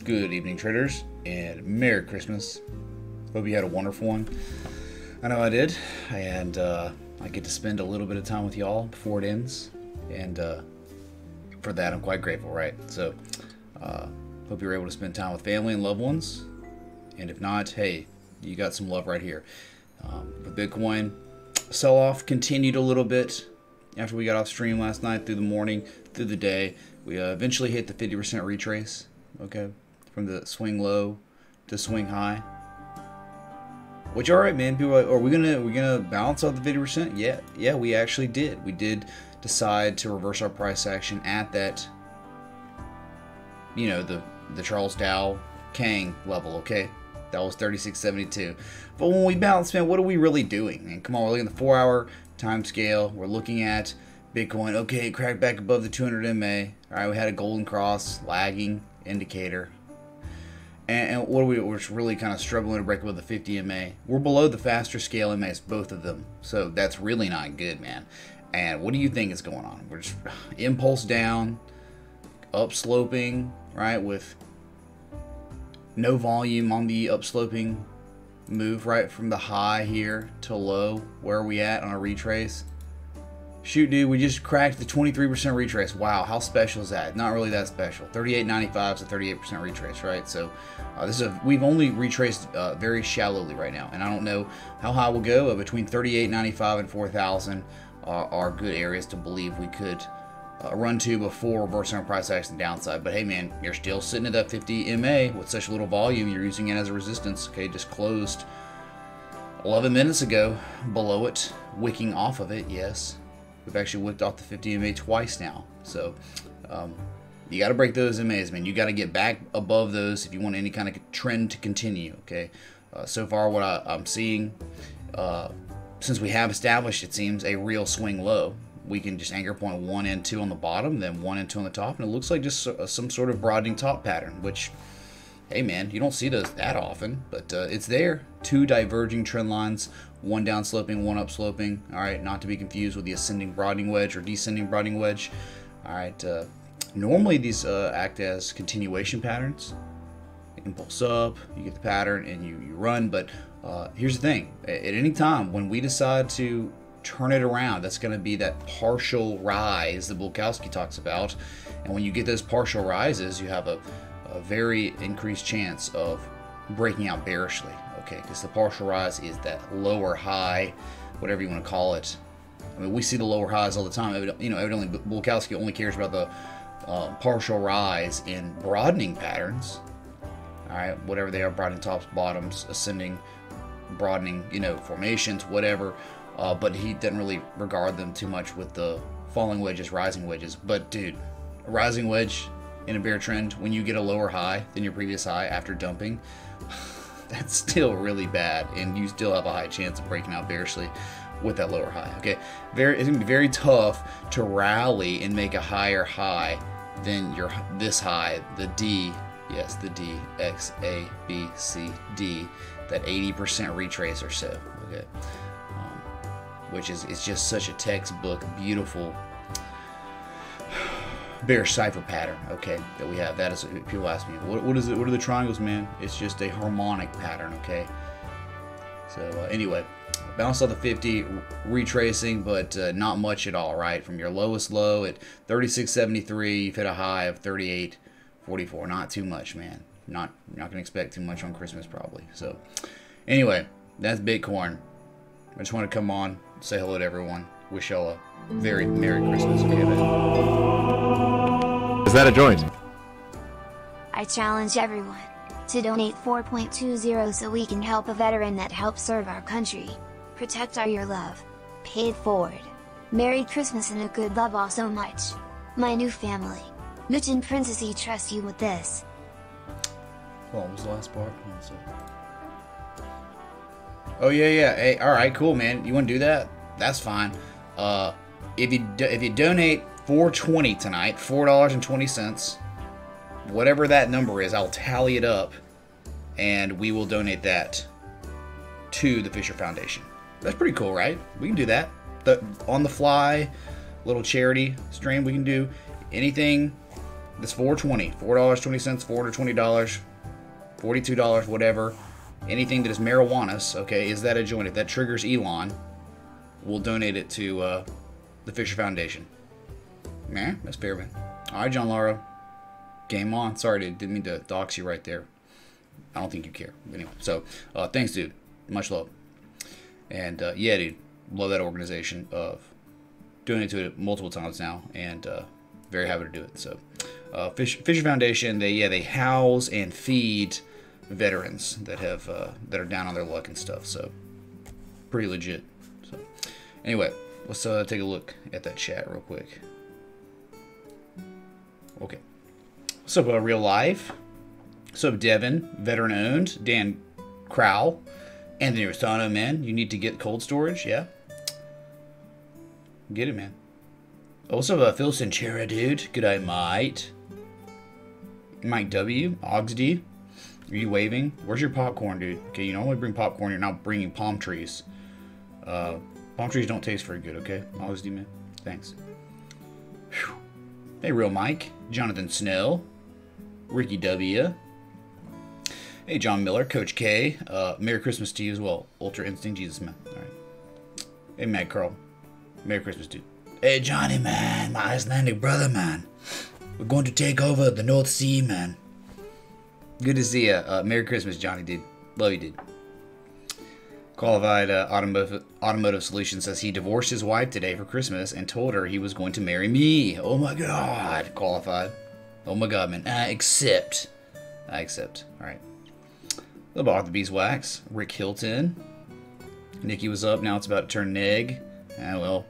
Good evening, traders, and Merry Christmas. Hope you had a wonderful one. I know I did, and I get to spend a little bit of time with y'all before it ends, and for that I'm quite grateful, right? So, hope you're able to spend time with family and loved ones, and if not, hey, you got some love right here. The Bitcoin sell-off continued a little bit after we got off stream last night, through the morning, through the day. We eventually hit the 50% retrace, okay, from the swing low to swing high. Which, all right, man. People are like, are we gonna balance out the 50%? Yeah, we actually did. We did decide to reverse our price action at that, you know, the Charles Dow Kang level, okay? That was 36.72. But when we balance, man, what are we really doing? Man, come on, we're looking at the 4-hour time scale. We're looking at Bitcoin. Okay, it cracked back above the 200 MA. All right, we had a golden cross, lagging indicator. And what are we're really kind of struggling to break above the 50 MA. We're below the faster scale MAs, both of them. So that's really not good, man. And what do you think is going on? We're just impulse down, upsloping, right, with no volume on the upsloping move, right, from the high here to low. Where are we at on a retrace? Shoot, dude, we just cracked the 23% retrace. Wow, how special is that? Not really that special. 38.95 is a 38% retrace, right? So we've only retraced very shallowly right now, and I don't know how high we'll go. Between 38.95 and 4,000 are good areas to believe we could run to before reversing our price action downside. But hey, man, you're still sitting at that 50 MA with such little volume. You're using it as a resistance. Okay, just closed 11 minutes ago below it, wicking off of it. Yes. We've actually whipped off the 50 MA twice now. So you got to break those MAs, man. You got to get back above those if you want any kind of trend to continue, okay? So far, what I'm seeing, since we have established, it seems, a real swing low, we can just anchor point 1 and 2 on the bottom, then 1 and 2 on the top, and it looks like just some sort of broadening top pattern, which, hey, man, you don't see those that often, but it's there. Two diverging trend lines, one down sloping, one up sloping. All right, not to be confused with the ascending broadening wedge or descending broadening wedge. All right, normally these act as continuation patterns. Impulse up, you get the pattern, and you run. But here's the thing: at any time when we decide to turn it around, that's going to be that partial rise that Bulkowski talks about. And when you get those partial rises, you have a very increased chance of breaking out bearishly, okay? Because the partial rise is that lower high, whatever you want to call it. I mean, we see the lower highs all the time. You know, evidently Bulkowski only cares about the partial rise in broadening patterns. All right, whatever they are, broadening tops, bottoms, ascending, broadening, you know, formations, whatever. But he doesn't really regard them too much with the falling wedges, rising wedges. But dude, a rising wedge in a bear trend, when you get a lower high than your previous high after dumping, that's still really bad, and you still have a high chance of breaking out bearishly with that lower high. Okay, it's gonna be very tough to rally and make a higher high than this high, the D. Yes, the D, X, A, B, C, D, that 80% retrace or so. Okay, which is just such a textbook, beautiful bearish cipher pattern, okay, that we have. That is, people ask me, what is it? What are the triangles, man? It's just a harmonic pattern, okay? So anyway, bounce off the 50, retracing, but not much at all, right? From your lowest low at 36.73, you've hit a high of 38.44. Not too much, man. Not gonna expect too much on Christmas probably. So anyway, that's Bitcoin. I just want to come on, say hello to everyone. Wish y'all a very Merry Christmas if you have it. Is that a joint? I challenge everyone to donate 4.20 so we can help a veteran that helps serve our country. Protect your love. Pay it forward. Merry Christmas and a good love all so much. My new family. Mitch and Princessy trust you with this. What was the last part? Oh yeah. Hey, all right, cool, man. You want to do that? That's fine. If you donate $4.20 tonight, $4.20, whatever that number is, I'll tally it up, and we will donate that to the Fisher Foundation. That's pretty cool, right? We can do that. On the fly, little charity stream. We can do anything It's $4.20, $4.20, $420, $42, whatever. Anything that is marijuana, okay, is that a joint? If that triggers Elon, we'll donate it to the Fisher Foundation. Man, that's fair, man. All right, John Lara. Game on. Sorry, dude. Didn't mean to dox you right there. I don't think you care. Anyway, so thanks, dude. Much love. And yeah, dude, love that organization. Doing it to it multiple times now, and very happy to do it. So, Fisher Foundation, they house and feed veterans that have that are down on their luck and stuff. So, pretty legit. So, anyway, let's take a look at that chat real quick. Okay. What's up, Real Life? What's up, Devin? Veteran owned. Dan Crowell. Anthony Rostano, man. You need to get cold storage, yeah? Get it, man. Also, Phil Sinchera, dude. Good eye, mate. Mike W. Ogsd. Are you waving? Where's your popcorn, dude? Okay, you normally bring popcorn. You're not bringing palm trees. Palm trees don't taste very good, okay? Ogsd, man. Thanks. Whew. Hey, Real Mike. Jonathan Snell. Ricky W. Hey, John Miller. Coach K. Merry Christmas to you as well. Ultra Instinct Jesus, man. All right. Hey, Matt Carl. Merry Christmas, dude. Hey, Johnny, man. My Icelandic brother, man. We're going to take over the North Sea, man. Good to see you. Merry Christmas, Johnny, dude. Love you, dude. Qualified Automotive Solutions says he divorced his wife today for Christmas and told her he was going to marry me. Oh, my God. Qualified. Oh, my God, man. I accept. All right. The Bach the Beeswax. Rick Hilton. Nikki was up. Now it's about to turn neg. Well,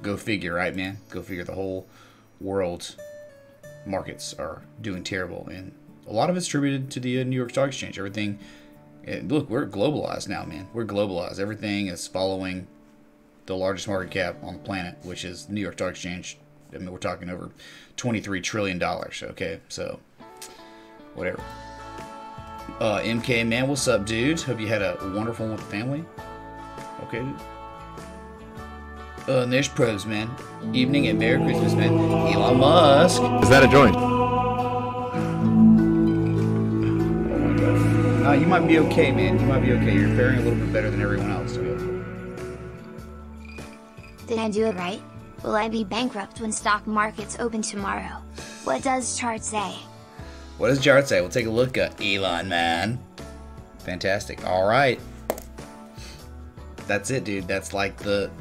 go figure, right, man? Go figure. The whole world markets are doing terrible, and a lot of it's attributed to the New York Stock Exchange. Everything, look, we're globalized now, man. We're globalized. Everything is following the largest market cap on the planet, which is the New York Stock Exchange. I mean, we're talking over $23 trillion, okay? So, whatever. MK, man, what's up, dude? Hope you had a wonderful one with the family. Okay, dude. And there's Probes, man. Evening and Merry Christmas, man. Elon Musk. Is that a joint? You might be okay, man. You might be okay. You're faring a little bit better than everyone else. Did I do it right? Will I be bankrupt when stock markets open tomorrow? What does chart say? What does chart say? We'll take a look at Elon, man. Fantastic. All right. That's it, dude. That's like the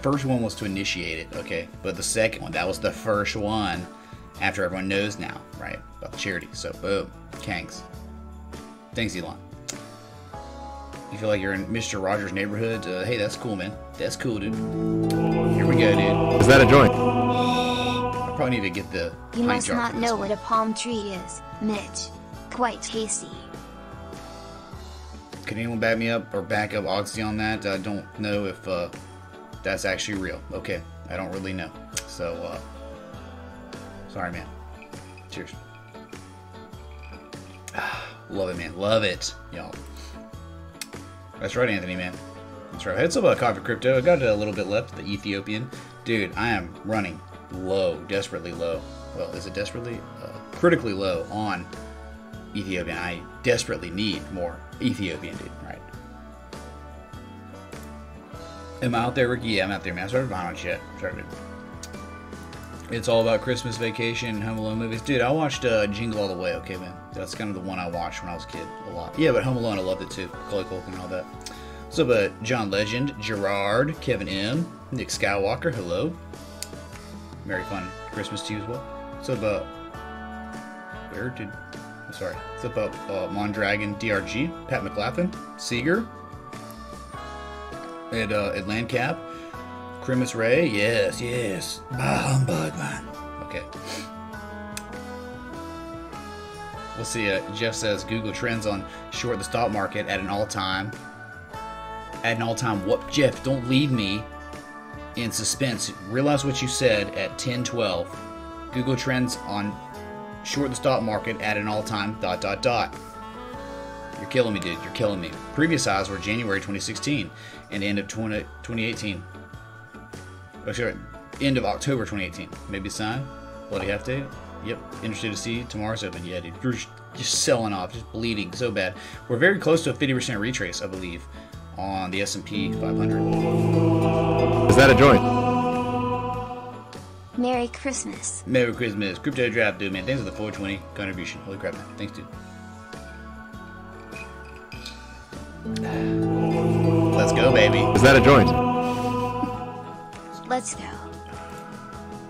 first one was to initiate it, okay? But the second one, that was the first one after everyone knows now, right? About the charity. So, boom. Kangs. Thanks, Elon. You feel like you're in Mr. Rogers' neighborhood? Hey, that's cool, man. That's cool, dude. Here we go, dude. Is that a joint? I probably need to get the You must not know what a palm tree is, Mitch. Quite tasty. Can anyone back me up or back up Oxy on that? I don't know if that's actually real. Okay, I don't really know. So, sorry, man. Cheers. Love it, man. Love it, y'all. That's right, Anthony, man. That's right. Heads up, Coffee Crypto. I got a little bit left. The Ethiopian. Dude, I am running low. Desperately low. Well, is it desperately? Critically low on Ethiopian. I desperately need more Ethiopian, dude. Right. Am I out there, Ricky? Yeah, I'm out there, man. I started buying on shit. It's all about Christmas Vacation, Home Alone movies. Dude, I watched Jingle All the Way, okay, man? That's kind of the one I watched when I was a kid a lot. Yeah, but Home Alone, I loved it too. Macaulay Culkin and all that. So, but John Legend, Gerard, Kevin M, Nick Skywalker, hello. Merry fun Christmas to you as well. So, what's up, Mondragon, DRG, Pat McLaughlin, Seeger, and Landcap, Crimus Ray, yes. Bah humbug, man. Okay. We'll see. Jeff says Google Trends on short the stock market at an all-time. What? Jeff, don't leave me in suspense. Realize what you said at 10:12. Google Trends on short the stock market at an all-time ... You're killing me, dude. You're killing me. Previous highs were January 2016 and end of 2018. Oh, sorry. End of October 2018. Maybe a sign? Bloody half day? Yep. Interested to see tomorrow's open. Yeah, dude. You're just selling off, just bleeding so bad. We're very close to a 50% retrace, I believe, on the S&P 500. Is that a joint? Merry Christmas. Merry Christmas. Crypto Draft, dude, man. Thanks for the 420 contribution. Holy crap, man. Thanks, dude. Let's go, baby. Is that a joint? Let's go.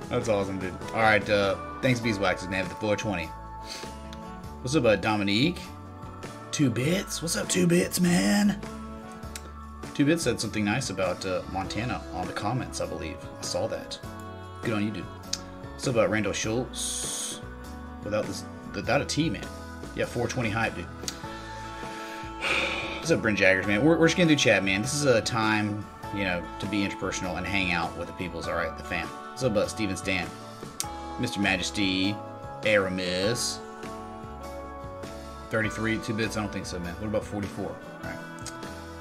That's awesome, dude. All right, thanks, Beeswax, man, for the 420. What's up, Dominique? 2 bits. What's up, 2 bits, man? 2 bits said something nice about Montana on the comments, I believe. I saw that. Good on you, dude. What's up, Randall Schultz? Without a T, man. Yeah, 420 hype, dude. What's up, Brent Jaggers, man? We're just gonna do chat, man. This is a time, you know, to be interpersonal and hang out with the peoples, all right, the fam. What's up, Steven Stan? Mr. Majesty, Aramis. 33, 2 bits, I don't think so, man. What about 44? All right.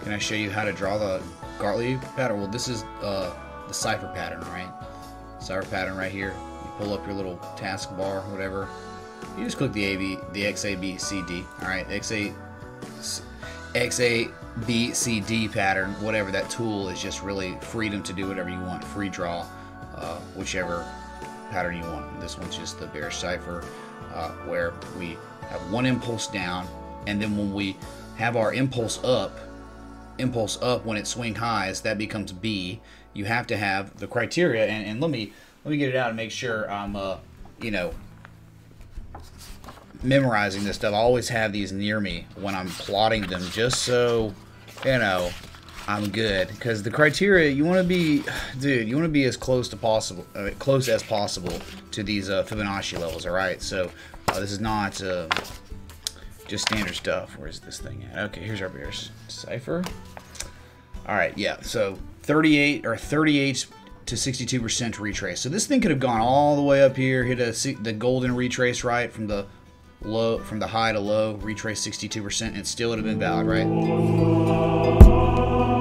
Can I show you how to draw the Gartley pattern? Well, this is the cipher pattern, all right? Cipher pattern right here. You pull up your little taskbar, whatever. You just click the XABCD, all right? XABCD pattern, whatever that tool is, just really freedom to do whatever you want. Free draw, whichever pattern you want. This one's just the bearish cipher, where we have one impulse down, and then when we have our impulse up when it swing highs, that becomes B. You have to have the criteria, and let me get it out and make sure I'm you know, memorizing this stuff. I always have these near me when I'm plotting them, just so you know I'm good. Because the criteria, you want to be, dude, you want to be as close as possible to these Fibonacci levels. All right, so this is not just standard stuff. Where's this thing at? Okay, here's our bearish cipher. All right, yeah. So 38 to 62% retrace. So this thing could have gone all the way up here, hit the golden retrace, right, from the high to low, retrace 62%, and still would have been valid, right?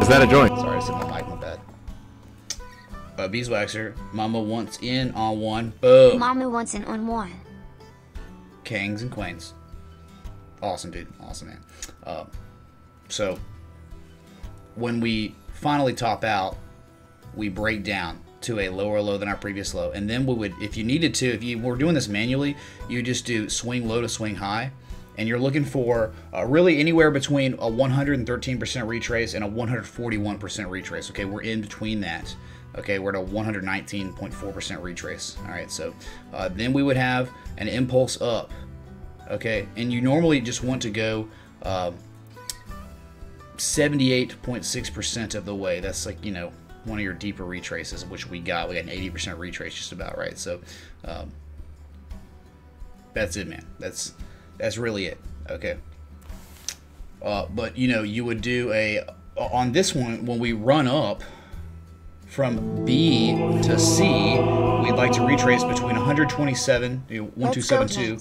Is that a joint? Sorry, I said my mic, my bad. Beeswaxer, Mama wants in on one. Boom. Mama wants in on one. Kangs and queens. Awesome, dude. Awesome, man. So when we finally top out, we break down to a lower low than our previous low, and then we would, if you needed to, if you were doing this manually, you just do swing low to swing high, and you're looking for really anywhere between a 113% retrace and a 141% retrace. Okay, we're in between that. Okay, we're at a 119.4% retrace. All right, so then we would have an impulse up. Okay, and you normally just want to go 78.6% of the way. That's like, you know, one of your deeper retraces, which we got an 80% retrace just about, right? So that's it, man. That's really it. Okay. But you know, you would do on this one, when we run up from B to C, we'd like to retrace between 127, 1272.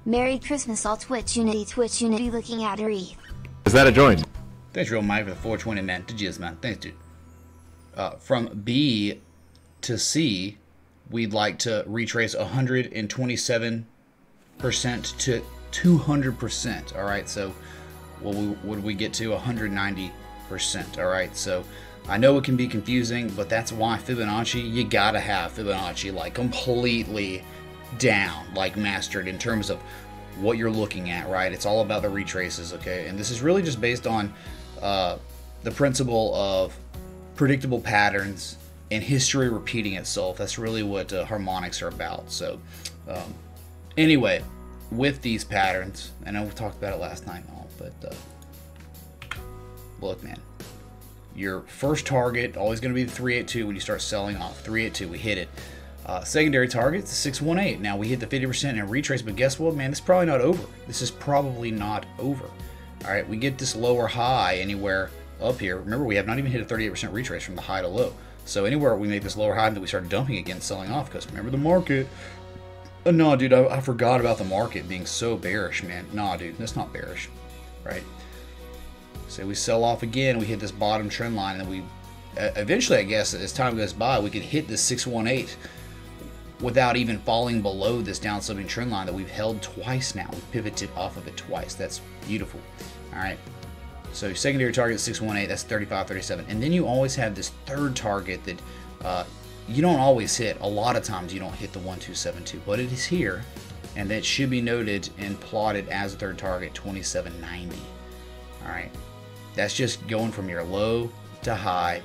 Merry Christmas, all Twitch Unity looking at her ETH. Is that a joint? Thanks, Real Mike, for the 420, man. To jizz, man. Thanks, dude. From B to C, we'd like to retrace 127% to 200%. All right, so what would we get to? 190%. All right, so I know it can be confusing, but that's why Fibonacci, you gotta have Fibonacci like completely down, like mastered in terms of what you're looking at, right? It's all about the retraces, okay? And this is really just based on the principle of predictable patterns and history repeating itself. That's really what harmonics are about. So anyway, with these patterns, I know we talked about it last night and all, but look, man, your first target always going to be the 382 when you start selling off. 382, we hit it. Secondary target is 618. Now we hit the 50% and retrace, but guess what, man? It's probably not over. This is probably not over. All right, we get this lower high anywhere up here. Remember, we have not even hit a 38% retrace from the high to low. So anywhere we make this lower high, and then we start dumping again, selling off. Because remember the market. No, dude, I forgot about the market being so bearish, man. Nah, dude, that's not bearish, right? So we sell off again. We hit this bottom trend line, and then we eventually, I guess, as time goes by, we could hit this 618. without even falling below this downsloping trend line that we've held twice now. We've pivoted off of it twice. That's beautiful. All right. So secondary target is 618. That's 35.37. And then you always have this third target that you don't always hit. A lot of times you don't hit the 1272, but it is here, and that should be noted and plotted as a third target, 2790. All right. That's just going from your low to high.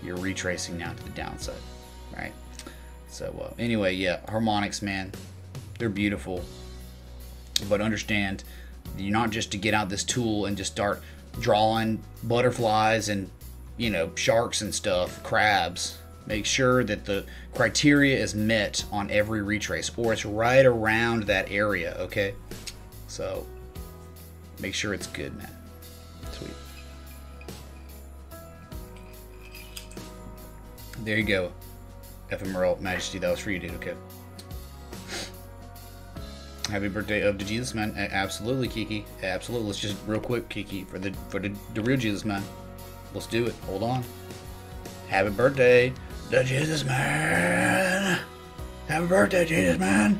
You're retracing now to the downside, right? So anyway, yeah, harmonics, man, they're beautiful, but understand you're not just to get out this tool and just start drawing butterflies and, you know, sharks and stuff, crabs. Make sure that the criteria is met on every retrace, or it's right around that area, okay? So make sure it's good, man. Sweet. There you go. Ephemeral Majesty, that was for you, dude. Okay. Happy birthday of the Jesus Man. Absolutely, Kiki. Absolutely. Let's just real quick, Kiki, for the real Jesus Man. Let's do it. Hold on. Happy birthday, the Jesus Man. Happy birthday, Jesus Man.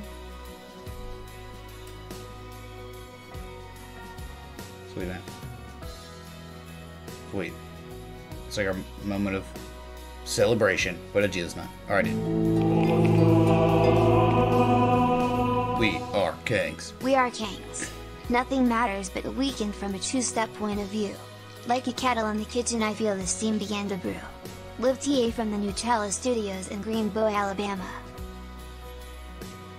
Sweet, man. Sweet. It's like our moment of celebration. What a Jesus Man. Alright, dude. We are kings. We are kings. Nothing matters but the weekend from a two-step point of view. Like a kettle in the kitchen, I feel the steam began to brew. Liv TA from the Nutella Studios in Greenbow, Alabama.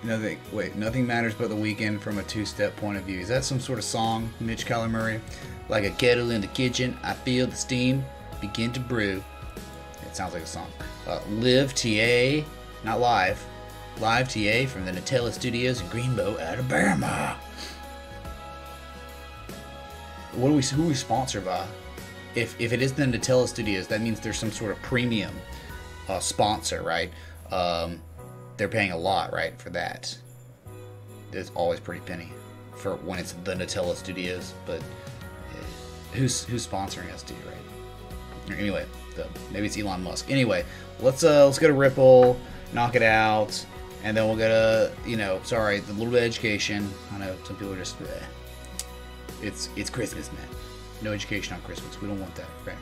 Nothing matters but the weekend from a two-step point of view. Is that some sort of song, Mitch Calamari? Like a kettle in the kitchen, I feel the steam begin to brew. It sounds like a song. Liv TA, not live. Live TA from the Nutella Studios in Greenbow, Alabama. Who are we sponsored by? If it is the Nutella Studios, that means there's some sort of premium sponsor, right? They're paying a lot, right, for that. It's always pretty penny for when it's the Nutella Studios, but who's sponsoring us, dude, right? Anyway, maybe it's Elon Musk. Anyway, let's go to Ripple, knock it out. And then we'll go to, the little bit of education. I know some people are just, it's Christmas, man. No education on Christmas. We don't want that, right?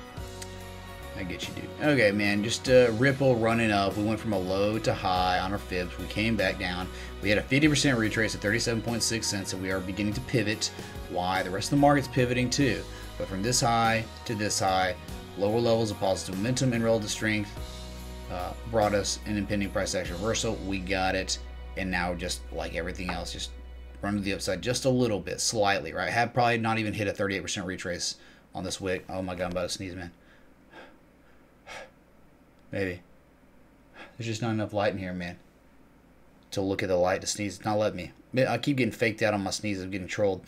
I get you, dude. Okay, man, just Ripple running up. We went from a low to high on our fibs. We came back down. We had a 50% retrace at 37.6 cents, and we are beginning to pivot. Why? The rest of the market's pivoting too. But from this high to this high, lower levels of positive momentum and relative strength brought us an impending price action reversal. We got it, and now just like everything else, just run to the upside just a little bit, slightly, right? Have probably not even hit a 38% retrace on this wick. Oh my god, I'm about to sneeze, man. Maybe. There's just not enough light in here, man, to look at the light to sneeze. It's not letting me. I keep getting faked out on my sneezes. I'm getting trolled.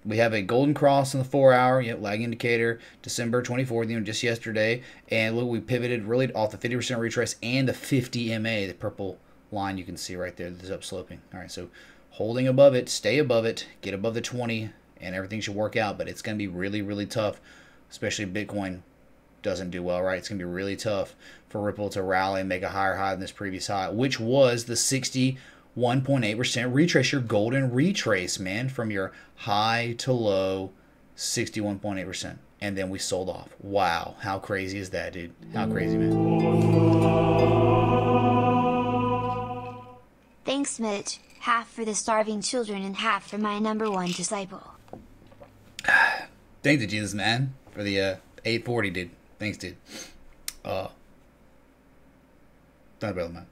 We have a golden cross in the 4-hour, lag indicator, December 24th, just yesterday. And look, we pivoted really off the 50% retrace and the 50 MA, the purple line you can see right there, this upsloping. All right, so holding above it, stay above it, get above the 20, and everything should work out. But it's going to be really, really tough, especially if Bitcoin doesn't do well, right? It's going to be really tough for Ripple to rally and make a higher high than this previous high, which was the 61.8% retrace, your golden retrace, man, from your high to low, 61.8%. And then we sold off. Wow. How crazy is that, dude? How crazy, man? Thanks, Mitch. Half for the starving children and half for my #1 disciple. Thank you, Jesus, man, for the 840, dude. Thanks, dude. Not about that.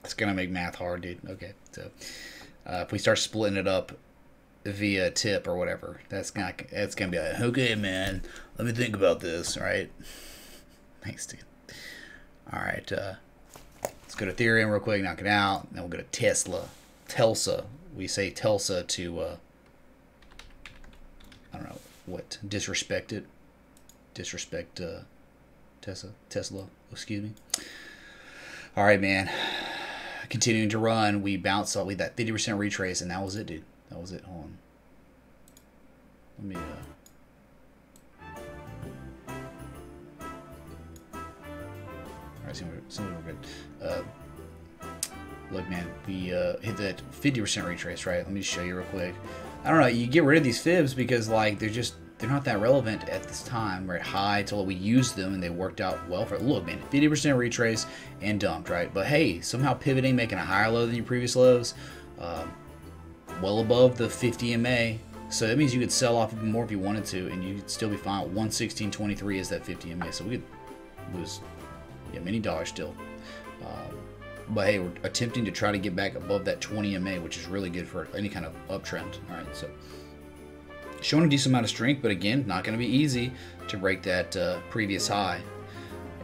It's gonna make math hard, dude. Okay, so if we start splitting it up via tip or whatever, that's gonna be like, okay, man, let me think about this, right? Thanks, dude. All right, let's go to Ethereum real quick, knock it out. Then we'll go to Telsa. We say Telsa to I don't know what, disrespect Tesla. Excuse me. All right, man. Continuing to run, we bounced up with that 50% retrace, and that was it, dude. That was it. Hold on. Let me all right, seems we're good. Look, man, we hit that 50% retrace, right? Let me just show you real quick. I don't know. You get rid of these fibs because, like, they're not that relevant at this time, right? High till we used them and they worked out well for it. Look, man, 50% retrace and dumped, right? But hey, somehow pivoting, making a higher low than your previous lows, well above the 50 MA. So that means you could sell off even more if you wanted to, and you'd still be fine. 116.23 is that 50 MA, so we could lose many dollars still. But hey, we're attempting to try to get back above that 20 MA, which is really good for any kind of uptrend. All right, so showing a decent amount of strength, but again, not going to be easy to break that previous high.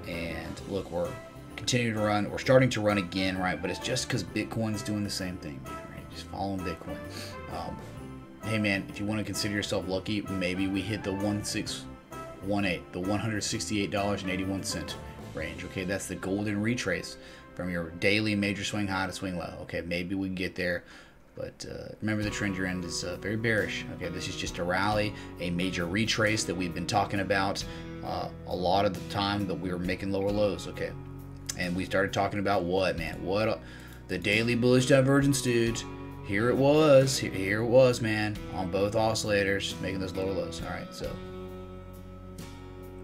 And look, we're continuing to run. We're starting to run again, right? But it's just because Bitcoin's doing the same thing, man, right? Just following Bitcoin. Hey, man, if you want to consider yourself lucky, maybe we hit the 1618, the $168.81 range. Okay, that's the golden retrace from your daily major swing high to swing low. Okay, maybe we can get there. But remember, the trend you're in is very bearish. Okay, this is just a rally, a major retrace that we've been talking about a lot of the time that we were making lower lows. Okay, and we started talking about what, man? What the daily bullish divergence, dude. Here it was. Here it was, man. On both oscillators, making those lower lows. All right, so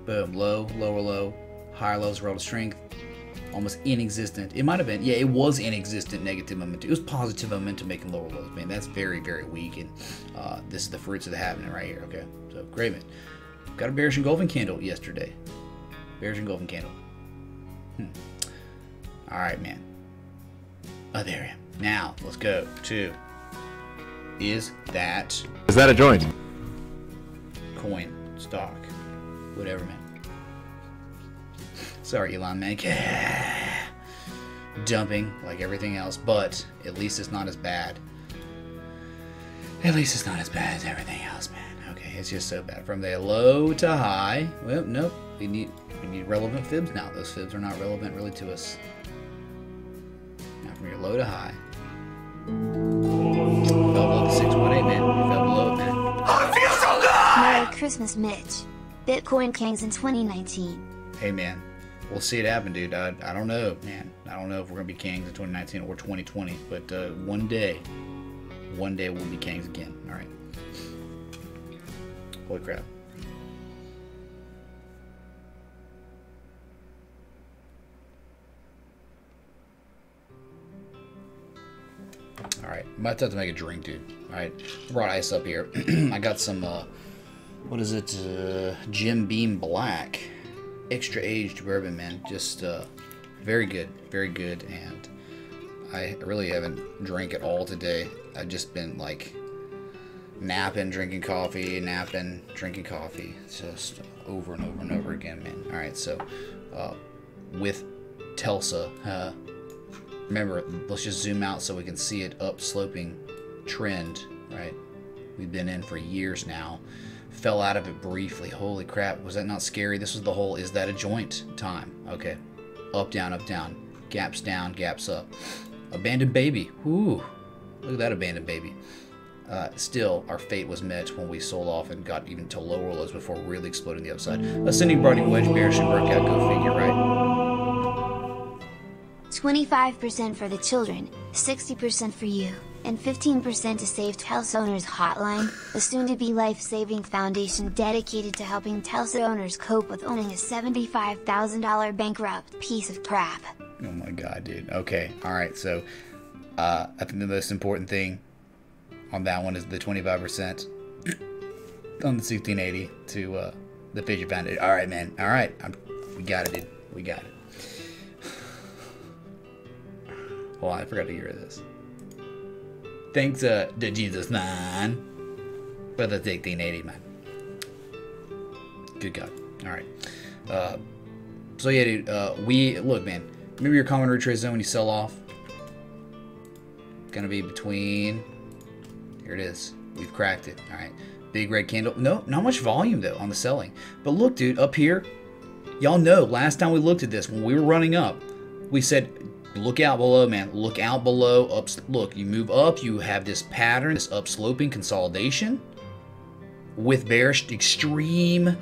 boom, low, lower low, higher lows, relative strength. Almost inexistent. It might have been, yeah, it was inexistent negative momentum. It was positive momentum making lower lows, man. That's very, very weak, and this is the fruits of the happening right here. Okay, so great, man. Got a bearish engulfing candle yesterday. Bearish engulfing candle. All right, man. Oh, there I am. Now let's go to is that a joint? Coin, stock, whatever, man. Sorry, Elon, man. Dumping like everything else, but at least it's not as bad. At least it's not as bad as everything else, man. Okay, it's just so bad. From the low to high. Well, nope. We need relevant fibs now. Those fibs are not relevant really to us. Now from your low to high. Fell below the 618, man. You fell below it, man. Oh, it feels so good! Merry Christmas, Mitch. Bitcoin Kings in 2019. Hey, man. We'll see it happen, dude. I don't know, man. I don't know if we're going to be kings in 2019 or 2020, but one day we'll be kings again. All right. Holy crap. All right. I'm about to have to make a drink, dude. All right. I brought ice up here. I got some, what is it? Jim Beam Black. Extra aged bourbon, man. Just very good, and I really haven't drank at all today. I've just been like napping, drinking coffee, napping, drinking coffee, just over and over and over again, man. All right, so with Telsa, remember, let's just zoom out so we can see it upsloping trend, right? We've been in for years now. Fell out of it briefly. Holy crap, was that not scary? This was the whole is that a joint time. Okay, up, down, gaps down, gaps up. Abandoned baby. Ooh, look at that abandoned baby. Still, our fate was met when we sold off and got even to lower lows before really exploding the upside. Ascending Broading Wedge bearish and broke out. Go figure, right? 25% for the children, 60% for you, and 15% to Save Telsa Owners Hotline, a soon-to-be life-saving foundation dedicated to helping Telsa owners cope with owning a $75,000 bankrupt piece of crap. Oh my god, dude. Okay, alright, so I think the most important thing on that one is the 25% on the 1680 to the Fisher Foundation. Alright, man. Alright, we got it, dude. We got it. Hold on, I forgot to hear this. Thanks to Jesus, man, for the 1680, man. Good God. All right. So yeah, dude. Look, man. Remember your common retrace zone when you sell off? Gonna be between. Here it is. We've cracked it. All right. Big red candle. No, not much volume though on the selling. But look, dude, up here. Y'all know. Last time we looked at this, when we were running up, we said, look out below, man. Look out below. Look, you move up. You have this pattern, this upsloping consolidation with bearish extreme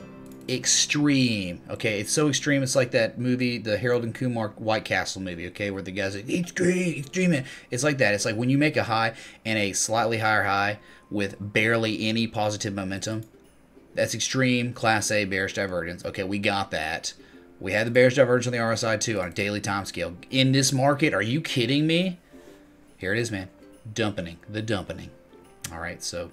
extreme. Okay, it's so extreme. It's like that movie, the Harold and Kumar White Castle movie. Okay, where the guys like extreme. It's like that. It's like when you make a high and a slightly higher high with barely any positive momentum. That's extreme Class A bearish divergence. Okay, we got that. We had the bearish divergence on the RSI too on a daily time scale. In this market, are you kidding me? Here it is, man. Dumpening. The dumpening. All right, so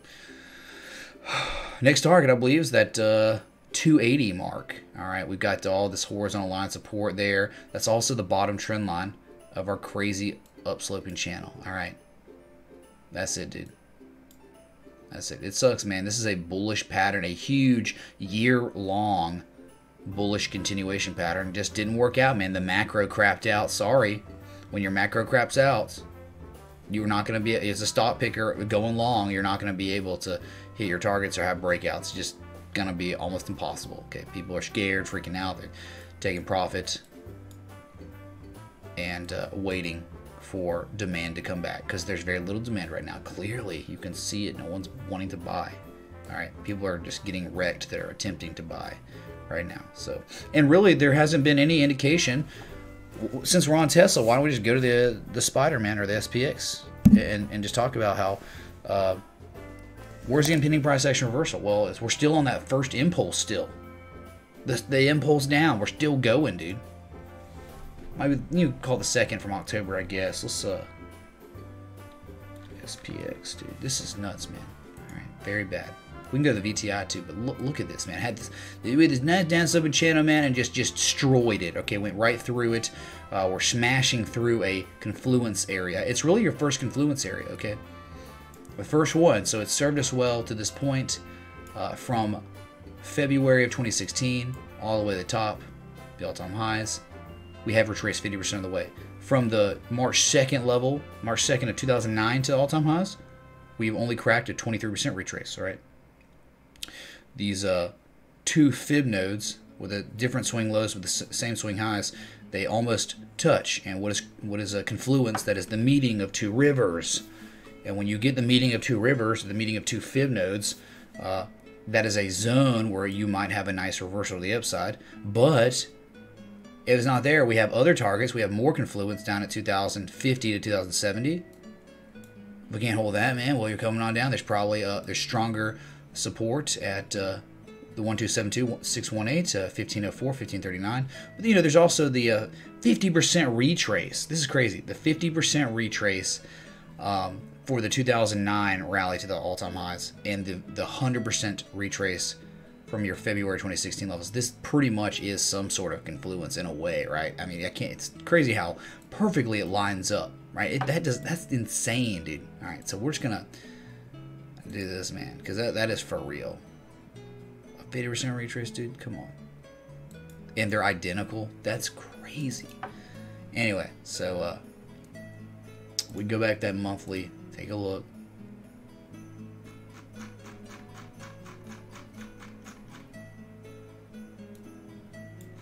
next target, I believe, is that 280 mark. All right, we've got all this horizontal line support there. That's also the bottom trend line of our crazy upsloping channel. All right, that's it, dude. That's it. It sucks, man. This is a bullish pattern, a huge year-long bullish continuation pattern. Just didn't work out, man. The macro crapped out. Sorry. When your macro craps out, you're not going to be, as a stock picker going long, you're not going to be able to hit your targets or have breakouts. It's just going to be almost impossible. Okay, people are scared, freaking out. They're taking profit and waiting for demand to come back because there's very little demand right now. Clearly, you can see it. No one's wanting to buy. All right, people are just getting wrecked that are attempting to buy right now. So, and really, there hasn't been any indication. Since we're on Tesla, why don't we just go to the Spider-Man or the SPX and just talk about how where's the impending price action reversal? Well, we're still on that first impulse still. The impulse down. We're still going, dude. Maybe you call the second from October, I guess. Let's SPX, dude. This is nuts, man. All right, very bad. We can go to the VTI too, but look at this, man. Had this, with this nice down sloping channel, man, and just destroyed it. Okay, went right through it. We're smashing through a confluence area. It's really your first confluence area, okay? The first one. So it served us well to this point from February of 2016 all the way to the top, the all-time highs. We have retraced 50% of the way. From the March 2nd level, March 2nd of 2009 to all-time highs, we've only cracked a 23% retrace, all right? These two fib nodes with a different swing lows with the same swing highs, they almost touch. And what is a confluence? That is the meeting of two rivers. And when you get the meeting of two rivers, the meeting of two fib nodes, that is a zone where you might have a nice reversal to the upside. But if it's not there, we have other targets. We have more confluence down at 2050 to 2070. If we can't hold that, man, well, you're coming on down. There's probably there's stronger support at the 1272, 618, 1504, 1539. But, you know, there's also the 50% retrace. This is crazy. The 50% retrace for the 2009 rally to the all-time highs and the 100% retrace from your February 2016 levels. This pretty much is some sort of confluence in a way, right? I mean, it's crazy how perfectly it lines up, right? That's insane, dude. All right, so we're just gonna do this, man, because that is for real. A 50% retrace, dude. Come on. And they're identical. That's crazy. Anyway, so we go back that monthly. Take a look.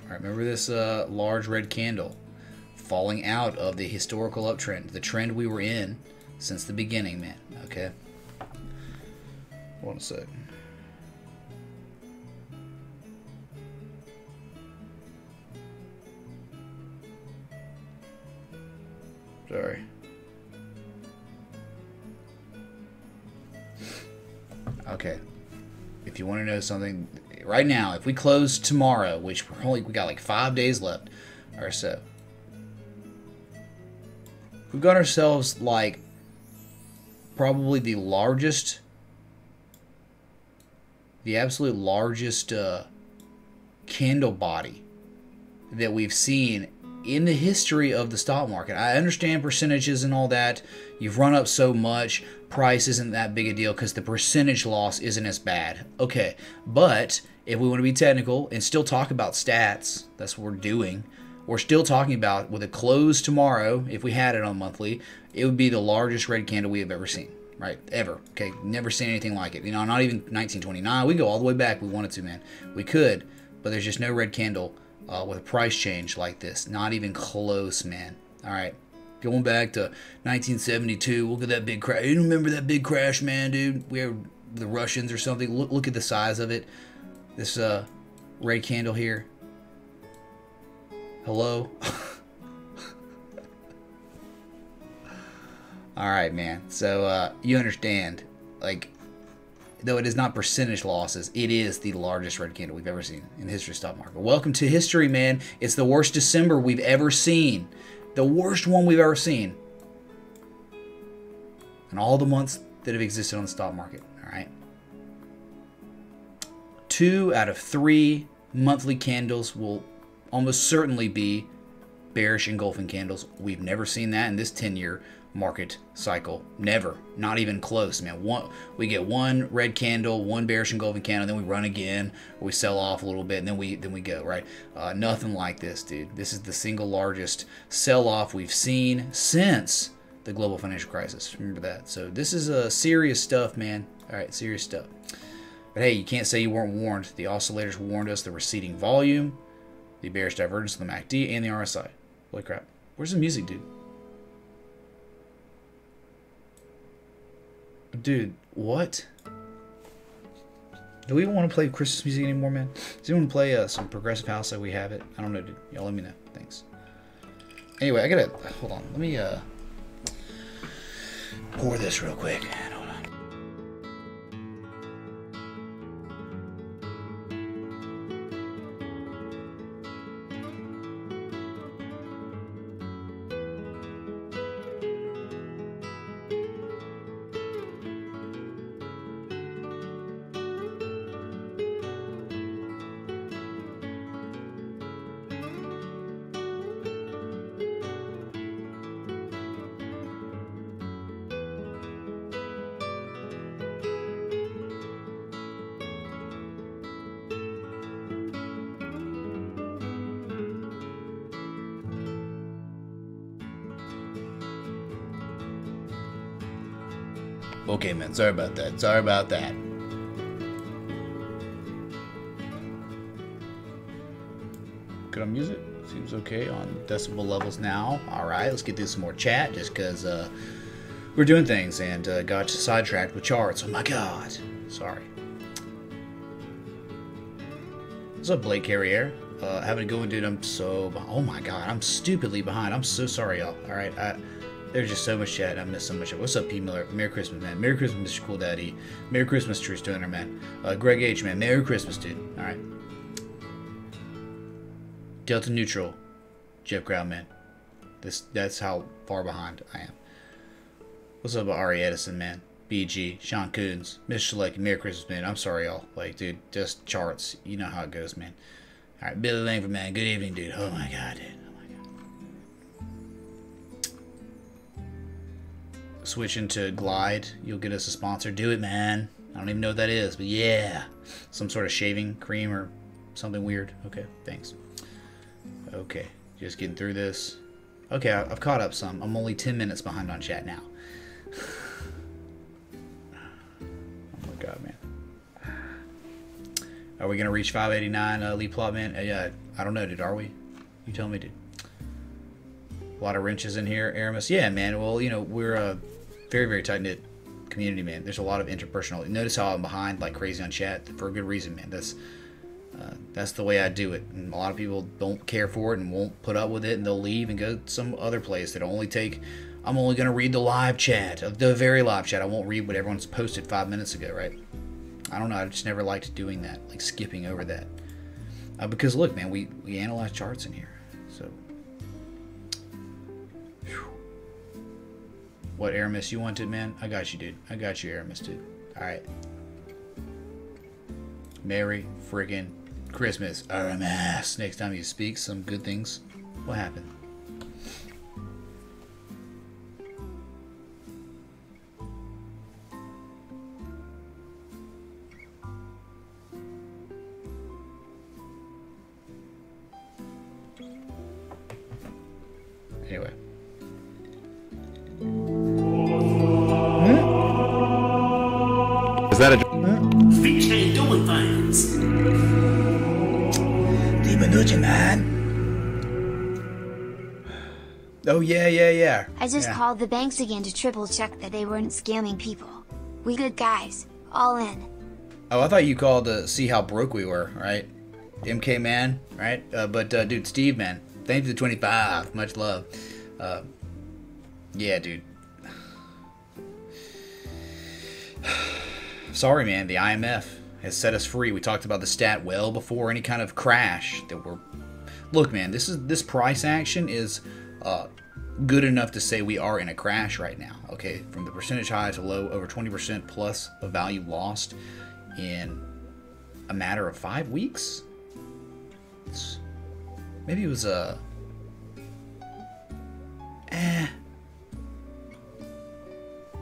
All right, remember this large red candle falling out of the historical uptrend, the trend we were in since the beginning, man. Okay. Hold on a sec. Sorry. Okay. If you want to know something, right now, if we close tomorrow, which we got like 5 days left or so, we've got ourselves like probably the absolute largest candle body that we've seen in the history of the stock market. I understand percentages and all that. You've run up so much. Price isn't that big a deal because the percentage loss isn't as bad. Okay, but if we want to be technical and still talk about stats, that's what we're doing. We're still talking about with a close tomorrow, if we had it on monthly, it would be the largest red candle we have ever seen. Right? Ever. Okay? Never seen anything like it. You know, not even 1929. We can go all the way back if we wanted to, man. We could, but there's just no red candle with a price change like this. Not even close, man. All right. Going back to 1972. Look at that big crash. You remember that big crash, man, dude? We had the Russians or something. Look at the size of it. This, what red candle here. Hello? Alright, man. So, you understand, like, though it is not percentage losses, it is the largest red candle we've ever seen in the history of stock market. Welcome to history, man. It's the worst December we've ever seen. The worst one we've ever seen. In all the months that have existed on the stock market. Alright? 2 out of 3 monthly candles will almost certainly be bearish engulfing candles. We've never seen that in this 10-year market cycle. Never. Not even close, man. We get one red candle, one bearish engulfing candle, then we run again, or we sell off a little bit, and then we go, right? Nothing like this, dude. This is the single largest sell-off we've seen since the global financial crisis. Remember that. So this is serious stuff, man. All right, serious stuff. But hey, you can't say you weren't warned. The oscillators warned us the receding volume, the bearish divergence of the MACD, and the RSI. Holy crap. Where's the music, dude? Dude, what? Do we want to play Christmas music anymore, man? Does anyone play some progressive house like we have it? I don't know, dude. Y'all let me know. Thanks. Anyway, I gotta... Hold on. Let me pour this real quick. Hold on. Okay, man. Sorry about that. Sorry about that. Good on music. Seems okay on decibel levels now. All right, let's get through some more chat just because we're doing things and got sidetracked with charts. Oh my God. Sorry. What's up, Blake Carrier? Having a good one, dude. I'm so behind. Oh my God. I'm stupidly behind. I'm so sorry, y'all. All right. There's just so much chat. I missed so much. What's up, P. Miller? Merry Christmas, man. Merry Christmas, Mr. Cool Daddy. Merry Christmas, True Stoner, man. Greg H, man. Merry Christmas, dude. All right. Delta Neutral. Jeff Grau, man. That's how far behind I am. What's up, Ari Edison, man? BG. Sean Coons. Mr. Select. Merry Christmas, man. I'm sorry, y'all. Like, dude, just charts. You know how it goes, man. All right. Billy Langford, man. Good evening, dude. Oh, my God, dude. Switching to Glide, you'll get us a sponsor. Do it, man. I don't even know what that is, but yeah. Some sort of shaving cream or something weird. Okay, thanks. Okay, just getting through this. Okay, I've caught up some. I'm only 10 minutes behind on chat now. Oh my God, man. Are we going to reach 589, Lee Plot, man? Yeah, I don't know, dude. Are we? You tell me, dude. A lot of wrenches in here, Aramis. Yeah, man. Well, you know, we're a very, very tight-knit community, man. There's a lot of interpersonal. Notice how I'm behind like crazy on chat for a good reason, man. That's the way I do it. And a lot of people don't care for it and won't put up with it, and they'll leave and go some other place that only take... I'm only going to read the live chat, the very live chat. I won't read what everyone's posted 5 minutes ago, right? I don't know. I just never liked doing that, like skipping over that. Because, look, man, we analyze charts in here. So... What, Aramis, you wanted, man? I got you, dude. I got you, Aramis, dude. Alright. Merry friggin' Christmas, Aramis. Next time you speak some good things. What happened? Anyway. Is that a Fitch ain't doing things. Demonucci, man. Oh, yeah. I just called the banks again to triple check that they weren't scamming people. We good guys. All in. Oh, I thought you called to see how broke we were, right? MK man, right? But dude, Steve man, thank you for the 25. Much love. Yeah, dude. Sorry, man. The IMF has set us free. We talked about the stat well before any kind of crash that we're. Look, man. This price action is good enough to say we are in a crash right now. Okay, from the percentage high to low, over 20% plus of value lost in a matter of 5 weeks. Maybe it was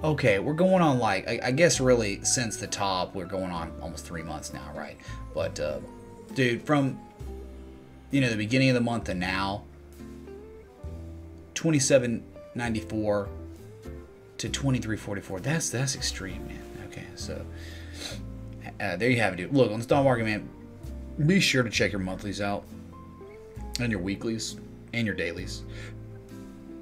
Okay, we're going on like, I guess really since the top, we're going on almost 3 months now, right? But, dude, from, the beginning of the month to now, 27.94 to 23.44. That's extreme, man. Okay, so there you have it, dude. Look, on the stock market, man, be sure to check your monthlies out and your weeklies and your dailies.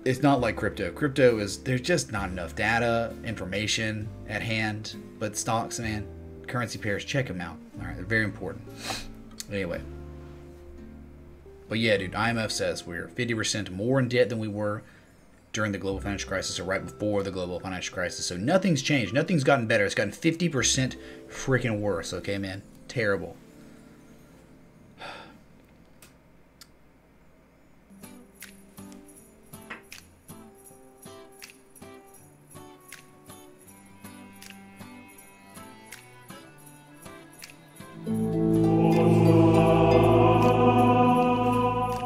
It's not like crypto. Crypto is, there's just not enough data, information at hand. But stocks, man, currency pairs, check them out. All right, they're very important. Anyway. But yeah, dude, IMF says we're 50% more in debt than we were during the global financial crisis, or right before the global financial crisis. So nothing's changed. Nothing's gotten better. It's gotten 50% freaking worse. Okay, man? Terrible.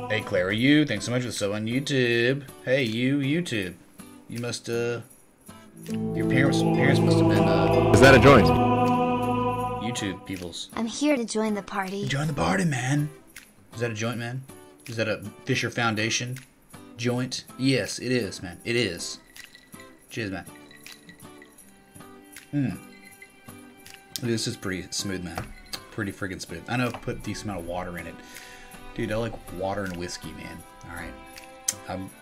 Hey, Clara, you. Thanks so much for the sub on YouTube. Hey, you, YouTube. You must, your parents must have been, Is that a joint? YouTube peoples. I'm here to join the party. Join the party, man. Is that a joint, man? Is that a Fisher Foundation joint? Yes, it is, man. It is. Cheers, man. This is pretty smooth, man. Pretty friggin' smooth. I know I've put a decent amount of water in it. Dude, I like water and whiskey, man. Alright.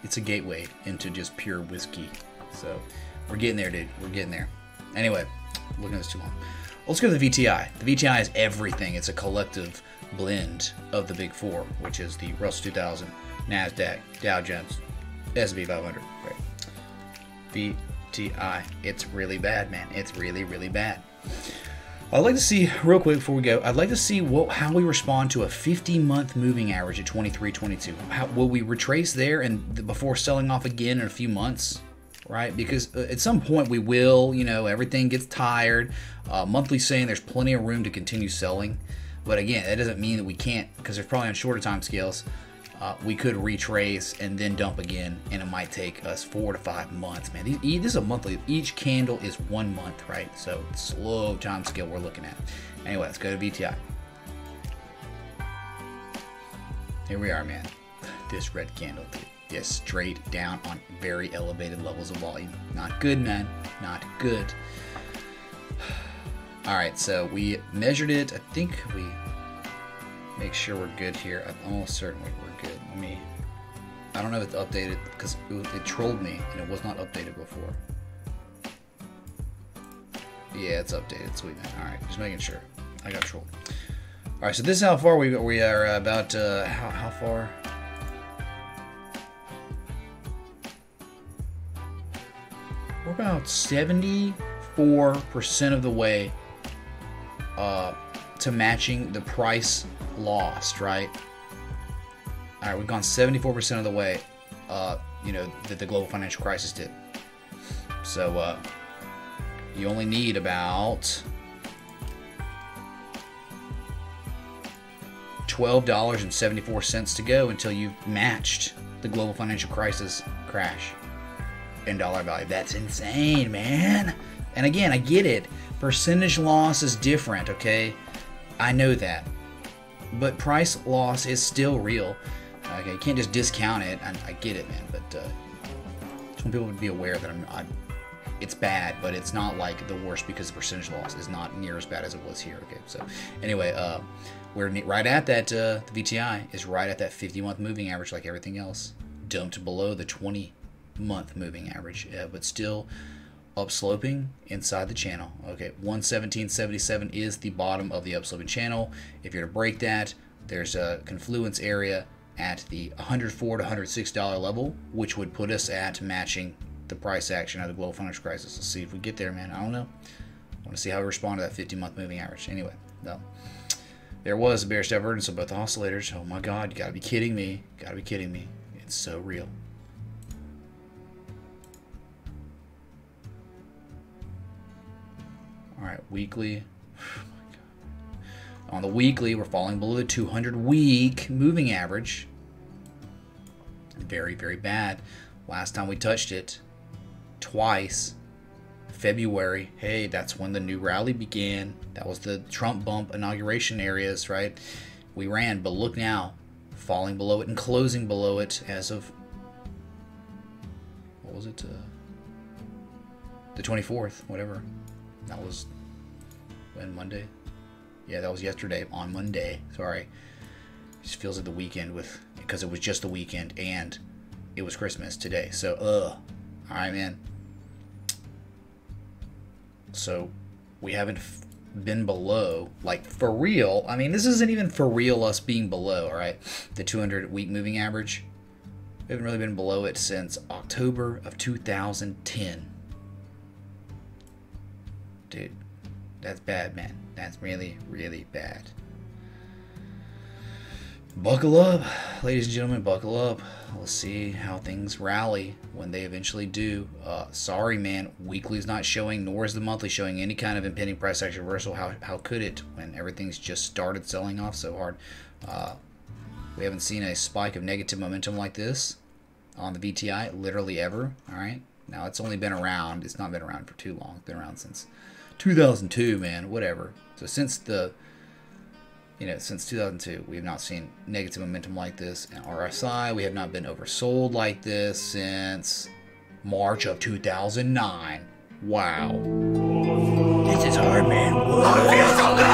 It's a gateway into just pure whiskey. So, we're getting there, dude. We're getting there. Anyway, looking at this too long. Let's go to the VTI. The VTI is everything. It's a collective blend of the big four, which is the Russell 2000, NASDAQ, Dow Jones, S&P 500. Right. VTI. It's really bad, man. It's really, really bad. I'd like to see, real quick before we go, I'd like to see how we respond to a 50-month moving average at 23.22. Will we retrace there and before selling off again in a few months, right? Because at some point we will, everything gets tired. Monthly saying there's plenty of room to continue selling. But again, that doesn't mean that we can't, because there's probably on shorter time scales, we could retrace and then dump again, and it might take us 4 to 5 months, man. This is a monthly. Each candle is 1 month, right? So slow time scale we're looking at. Anyway, let's go to VTI. Here we are, man. This red candle, just straight down on very elevated levels of volume. Not good, man. Not good. All right, so we measured it. I think we make sure we're good here. I'm almost certain we're good. I don't know if it's updated because it trolled me and it was not updated before. Yeah, it's updated. Sweet, man. All right, just making sure. I got trolled. All right, so this is how far we are about. How far? We're about 74% of the way to matching the price lost, right? All right, we've gone 74% of the way, that the global financial crisis did. So, you only need about $12.74 to go until you've matched the global financial crisis crash in dollar value. That's insane, man. And again, I get it. Percentage loss is different, okay? I know that. But price loss is still real. Okay, you can't just discount it. I get it, man. But just want people to be aware that it's bad, but it's not like the worst because the percentage loss is not near as bad as it was here. Okay, so anyway, we're right at that. The VTI is right at that 50-month moving average, like everything else. Dumped below the 20-month moving average, but still upsloping inside the channel. Okay, 117.77 is the bottom of the upsloping channel. If you're to break that, There's a confluence area at the $104 to $106 level, which would put us at matching the price action of the global financial crisis. Let's see if we get there, man. I don't know. I want to see how we respond to that 50-month moving average. Anyway, no. There was a bearish divergence of both oscillators. Oh my God, you gotta be kidding me. Gotta be kidding me. It's so real. Alright, weekly. Oh my God. On the weekly, we're falling below the 200-week moving average. Very, very bad. Last time we touched it, twice, February. Hey, that's when the new rally began. That was the Trump bump inauguration areas, right? We ran, but look now, falling below it and closing below it as of, what was it? The 24th, whatever. That was when, Monday? Yeah, that was yesterday on Monday. Sorry. It just feels like the weekend because it was just the weekend and it was Christmas today. So, all right, man. So we haven't been below, like, for real. I mean, this isn't even for real us being below, all right? The 200-week moving average. We haven't really been below it since October of 2010. Dude, that's bad, man. That's really, really bad. Buckle up, ladies and gentlemen, buckle up. We'll see how things rally when they eventually do. Sorry, man, weekly's not showing, nor is the monthly showing any kind of impending price action reversal. How could it when everything's just started selling off so hard? We haven't seen a spike of negative momentum like this on the VTI literally ever. All right, now it's only been around. It's not been around for too long. It's been around since 2002, man. Whatever. So since 2002, we have not seen negative momentum like this. And RSI, we have not been oversold like this since March of 2009. Wow. This is hard, man. Whoa, it feels so good!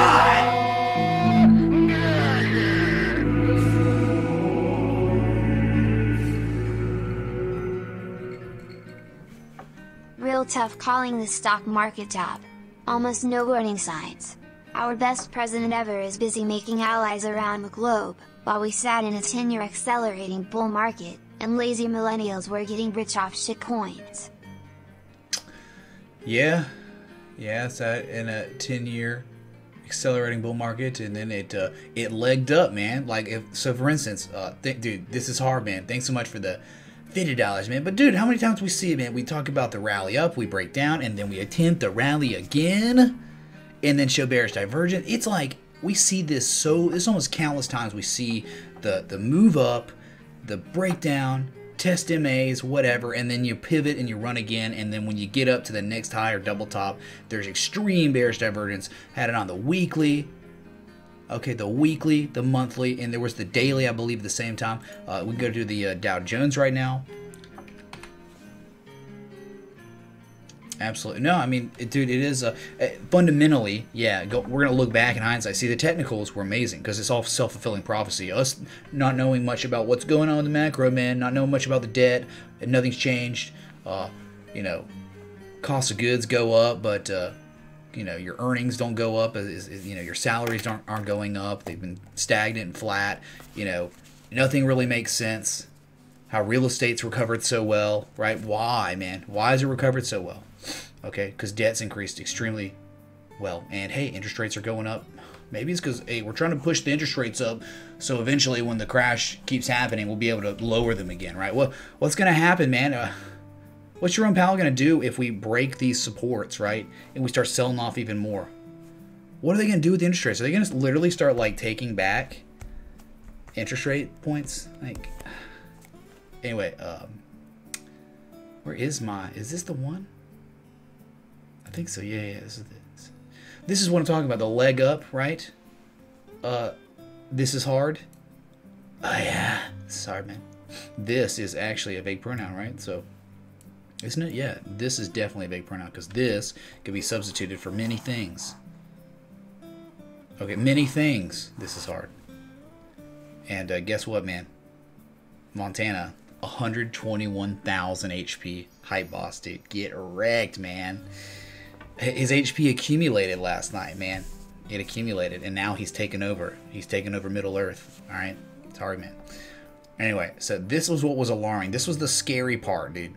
Real tough calling the stock market top. Almost no warning signs. Our best president ever is busy making allies around the globe, while we sat in a 10-year accelerating bull market, and lazy millennials were getting rich off shitcoins. Yeah, sat in a 10-year accelerating bull market, and then it legged up, man. Like, so for instance, dude, this is hard, man. Thanks so much for the $50, man. But dude, how many times we see it, man? We talk about the rally up, we break down, and then we attempt the rally again, and then show bearish divergence. It's like we see this it's almost countless times we see the move up, the breakdown, test MAs, whatever, and then you pivot and you run again, and then when you get up to the next high or double top, there's extreme bearish divergence. Had it on the weekly. Okay, the weekly, the monthly, and there was the daily, I believe, at the same time. We can go to the Dow Jones right now. Absolutely. No, I mean, dude, it is fundamentally, yeah, we're going to look back in hindsight. See, the technicals were amazing because it's all self-fulfilling prophecy. Us not knowing much about what's going on in the macro, man, not knowing much about the debt, and nothing's changed. Cost of goods go up, but your earnings don't go up. Your salaries aren't going up. They've been stagnant and flat. Nothing really makes sense. How real estate's recovered so well, right? Why, man? Why has it recovered so well? Okay, because debt's increased extremely well. And, hey, interest rates are going up. Maybe it's because, hey, we're trying to push the interest rates up so eventually when the crash keeps happening, we'll be able to lower them again, right? Well, what's going to happen, man? What's Jerome Powell going to do if we break these supports, right? And we start selling off even more? What are they going to do with the interest rates? Are they going to literally start, like, taking back interest rate points? Like, anyway, where is this the one? I think so, yeah, this is what I'm talking about, the leg up, right? This is hard. Oh, yeah, sorry, man. This is actually a vague pronoun, right? So, isn't it? Yeah, this is definitely a vague pronoun because this could be substituted for many things. Okay, many things. This is hard. And guess what, man? Montana, 121,000 HP. Hype boss, dude. Get wrecked, man. His HP accumulated last night, man. It accumulated, and now he's taken over. He's taken over Middle Earth. All right, sorry, man. Anyway, so this was what was alarming. This was the scary part, dude.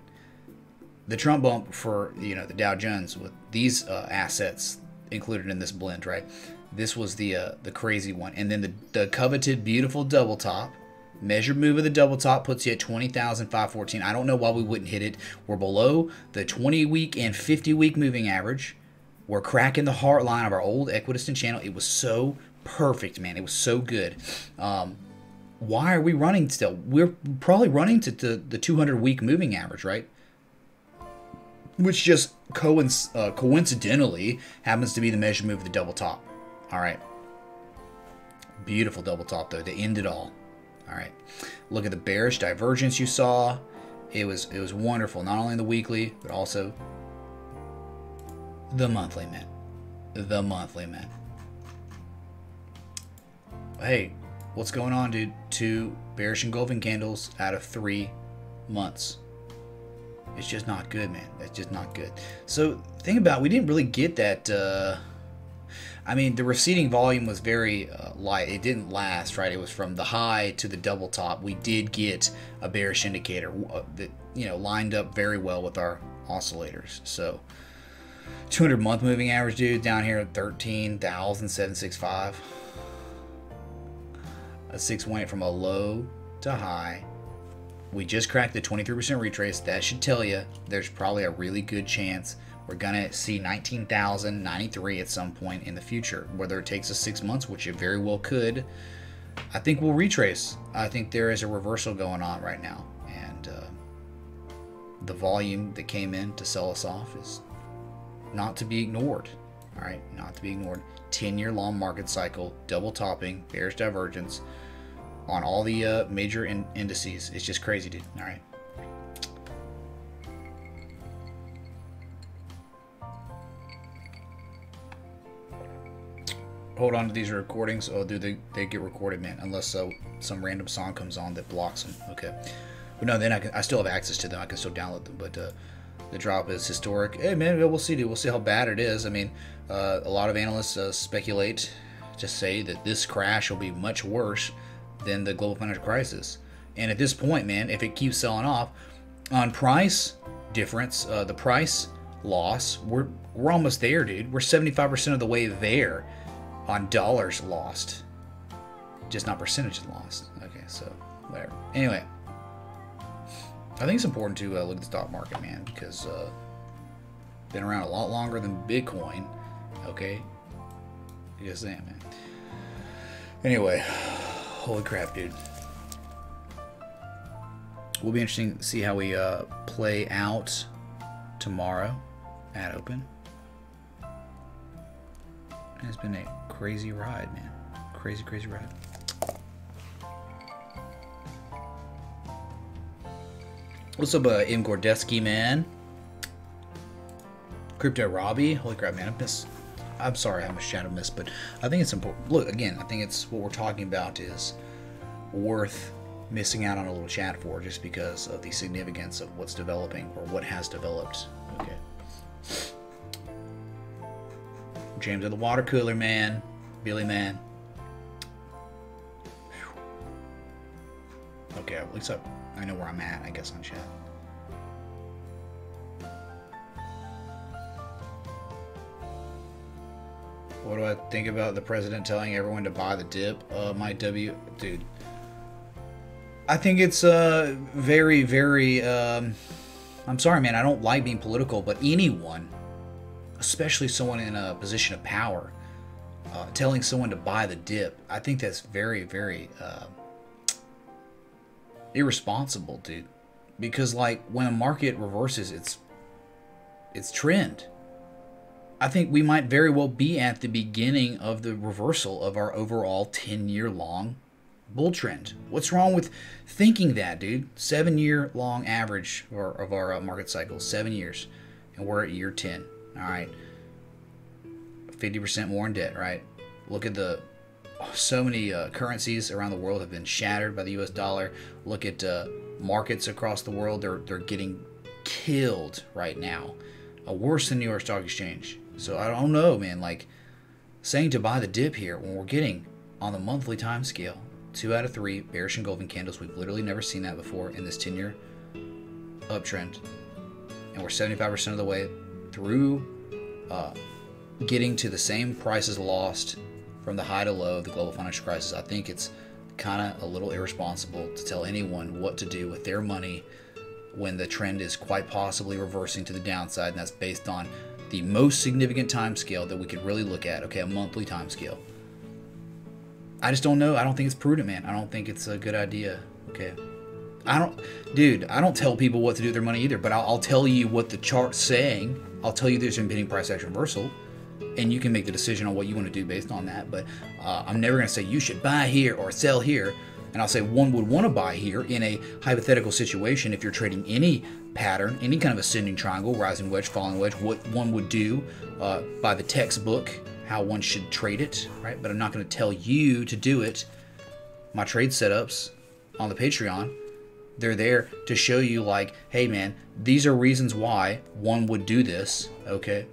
The Trump bump for, you know, the Dow Jones with these assets included in this blend, right? This was the crazy one, and then the coveted beautiful double top. Measured move of the double top puts you at 20,514. I don't know why we wouldn't hit it. We're below the 20-week and 50-week moving average. We're cracking the heart line of our old Equidistant channel. It was so perfect, man. It was so good. Why are we running still? We're probably running to the 200-week moving average, right? Which just coincidentally happens to be the measured move of the double top. All right. Beautiful double top, though, to end it all. All right. Look at the bearish divergence you saw. It was wonderful, not only in the weekly, but also the monthly, man. The monthly, man. Hey, what's going on, dude? 2 bearish engulfing candles out of 3 months. It's just not good, man. That's just not good. So, think about it, we didn't really get that. I mean, the receding volume was very light. It didn't last, right? It was from the high to the double top. We did get a bearish indicator that, you know, lined up very well with our oscillators. So, 200-month moving average, dude, down here at 13,765. A 6 went from a low to high. We just cracked the 23% retrace. That should tell you there's probably a really good chance we're going to see 19,093 at some point in the future. Whether it takes us 6 months, which it very well could, I think we'll retrace. I think there is a reversal going on right now. And the volume that came in to sell us off is not to be ignored. All right, not to be ignored. 10-year long market cycle, double topping, bearish divergence on all the major indices. It's just crazy, dude. All right. Hold on to these recordings. Oh, dude, they get recorded, man. Unless some random song comes on that blocks them. Okay. But no, then I still have access to them. I can still download them. But the drop is historic. Hey, man, we'll see, dude. We'll see how bad it is. I mean, a lot of analysts speculate, just say that this crash will be much worse than the global financial crisis. And at this point, man, if it keeps selling off on price difference, the price loss, we're almost there, dude. We're 75% of the way there on dollars lost, just not percentages lost. Okay, so whatever. Anyway, I think it's important to look at the stock market, man, because been around a lot longer than Bitcoin. Okay, just saying, man. Anyway, holy crap, dude. Will be interesting to see how we play out tomorrow at open. It's been a crazy ride, man. Crazy, crazy ride. What's up, M. Gordeski, man? Crypto Robbie. Holy crap, man. I'm sorry I'm a shadow miss, but I think it's important. Look, again, I think it's what we're talking about is worth missing out on a little chat for, just because of the significance of what's developing or what has developed. Okay. James of the water cooler, man. Billy, man. Whew. Okay, at least I know where I'm at, I guess, on chat. What do I think about the president telling everyone to buy the dip? Dude. I think it's very, very. I'm sorry, man. I don't like being political, but anyone, especially someone in a position of power, telling someone to buy the dip, I think that's very, very irresponsible, dude. Because like when a market reverses its trend, I think we might very well be at the beginning of the reversal of our overall 10-year long bull trend. What's wrong with thinking that, dude? 7-year long average of our market cycle, 7 years, and we're at year 10. All right, 50% more in debt, right? Look at so many currencies around the world have been shattered by the U.S. dollar. Look at markets across the world; they're getting killed right now, worse than New York Stock Exchange. So I don't know, man. Like, saying to buy the dip here when we're getting on the monthly time scale 2 out of 3 bearish engulfing candles. We've literally never seen that before in this 10-year uptrend, and we're 75% of the way through getting to the same prices lost from the high to low of the global financial crisis. I think it's kind of a little irresponsible to tell anyone what to do with their money when the trend is quite possibly reversing to the downside, and that's based on the most significant time scale that we could really look at. Okay, a monthly time scale. I just don't know. I don't think it's prudent, man. I don't think it's a good idea. Okay. I don't tell people what to do with their money either, but I'll tell you what the chart's saying. I'll tell you there's an impending price action reversal, and you can make the decision on what you want to do based on that. But I'm never going to say you should buy here or sell here. And I'll say one would want to buy here in a hypothetical situation if you're trading any pattern, any kind of ascending triangle, rising wedge, falling wedge, what one would do by the textbook, how one should trade it, right? But I'm not going to tell you to do it. My trade setups on the Patreon, they're there to show you, like, hey man, these are reasons why one would do this, okay?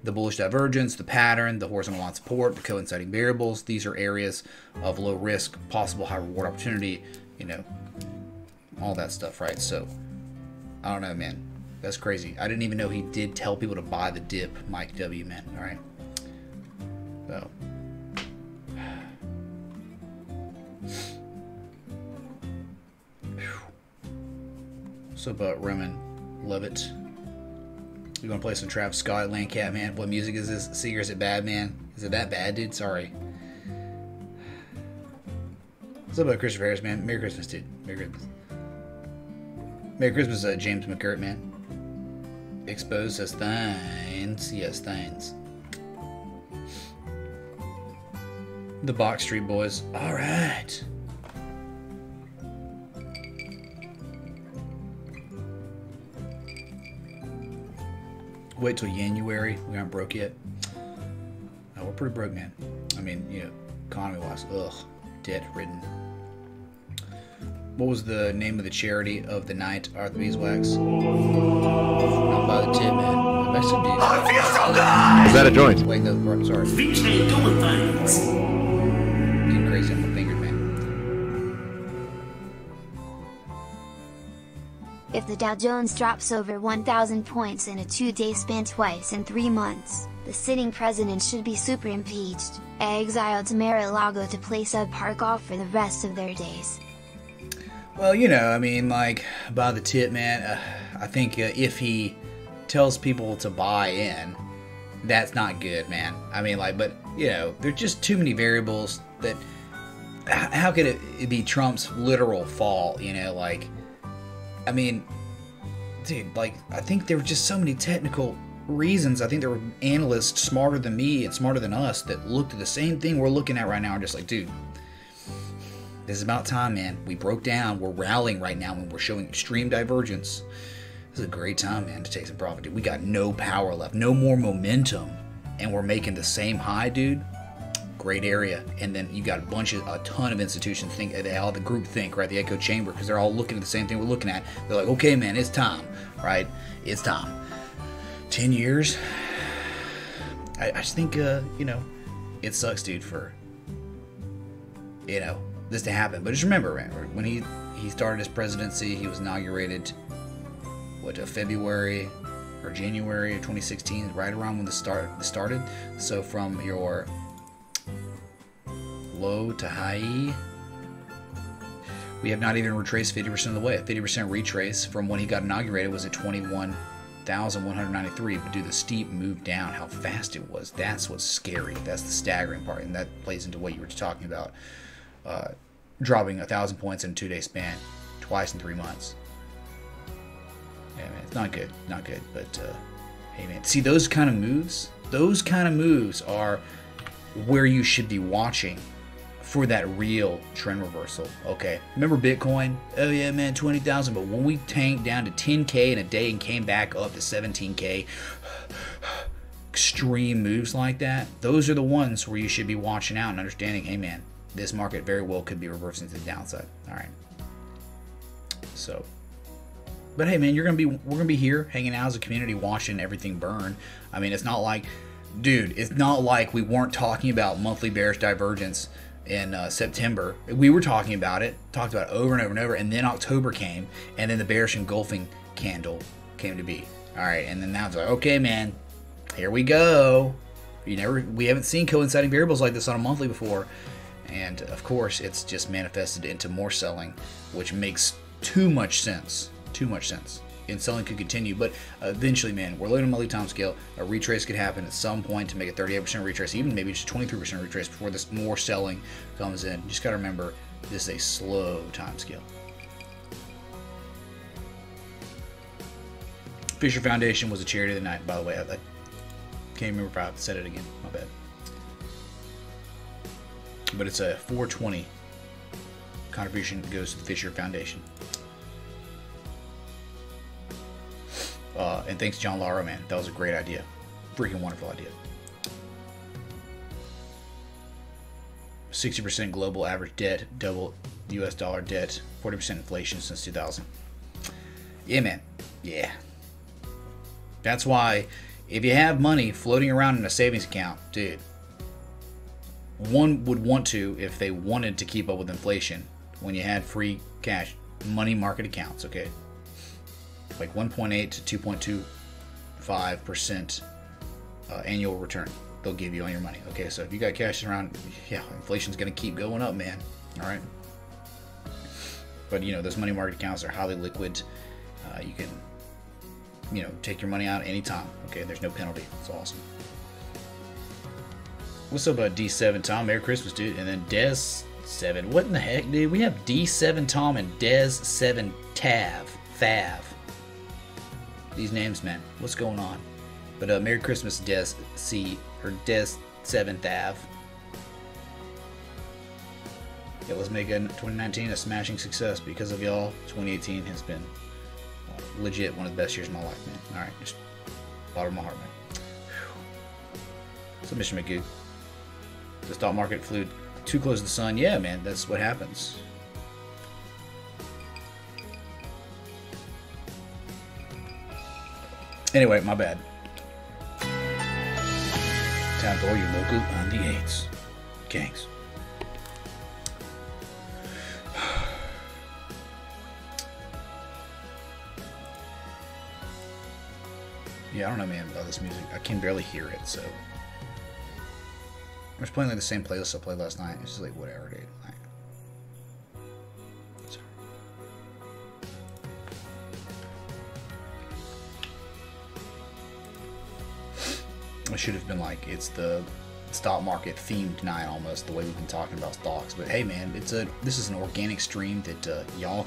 The bullish divergence, the pattern, the horizontal line support, the coinciding variables. These are areas of low risk, possible high reward opportunity, you know, all that stuff, right? So, I don't know, man. That's crazy. I didn't even know he did tell people to buy the dip, Mike W, man. All right. So. What's up, Roman Levitt? You gonna play some Travis Scott, Landcat, man? What music is this? Seeger, is it bad, man? Is it that bad, dude? Sorry. What's up, Christopher Harris, man? Merry Christmas, dude. Merry Christmas. Merry Christmas, James McCurt, man. Exposed says Thanes. Yes, Thanes. The Box Street Boys. All right. Wait till January. We aren't broke yet. No, we're pretty broke, man. I mean, you know, economy-wise, ugh, debt-ridden. What was the name of the charity of the night, Arthur Beeswax? Not by the tip, man. I bet some dude. I feel so good! Is that a joint? Wait, no, sorry. Feet ain't doing things. Getting crazy on my fingers, man. If the Dow Jones drops over 1,000 points in a 2-day span twice in 3 months, the sitting president should be super impeached, exiled to Mar-a-Lago to play subpar golf for the rest of their days. Well, you know, I mean, like, by the tip, man, I think if he tells people to buy in, that's not good, man. I mean, like, but, you know, there's just too many variables that, how could it be Trump's literal fault, you know, like, I mean, dude, like, I think there were just so many technical reasons. I think there were analysts smarter than me and smarter than us that looked at the same thing we're looking at right now and just like, dude, this is about time, man. We broke down. We're rallying right now and we're showing extreme divergence. This is a great time, man, to take some profit, dude. We got no power left, no more momentum, and we're making the same high, dude. Great area. And then you got a ton of institutions think, they all the group think, right? The echo chamber, because they're all looking at the same thing we're looking at. They're like, okay, man, it's time, right? It's time. 10 years. I just think, you know, it sucks, dude, for, you know, this to happen. But just remember, right, when he started his presidency, he was inaugurated, February or January of 2016, right around when the started. So from your low to high, we have not even retraced 50% of the way. A 50% retrace from when he got inaugurated was at 21,193. But do the steep move down, how fast it was, that's what's scary. That's the staggering part, and that plays into what you were talking about, dropping 1,000 points in a 2-day span twice in 3 months. Yeah, man, it's not good, not good. But hey, man, see those kind of moves are where you should be watching for that real trend reversal. Okay, remember Bitcoin? Oh yeah, man, 20,000. But when we tanked down to 10K in a day and came back up to 17K, extreme moves like that, those are the ones where you should be watching out and understanding, hey man, this market very well could be reversing to the downside. All right. So, but hey man, we're gonna be here hanging out as a community, watching everything burn. I mean, it's not like dude, it's not like we weren't talking about monthly bearish divergence in September. We were talking about it, talked about it over and over and over, and then October came, and then the bearish engulfing candle came to be. All right, and then now it's like, okay, man, here we go. We haven't seen coinciding variables like this on a monthly before, and of course, it's just manifested into more selling, which makes too much sense. Too much sense. And selling could continue, but eventually, man, we're looking at a monthly time scale. A retrace could happen at some point to make a 38% retrace, even maybe just 23% retrace before this more selling comes in. You just got to remember, this is a slow time scale. Fisher Foundation was a charity of the night, by the way. I can't remember if I said it again. My bad. But it's a 420 contribution that goes to the Fisher Foundation. And thanks, John Lara, man. That was a great idea. Freaking wonderful idea. 60% global average debt, double US dollar debt, 40% inflation since 2000. Yeah, man. Yeah. That's why if you have money floating around in a savings account, dude, one would want to, if they wanted to keep up with inflation, when you had free cash, money market accounts, okay? Like 1.8 to 2.25% annual return they'll give you on your money. Okay, so if you got cash around, yeah, inflation's going to keep going up, man. All right. But, you know, those money market accounts are highly liquid. You can, you know, take your money out anytime. Okay, there's no penalty. It's awesome. What's up, D7 Tom? Merry Christmas, dude. And then Des7. What in the heck, dude? We have D7 Tom and Des7 Thav. These names, man. What's going on? But Merry Christmas, Des C or Des 7th Ave. Yeah, let's make 2019 a smashing success because of y'all. 2018 has been legit one of the best years of my life, man. All right, just bottom of my heart, man. So, Mr. McGoo, the stock market flew too close to the sun. Yeah, man, that's what happens. Anyway, my bad. Time for your local on the 8s. Gangs. Yeah, I don't know, man, about this music. I can barely hear it, so. I was playing like the same playlist I played last night. It's just like, whatever, dude. Like, sorry. I should have been like, it's the stock market themed night almost, the way we've been talking about stocks. But hey, man, this is an organic stream that y'all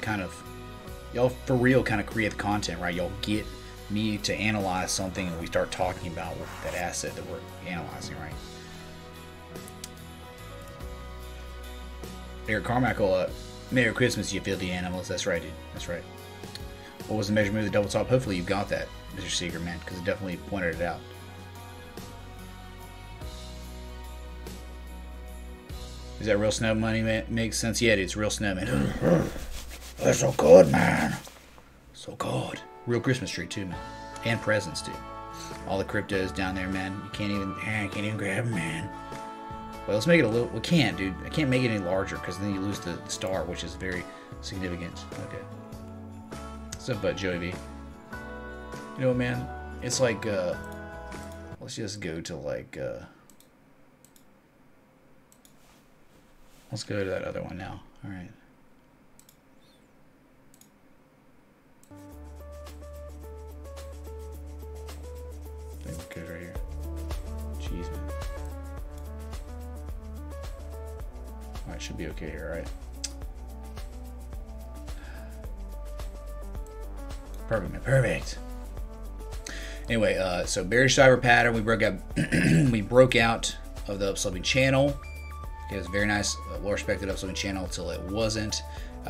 for real kind of create the content, right? Y'all get me to analyze something and we start talking about that asset that we're analyzing, right? Eric Carmichael, Merry Christmas, you filthy animals. That's right, dude. That's right. What was the measurement of the double top? Hopefully you've got that, Mr. Seeger, man, because it definitely pointed it out. Is that real snow money, man? Makes sense. Yeah, dude, it's real snow, man. That's so good, man. So good. Real Christmas tree, too, man. And presents, dude. All the cryptos down there, man. You can't even grab them, man. Well, let's make it a little... We can't, dude. I can't make it any larger because then you lose the star, which is very significant. Okay. What's up, Joey V? You know what, man? It's like, let's just go to, like, let's go to that other one now. All right. I think we're good right here. Jeez, man. Alright, should be okay here, right? Perfect, man. Perfect. Anyway, so bearish cyber pattern. We broke out of the upsloping channel. Okay, it was a very nice, well-respected upsloping channel until it wasn't.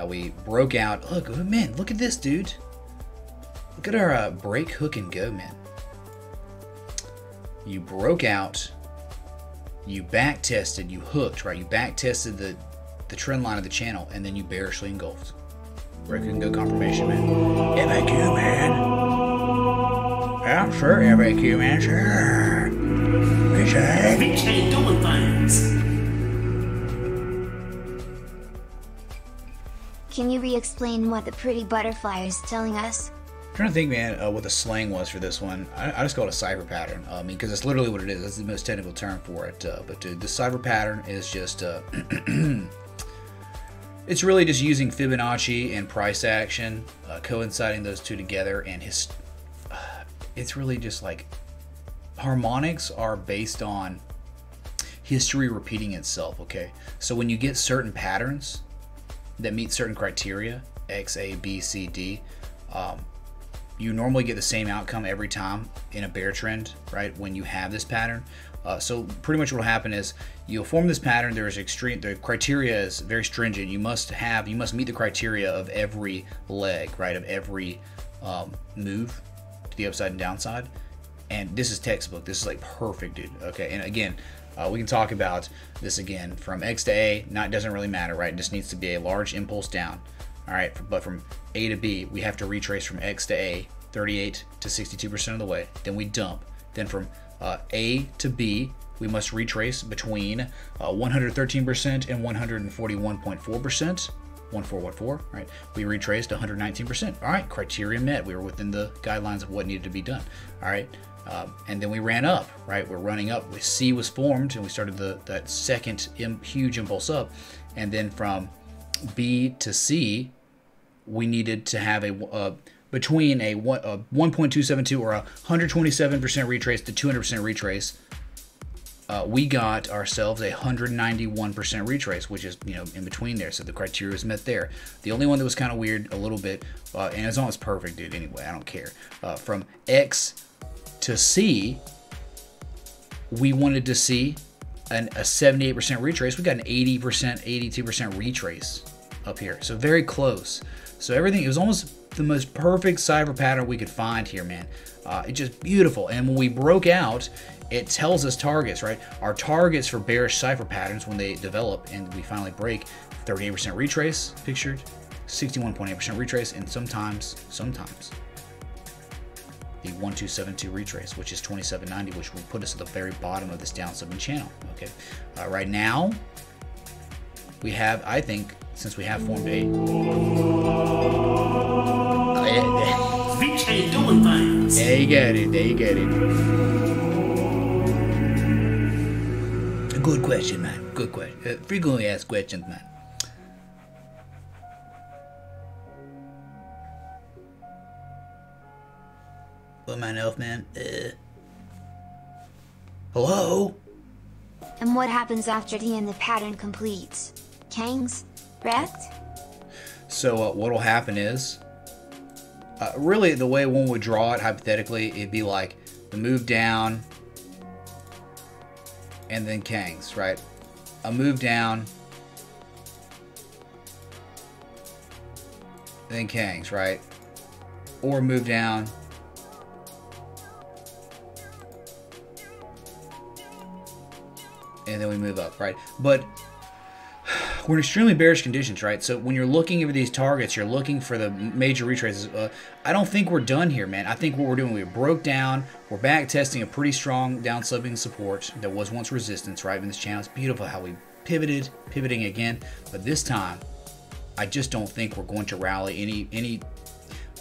We broke out. Look, man, look at this, dude. Look at our break, hook, and go, man. You broke out, you back tested, you hooked, right? You back tested the trend line of the channel, and then you bearishly engulfed. Break, hook, and go confirmation, man. FAQ, man. Yeah, sure, FAQ, man, sure. Richard. Rich ain't doing things. Can you re-explain what the pretty butterfly is telling us? I'm trying to think, man, what the slang was for this one. I just call it a cipher pattern. I mean, because it's literally what it is. That's the most technical term for it. But dude, the cipher pattern is just, it's really just using Fibonacci and price action, coinciding those two together, and it's really just like harmonics are based on history repeating itself. Okay, so when you get certain patterns that meet certain criteria, X, A, B, C, D, you normally get the same outcome every time in a bear trend, right? When you have this pattern. So pretty much what will happen is you'll form this pattern. The criteria is very stringent. You must meet the criteria of every leg, right? Of every move to the upside and downside. And this is textbook. This is like perfect, dude. Okay, and again, we can talk about this again from X to A. It doesn't really matter, right? It just needs to be a large impulse down. All right, but from A to B, we have to retrace from X to A 38 to 62% of the way. Then we dump. Then from A to B, we must retrace between 113% and 141.4%. 1414, right? We retraced 119%. All right, criteria met. We were within the guidelines of what needed to be done. All right, and then we ran up, right? We're running up. C was formed, and we started that second huge impulse up, and then from B to C, we needed to have between a 1.272 or 127% retrace to 200% retrace. We got ourselves a 191% retrace, which is, in between there. So the criteria is met there. The only one that was kind of weird a little bit, and it's almost perfect, dude, anyway, I don't care. From X to C, we wanted to see a 78% retrace. We got an 80%, 82% retrace up here. So very close. So everything, it was almost the most perfect cipher pattern we could find here, man. It's just beautiful. And when we broke out, it tells us targets, right? Our targets for bearish cipher patterns when they develop and we finally break: 38% retrace pictured, 61.8% retrace, and sometimes the 1272 retrace, which is 2790, which will put us at the very bottom of this downslope channel. Okay, right now we have, I think, since we have formed a Rich ain't doing things. there you get it. Good question, man. Good question. Frequently asked questions, man. What, my elf, man? Hello? And what happens after the end the pattern completes? Kangs? Wrecked? So what will happen is, really the way one would draw it hypothetically, it'd be like the move down and then Kangs, right? A move down, then Kangs, right? Or move down, and then we move up, right? But we're in extremely bearish conditions, right? So when you're looking over these targets, you're looking for the major retraces. I don't think we're done here, man. I think what we're doing, we broke down. We're back testing a pretty strong down-sloping support that was once resistance, right? In this channel, it's beautiful how we pivoting again. But this time, I just don't think we're going to rally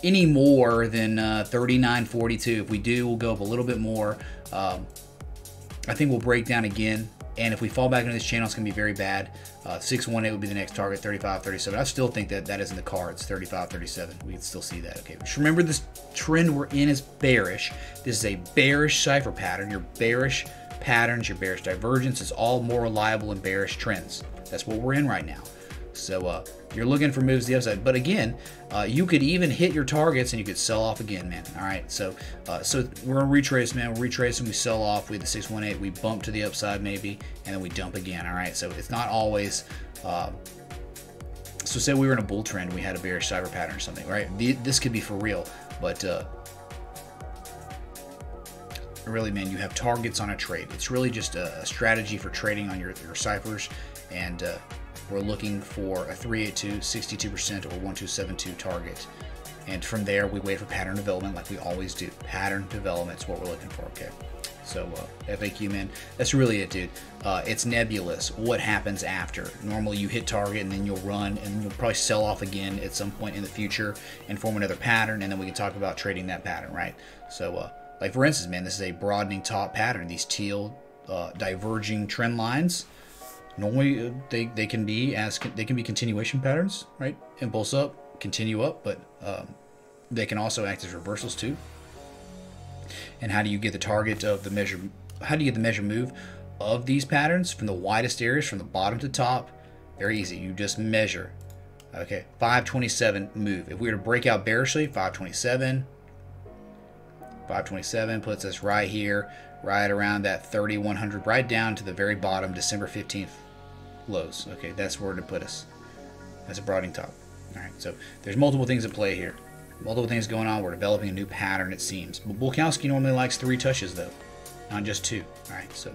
any more than 39.42. If we do, we'll go up a little bit more. I think we'll break down again. And if we fall back into this channel, it's going to be very bad. 618 would be the next target, 35.37. I still think that is in the cards, 35.37. We can still see that. Okay, just remember this trend we're in is bearish. This is a bearish cipher pattern. Your bearish patterns, your bearish divergence is all more reliable in bearish trends. That's what we're in right now. So you're looking for moves to the upside. But again, you could even hit your targets and you could sell off again, man. All right, so we're going to retrace, man. We're retracing, we sell off. We had the 618, we bump to the upside maybe, and then we dump again. All right, so it's not always... so say we were in a bull trend, we had a bearish cipher pattern or something, right? This could be for real, but really, man, you have targets on a trade. It's really just a strategy for trading on your ciphers, and we're looking for a 382, 62%, or 1272 target. And from there, we wait for pattern development like we always do. Pattern development is what we're looking for, okay? So FAQ, man, that's really it, dude. It's nebulous. What happens after? Normally you hit target and then you'll run and you'll probably sell off again at some point in the future and form another pattern, and then we can talk about trading that pattern, right? So like for instance, man, this is a broadening top pattern. These teal diverging trend lines, normally they can be continuation patterns, right? Impulse up, continue up, but they can also act as reversals too. And how do you get the target of the measure? How do you get the measure move of these patterns from the widest areas, from the bottom to top? Very easy. You just measure. Okay, 527 move. If we were to break out bearishly, 527 puts us right here, right around that 3100, right down to the very bottom, December 15th lows. Okay, that's where to put us. That's a broadening top. All right, so there's multiple things at play here. Multiple things going on. We're developing a new pattern, it seems. But Bulkowski normally likes 3 touches, though, not just 2. All right, so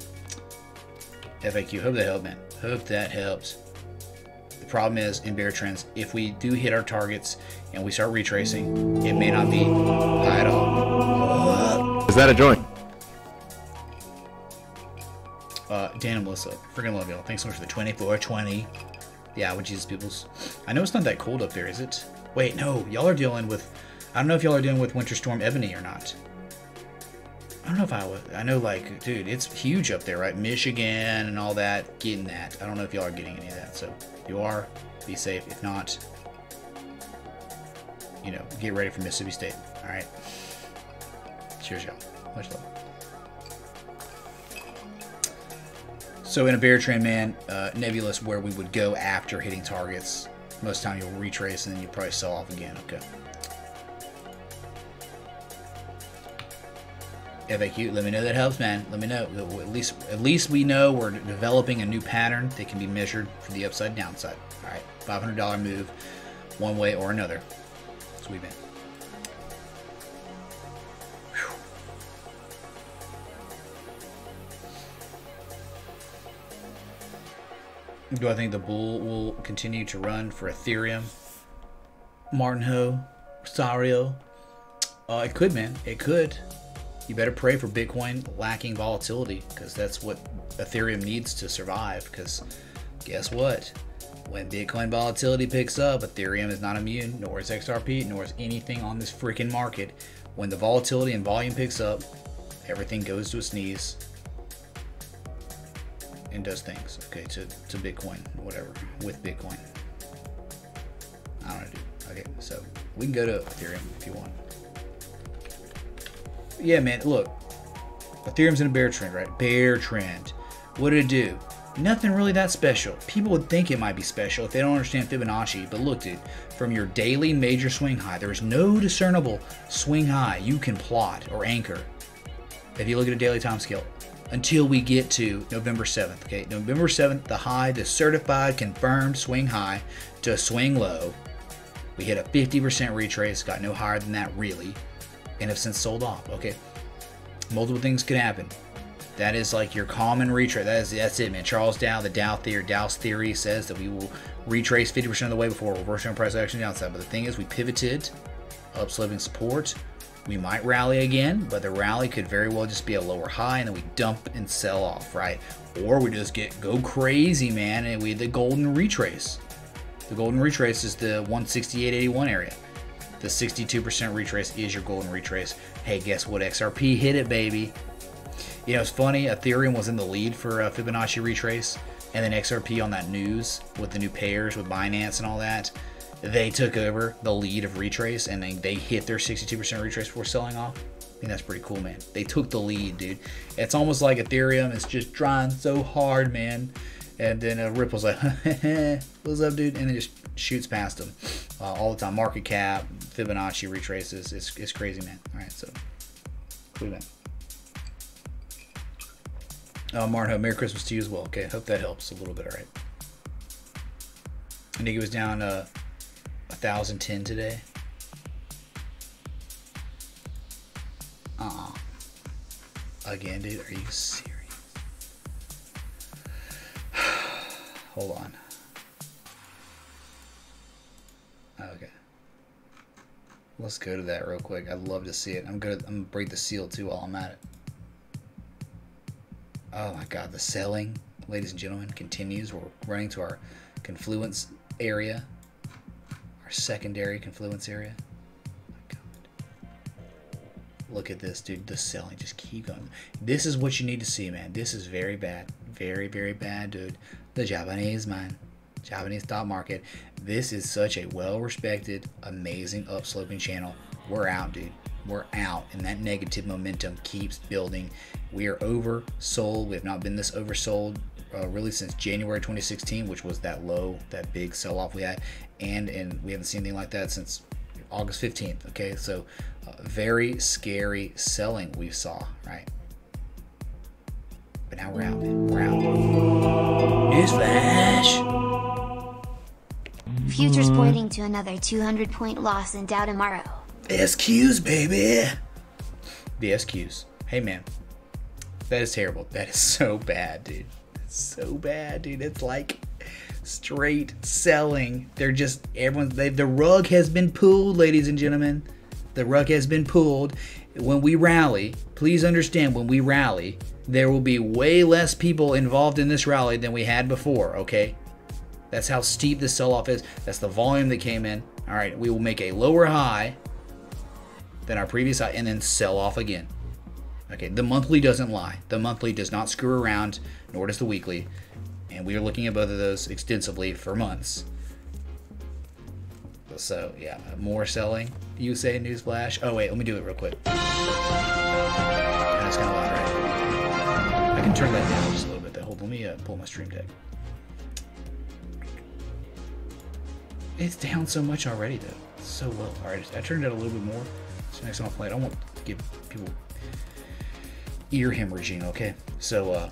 FAQ. Hope that helped, man. Hope that helps. The problem is, in bear trends, if we do hit our targets and we start retracing, it may not be high at all. Is that a joint? Dan and Melissa, freaking love y'all. Thanks so much for the 2420. Yeah, with Jesus Peoples. I know it's not that cold up there, is it? Wait, no, y'all are dealing with, I don't know if y'all are dealing with Winter Storm Ebony or not. I don't know if I would. I know, like, dude, it's huge up there, right? Michigan and all that, getting that. I don't know if y'all are getting any of that. So if you are, be safe. If not, you know, get ready for Mississippi State. All right. Cheers, y'all. Much love. So in a bear trend, man, nebulous where we would go after hitting targets. Most of the time you'll retrace and then you'll probably sell off again. Okay. FAQ, let me know that helps, man. Let me know. At least we know we're developing a new pattern that can be measured for the upside downside. All right, $500 move, one way or another. Sweet, man. Do I think the bull will continue to run for Ethereum? Martin Ho, Rosario? It could, man. It could. You better pray for Bitcoin lacking volatility, because that's what Ethereum needs to survive. Because guess what? When Bitcoin volatility picks up, Ethereum is not immune, nor is XRP, nor is anything on this freaking market. When the volatility and volume picks up, everything goes to a sneeze and does things, okay, to Bitcoin, whatever, with Bitcoin. I don't know, dude. Okay, so we can go to Ethereum if you want. Yeah, man, look, Ethereum's in a bear trend, right? Bear trend. What did it do? Nothing really that special. People would think it might be special if they don't understand Fibonacci, but look, dude, from your daily major swing high, there is no discernible swing high you can plot or anchor if you look at a daily time scale until we get to November 7th, okay? November 7th, the high, the certified confirmed swing high to a swing low. We hit a 50% retrace, got no higher than that really, and have since sold off, okay? Multiple things could happen. That is like your common retrace. That's it, man. Charles Dow, the Dow's theory says that we will retrace 50% of the way before reversing our price action downside. But the thing is, we pivoted, upsloping support. We might rally again, but the rally could very well just be a lower high, and then we dump and sell off, right? Or we just go crazy, man, and we had the golden retrace. The golden retrace is the 168.81 area. The 62% retrace is your golden retrace. Hey, guess what? XRP hit it, baby. You know, it's funny. Ethereum was in the lead for Fibonacci retrace, and then XRP on that news with the new pairs with Binance and all that, they took over the lead of retrace, and they hit their 62% retrace before selling off. I think that's pretty cool, man. They took the lead, dude. It's almost like Ethereum is just trying so hard, man. And then Ripple's like, what's up, dude? And then just shoots past them all the time. Market cap, Fibonacci retraces. It's crazy, man. All right, so cool, man. Martin, Merry Christmas to you as well. Okay, hope that helps a little bit. All right. I think it was down 1,010 today. Again, dude, are you serious? Hold on. Okay. Let's go to that real quick. I'd love to see it. I'm gonna break the seal too while I'm at it. Oh my God, the selling, ladies and gentlemen, continues. We're running to our confluence area, our secondary confluence area. Oh my God. Look at this, dude. The selling just keep going. This is what you need to see, man. This is very bad. Very, very bad, dude. The Japanese, man. Japanese stock market. This is such a well-respected, amazing upsloping channel. We're out, dude. We're out, and that negative momentum keeps building. We are oversold. We have not been this oversold really since January 2016, which was that low, that big sell-off we had, and we haven't seen anything like that since August 15th. Okay, so very scary selling we saw, right? But now we're out, man. We're out. Newsflash. Futures pointing to another 200-point loss in Dow tomorrow. SQs, baby. The SQs. Hey, man. That is terrible. That is so bad, dude. It's so bad, dude. It's like straight selling. They're just, the rug has been pulled, ladies and gentlemen. The rug has been pulled. When we rally, please understand, when we rally, there will be way less people involved in this rally than we had before, okay? That's how steep the sell-off is. That's the volume that came in. All right, we will make a lower high than our previous high and then sell off again. Okay, the monthly doesn't lie. The monthly does not screw around, nor does the weekly. And we are looking at both of those extensively for months. So, yeah, more selling. You say newsflash. Oh, wait, let me do it real quick. That's kind of loud, right? I can turn that down just a little bit. Hold on, let me pull my stream deck. It's down so much already, though. It's so low. All right, I turned it a little bit more. So next time I'll play it, I don't want to give people ear hemorrhaging, okay? So,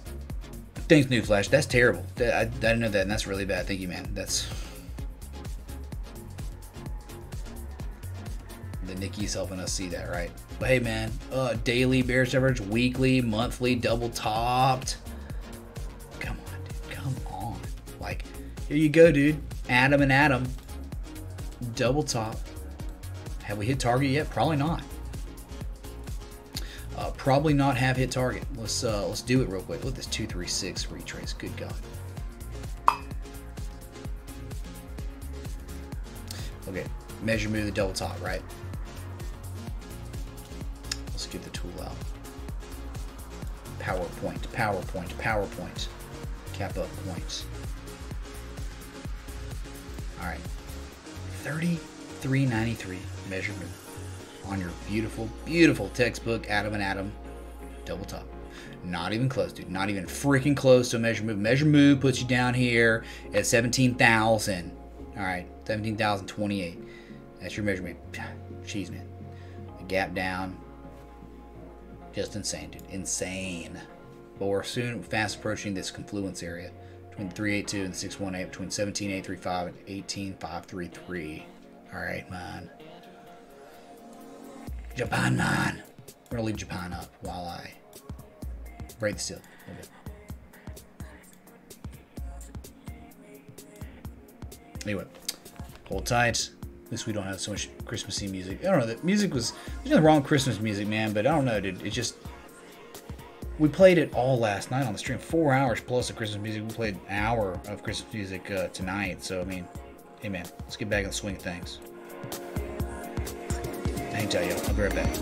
thanks, Newsflash. That's terrible. I didn't know that, and that's really bad. Thank you, man. That's... The Nikki's helping us see that, right? But hey, man, daily bearish average, weekly, monthly, double topped. Come on, dude. Come on. Like, here you go, dude. Adam and Adam. Double top. Have we hit target yet? Probably not. Probably not have hit target. Let's do it real quick. Look at this 236 retrace. Good God. Okay, measure move the double top, right? Let's get the tool out. PowerPoint, PowerPoint, PowerPoint. Cap up point. All right. 33.93 measure move on your beautiful, beautiful textbook Adam and Adam double top. Not even close, dude. Not even freaking close to a measure move. Measure move puts you down here at 17,000. All right, 17,028. That's your measure move. Jeez, man. A gap down. Just insane, dude. Insane. But we're soon fast approaching this confluence area between 382 and 618, between 17,835 and 18,533. All right, man. Japan, man. We're gonna leave Japan up while I break the seal. Okay. Anyway, hold tight. At least we don't have so much Christmassy music. I don't know. The music was, there's nothing wrong with Christmas music, man. But I don't know, dude. It just, we played it all last night on the stream. 4 hours plus of Christmas music. We played an hour of Christmas music tonight. So I mean, hey man, let's get back in the swing of things. Hang tight, yo. I'll be right back.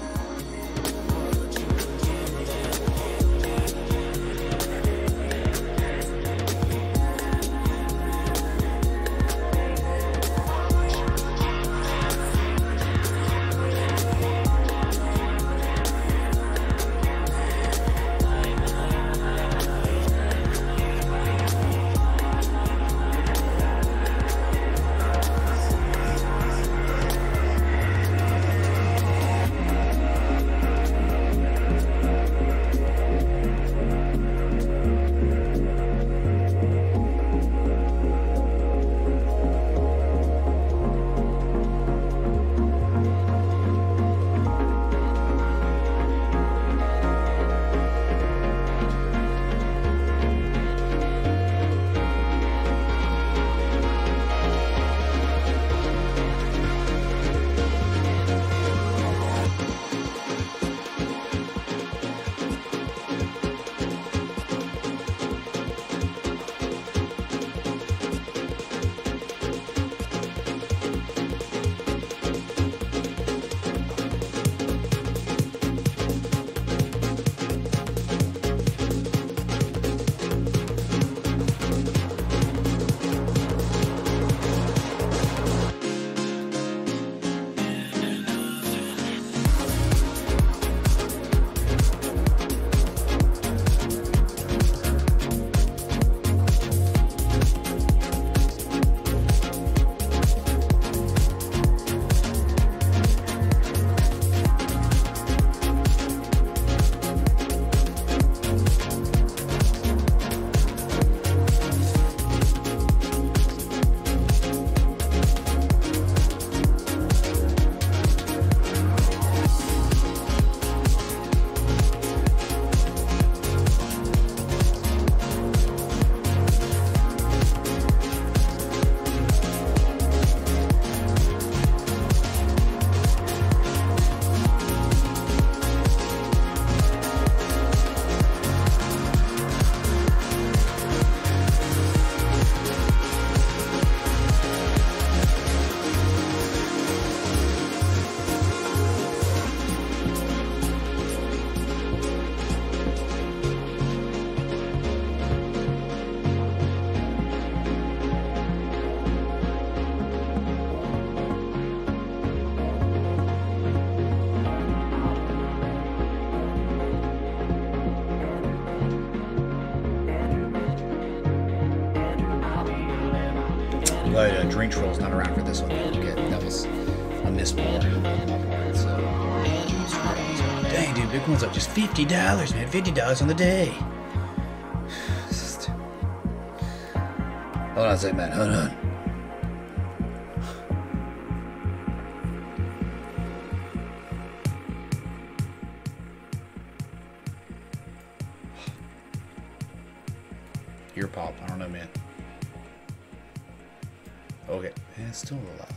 glad Drink Troll's not around for this one. Okay, that was a missed more on my part. So, dang, dude, Bitcoin's up just $50, man. $50 on the day. Hold on a second, man. Hold on. Ear pop. I don't know, man. Okay. Yeah, it's still a little loud.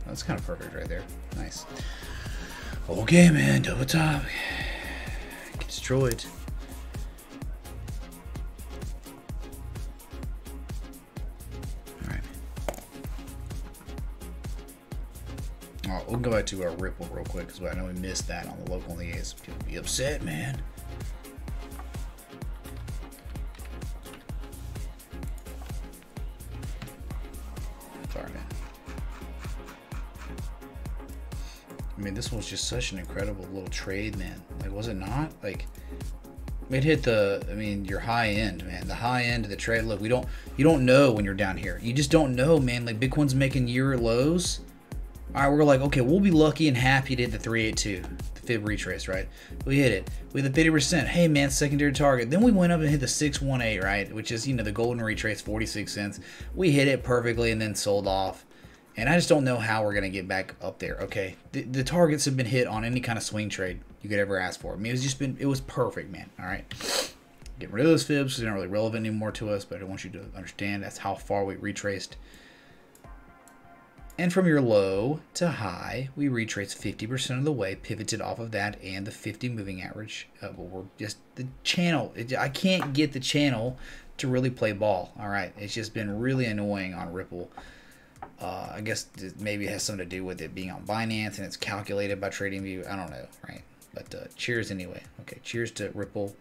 That's kind of perfect right there. Nice. Okay, man. Double top. Get destroyed. Alright. Alright, we'll go back to our Ripple real quick because I know we missed that on the local liaison. People be upset, man. Sorry, man. I mean, this was just such an incredible little trade, man. Like, was it not? Like, it hit the, I mean, your high end, man. The high end of the trade. Look, you don't know when you're down here. You just don't know, man. Like, Bitcoin's making year lows. All right, we're like, okay, we'll be lucky and happy to hit the 382, the fib retrace, right? We hit it. We hit the 50%. Hey, man, secondary target. Then we went up and hit the 618, right? Which is, you know, the golden retrace, 46 cents. We hit it perfectly and then sold off. And I just don't know how we're going to get back up there, okay? The targets have been hit on any kind of swing trade you could ever ask for. I mean, it was perfect, man, all right? Get rid of those fibs. They're not really relevant anymore to us, but I want you to understand that's how far we retraced. And from your low to high, we retraced 50% of the way, pivoted off of that and the 50 moving average. But we're just the channel. I can't get the channel to really play ball, all right? It's just been really annoying on Ripple. I guess maybe it has something to do with it being on Binance and it's calculated by TradingView. I don't know, right? But cheers anyway. Okay, cheers to Ripple,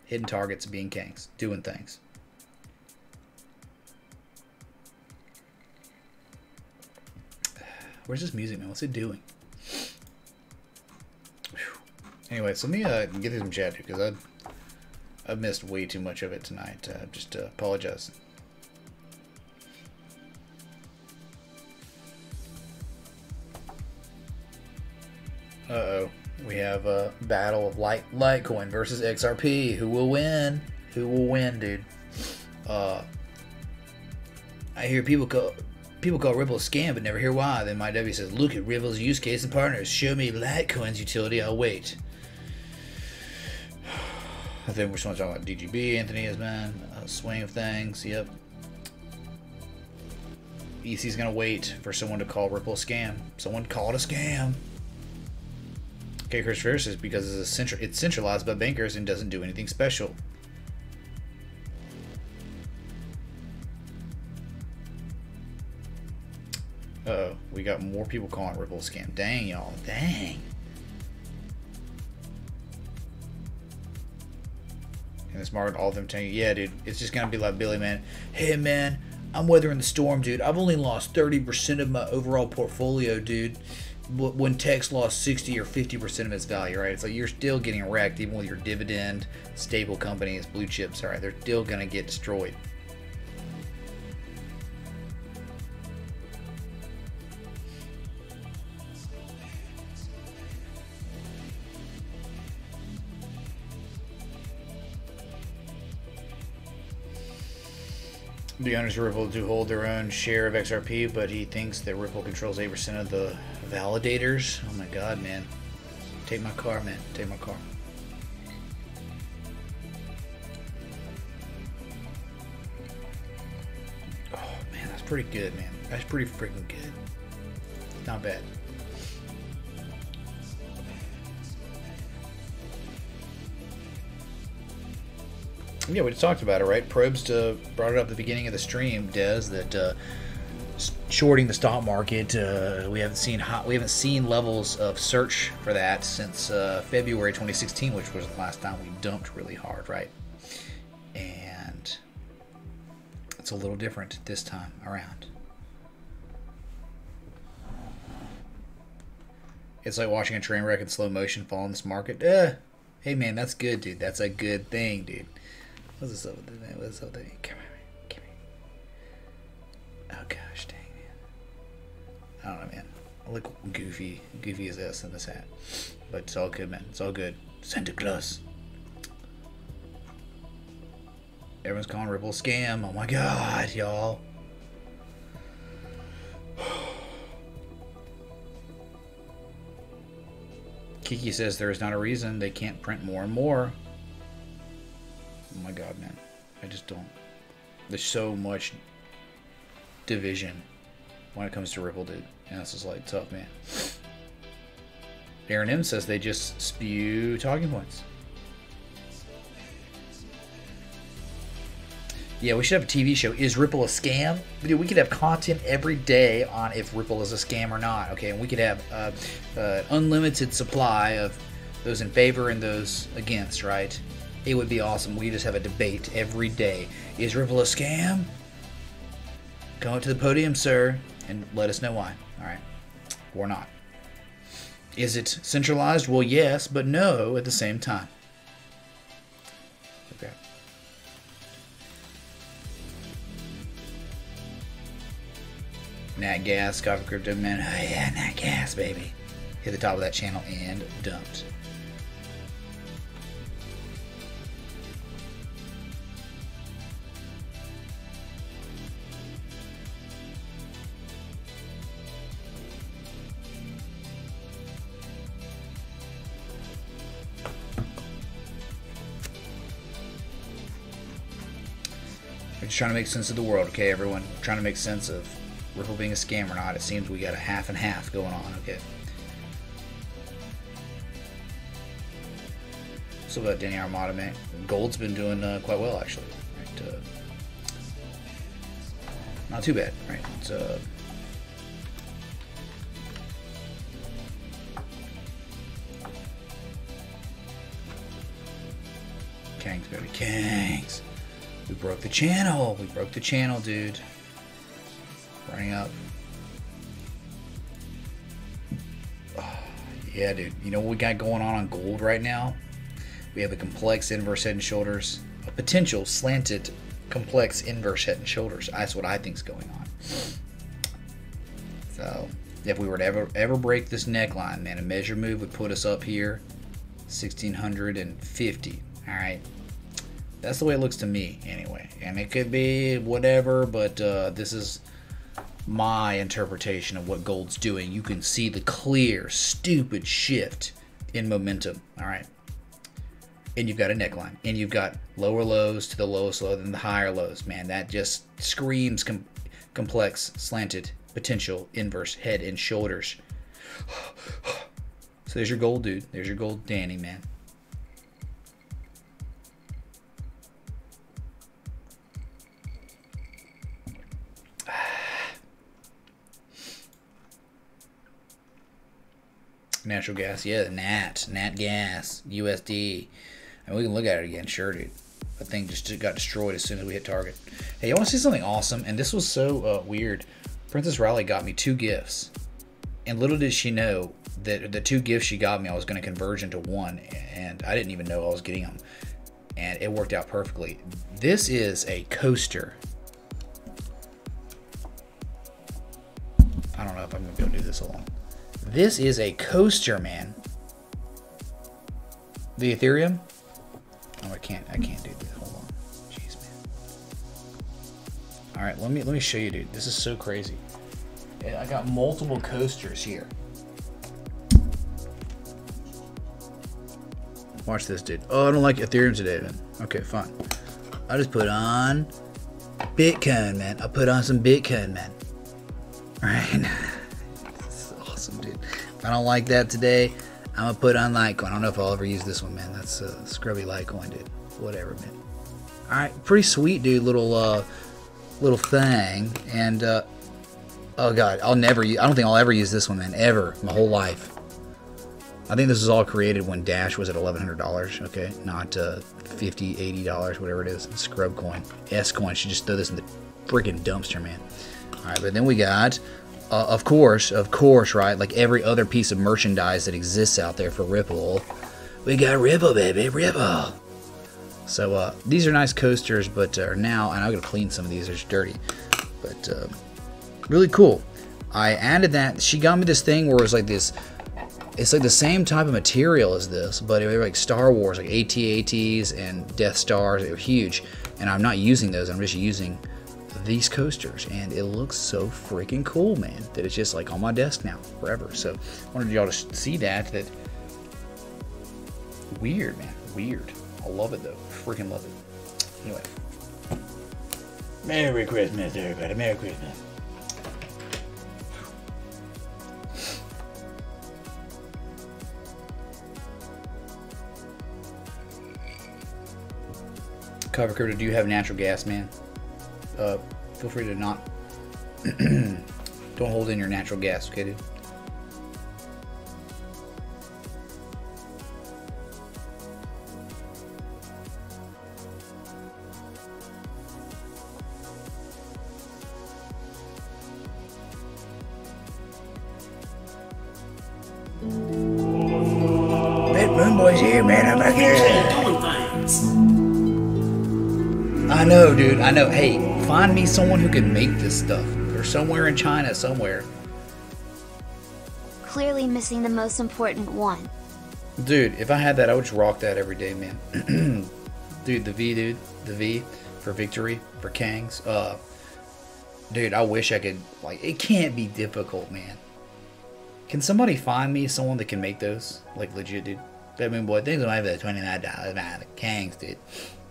hitting targets, being kings, doing things. Where's this music, man? What's it doing? Whew. Anyway, so let me get through some chat because I've missed way too much of it tonight. Just apologize. Uh-oh. We have a battle of Litecoin versus XRP. Who will win? Who will win, dude? I hear people call Ripple a scam, but never hear why. Then my W says, look at Ripple's use case and partners. Show me Litecoin's utility. I'll wait. I think we're supposed to talk about DGB. Anthony is, man. Swing of things. Yep. EC's going to wait for someone to call Ripple a scam. Someone call it a scam. Okay, Chris Ferris says because it's centralized by bankers and doesn't do anything special. Uh-oh, we got more people calling Ripple a scam. Dang, y'all. Dang. In this market, all of them telling you, yeah, dude, it's just going to be like Billy, man. Hey, man, I'm weathering the storm, dude. I've only lost 30% of my overall portfolio, dude. When Tex lost 60 or 50% of its value, right? It's like you're still getting wrecked, even with your dividend, stable companies, blue chips, all right? They're still going to get destroyed. The owners of Ripple do hold their own share of XRP, but he thinks that Ripple controls 8% of the validators. Oh my god, man. Take my car, man. Take my car. Oh, man, that's pretty good, man. That's pretty freaking good. Not bad. Yeah, we just talked about it, right? Probst brought it up at the beginning of the stream, Des, that shorting the stock market, we haven't seen levels of search for that since February 2016, which was the last time we dumped really hard, right? And it's a little different this time around. It's like watching a train wreck in slow motion fall in this market. Hey man, that's good, dude. That's a good thing, dude. What's this up with this, man? What's up with that? Come here. Oh gosh, dang, man. I don't know, man. I look goofy as this in this hat. But it's all good, man. It's all good. Santa Claus. Everyone's calling Ripple a scam. Oh my god, y'all. Kiki says there is not a reason they can't print more and more. Oh my god, man. I just don't. There's so much division when it comes to Ripple, dude. And this is like tough, man. Aaron M says they just spew talking points. Yeah, we should have a TV show. Is Ripple a scam? Dude, we could have content every day on if Ripple is a scam or not. Okay, and we could have unlimited supply of those in favor and those against, right? It would be awesome. We just have a debate every day. Is Ripple a scam? Come up to the podium, sir, and let us know why. All right, or not. Is it centralized? Well, yes, but no at the same time. Okay. Nat Gas, Coffee Crypto Man. Oh yeah, Nat Gas, baby. Hit the top of that channel and dumped. We're just trying to make sense of the world, okay, everyone? We're trying to make sense of Ripple being a scam or not. It seems we got a half and half going on, okay? So about Danny Armada, man. Gold's been doing quite well, actually. Right? Not too bad, right? It's, Kangs, baby, Kangs. We broke the channel. We broke the channel, dude. Running up. Oh, yeah, dude. You know what we got going on gold right now? We have a complex inverse head and shoulders. A potential slanted complex inverse head and shoulders. That's what I think's going on. So, if we were to ever break this neckline, man, a measure move would put us up here. 1650. Alright. That's the way it looks to me, anyway. And it could be whatever, but this is my interpretation of what gold's doing. You can see the clear, stupid shift in momentum. All right. And you've got a neckline. And you've got lower lows to the lowest low, then the higher lows. Man, that just screams complex, slanted, potential, inverse, head and shoulders. So there's your gold, dude. There's your gold Danny, man. Natural gas, yeah, Nat gas, USD. And we can look at it again, sure, dude. That thing just got destroyed as soon as we hit target. Hey, you want to see something awesome? And this was so weird. Princess Riley got me 2 gifts. And little did she know that the 2 gifts she got me, I was going to converge into 1. And I didn't even know I was getting them. And it worked out perfectly. This is a coaster. I don't know if I'm going to be able to do this alone. This is a coaster, man. The Ethereum? Oh, I can't do this. Hold on. Jeez, man. All right, let me show you, dude. This is so crazy. I got multiple coasters here. Watch this, dude. Oh, I don't like Ethereum today, then. Okay, fine. I just put on Bitcoin, man. I put on some Bitcoin, man. All right. Dude, if I don't like that today, I'm gonna put on Litecoin. I don't know if I'll ever use this one, man. That's scrubby Litecoin, dude. Whatever, man. All right, pretty sweet, dude. Little thing. And oh god, I don't think I'll ever use this one, man. Ever, my whole life. I think this was all created when Dash was at $1,100. Okay, not $50, $80, whatever it is. Scrub coin, S coin. Should just throw this in the freaking dumpster, man. All right, but then we got. Of course, right? Like every other piece of merchandise that exists out there for Ripple, we got Ripple, baby, Ripple. So these are nice coasters, but are now, and I'm gonna clean some of these. They're just dirty, but really cool. I added that. She got me this thing where it's like this. It's like the same type of material as this, but they're like Star Wars, like AT-ATs and Death Stars. They're huge, and I'm not using those. I'm just using these coasters, and it looks so freaking cool, man, that it's just like on my desk now forever. So I wanted y'all to see that. Weird, man, weird. I love it though, freaking love it. Anyway, Merry Christmas, everybody. Merry Christmas. Cover Crypto, do you have natural gas, man? Feel free to not don't hold in your natural gas, okay, dude? That Moon Boy's here, man. I'm back here. Doing things. I know, dude. I know. Hey, find me someone who can make this stuff. They're somewhere in China, somewhere. Clearly missing the most important one. Dude, if I had that, I would just rock that every day, man. Dude, the V for victory, for Kangs. Dude, I wish I could, like, it can't be difficult, man. Can somebody find me someone that can make those? Like, legit, dude. Vet Moon Boy, things don't have that $29, man. Kangs, dude.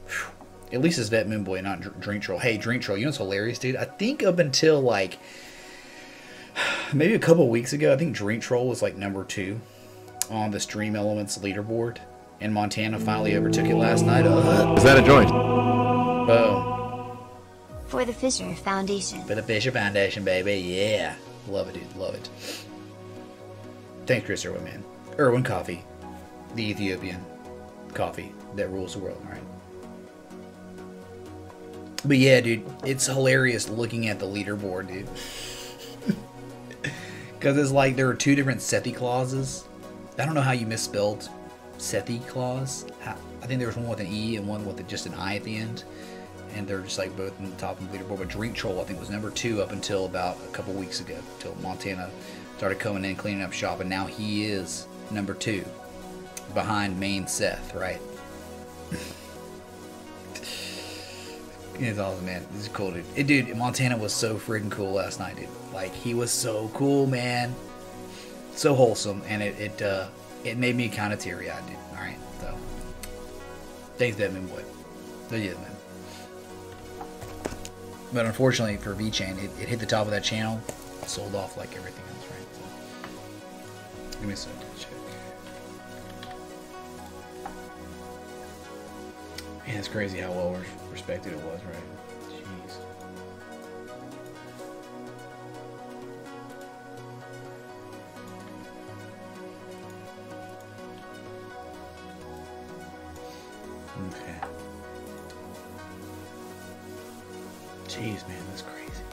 Whew. At least it's Vet Moon Boy, not Drink Troll. Hey, Drink Troll, you know what's hilarious, dude? I think up until, like, maybe a couple weeks ago, I think Drink Troll was, like, number 2 on the Stream Elements leaderboard. And Montana finally overtook it last night. Is that a joint? Boom. For the Fisher Foundation. For the Fisher Foundation, baby. Yeah. Love it, dude. Love it. Thanks, Chris Irwin, man. Irwin Coffee. The Ethiopian coffee that rules the world, right? But yeah, dude, it's hilarious looking at the leaderboard, dude. Because it's like there are 2 different Sethi clauses. I don't know how you misspelled Sethi clause. I think there was one with an E and one with just an I at the end. And they're just like both in the top of the leaderboard. But Drink Troll, I think, was number 2 up until about a couple weeks ago. Until Montana started coming in, cleaning up shop. And now he is number 2. Behind main Seth, right? It's awesome, man. This is cool, dude. Dude, Montana was so freaking cool last night, dude. Like, he was so cool, man. So wholesome, and it made me kind of teary-eyed, dude. All right, so thanks, Devin Boy. But yeah, man. But unfortunately for VeChain, it hit the top of that channel, sold off like everything else, right? So, give me a second to check. Man, it's crazy how well respected it was, right? Jeez. Okay. Jeez, man, that's crazy.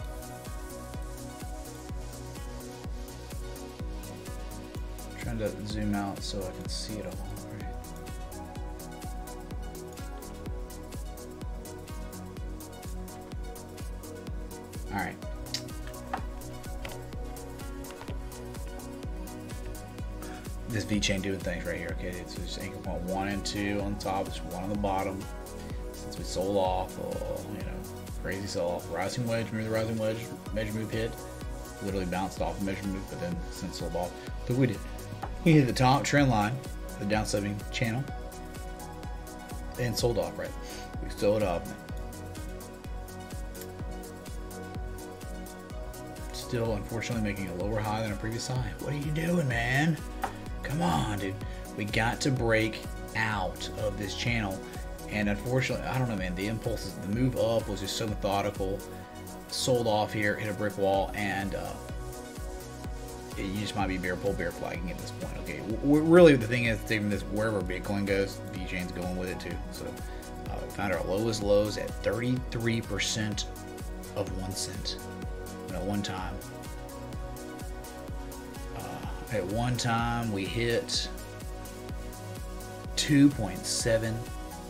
I'm trying to zoom out so I can see it all. Right? All right. This VeChain doing things right here. Okay, it's just anchor point 1 and 2 on top. It's 1 on the bottom. Since we sold off, you know, crazy sell off. Rising wedge, remember the rising wedge measure move hit? Literally bounced off the measure move, but then since sold off. Look, we did. We hit the top trend line, the downslope channel, and sold off. Right, we sold off. Still, unfortunately, making a lower high than a previous high. What are you doing, man? Come on, dude. We got to break out of this channel. And unfortunately, I don't know, man. The impulses, the move up was just so methodical. Sold off here, hit a brick wall, and you just might be bear flagging at this point. Okay, really, the thing is, taking this wherever Bitcoin goes, VeChain's going with it too. So, found our lowest lows at 33% of 1 cent. At one time. At one time, we hit 2.79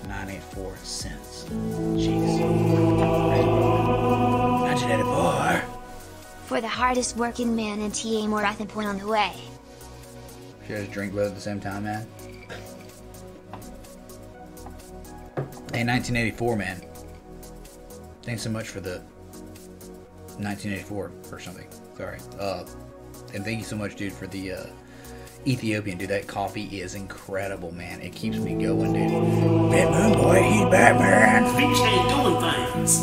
984 cents. Jeez. 1984. For the hardest working man in TA Marathon Point on the way. Should I just drink both at the same time, man? Hey, 1984, man. Thanks so much for the 1984 or something. Sorry. And thank you so much, dude, for the Ethiopian. Dude, that coffee is incredible, man. It keeps me going, dude. Batman, boy, he's Batman. Bitch ain't doing things.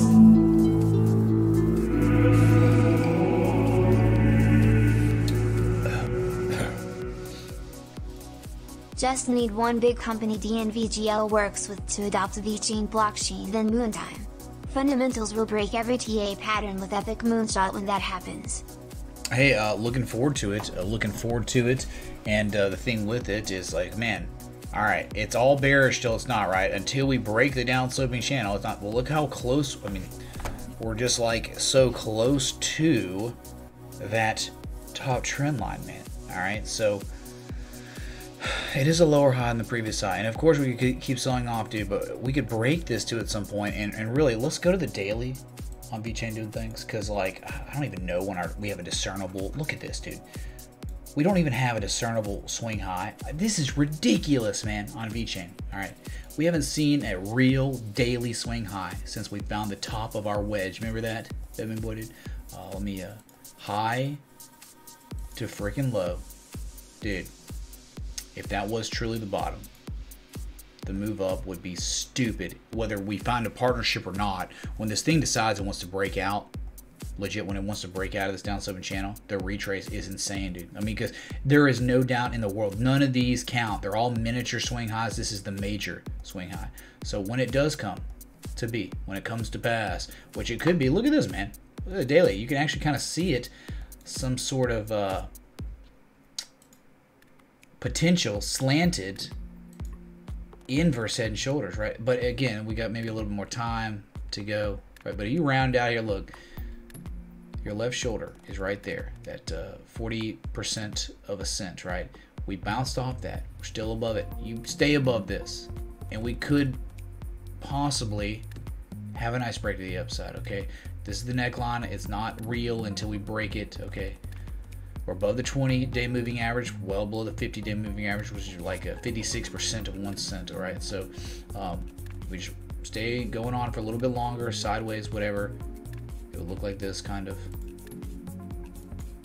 Just need one big company DNVGL works with to adopt the VeChain blockchain, then Moontime. Fundamentals will break every TA pattern with Epic Moonshot when that happens. Hey, looking forward to it. And the thing with it is like, man, all right, it's all bearish till it's not, right? Until we break the downsloping channel, it's not. Well, look how close. I mean, we're just like so close to that top trend line, man. All right, so it is a lower high than the previous high, and of course we could keep selling off, dude. But we could break this too at some point, and really, let's go to the daily on VeChain doing things, because like I don't even know when we have a discernible. Look at this, dude. We don't even have a discernible swing high. This is ridiculous, man, on VeChain. All right, we haven't seen a real daily swing high since we found the top of our wedge. Remember that, Batman boy, dude? Let me high to freaking low, dude. If that was truly the bottom, the move up would be stupid. Whether we find a partnership or not, when this thing decides it wants to break out, legit, when it wants to break out of this downsloping channel, the retrace is insane, dude. I mean, because there is no doubt in the world, none of these count. They're all miniature swing highs. This is the major swing high. So when it does come to be, when it comes to pass, which it could be, look at this, man. Look at the daily. You can actually kind of see it, some sort of potential slanted inverse head and shoulders, right? But again, we got maybe a little bit more time to go, right? But you round out here, look, your left shoulder is right there, that 40% of a cent, right? We bounced off that. We're still above it. You stay above this, and we could possibly have a nice break to the upside, okay? This is the neckline. It's not real until we break it, okay? We're above the 20-day moving average, well below the 50-day moving average, which is like a 56% of 1 cent, all right? So we just stay going on for a little bit longer, sideways, whatever. It would look like this, kind of.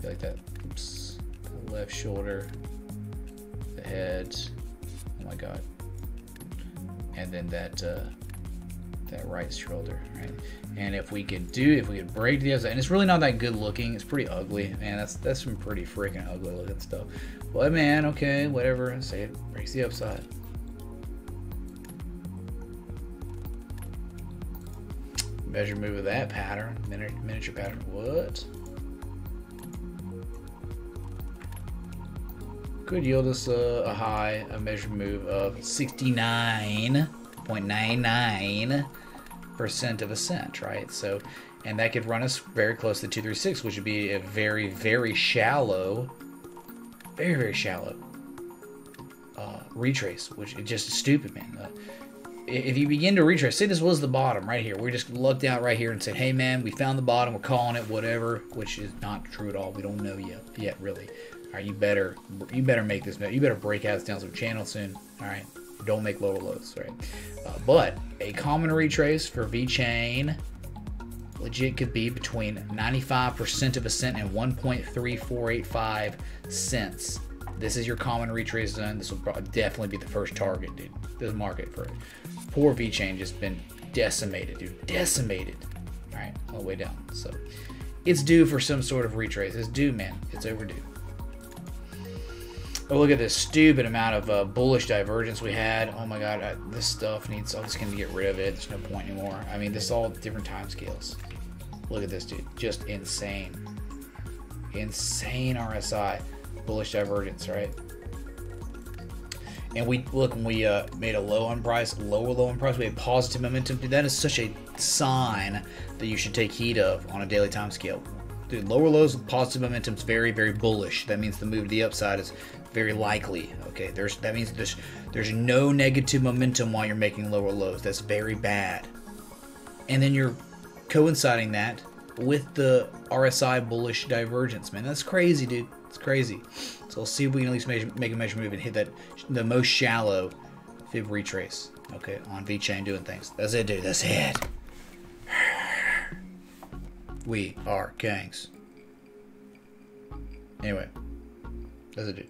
Like that. Oops. The left shoulder, the head. Oh my God. And then that right shoulder, right? And if we could break the upside, and it's really not that good looking. It's pretty ugly, man. That's some pretty freaking ugly looking stuff. But man, okay, whatever. Say it breaks the upside. Measure move of that pattern, miniature pattern. What? Could yield us a high, a measured move of 69.99% of a cent, right? So, and that could run us very close to 236, which would be a very, very shallow, very shallow retrace, which is just stupid, man. If you begin to retrace, say this was the bottom right here. We just looked out right here and said, hey man, we found the bottom, we're calling it, whatever, which is not true at all. We don't know yet really. All right, you better make this, you better break out this down some channel soon. All right, don't make lower lows, right? But a common retrace for VeChain legit could be between 95% of a cent and 1.3485 cents. This is your common retrace zone. This will definitely be the first target, dude. This market for it. Poor VeChain just been decimated, dude. Decimated. All right, all the way down. So it's due for some sort of retrace. It's due, man. It's overdue. Oh, look at this stupid amount of bullish divergence we had. Oh my God, this stuff needs. I'm just gonna get rid of it. There's no point anymore. I mean, this is all different time scales. Look at this, dude. Just insane. Insane RSI. Bullish divergence, right? And we look, when we made a low on price, lower low on price, we had positive momentum. Dude, that is such a sign that you should take heed of on a daily time scale. Dude, lower lows with positive momentum is very, very bullish. That means the move to the upside is very likely. Okay, that means there's no negative momentum while you're making lower lows. That's very bad. And then you're coinciding that with the RSI bullish divergence, man. That's crazy, dude. It's crazy. So let's see if we can at least make a measure move and hit the most shallow fib retrace. Okay, on VeChain doing things. That's it, dude. That's it. We are gangs. Anyway, that's it, dude.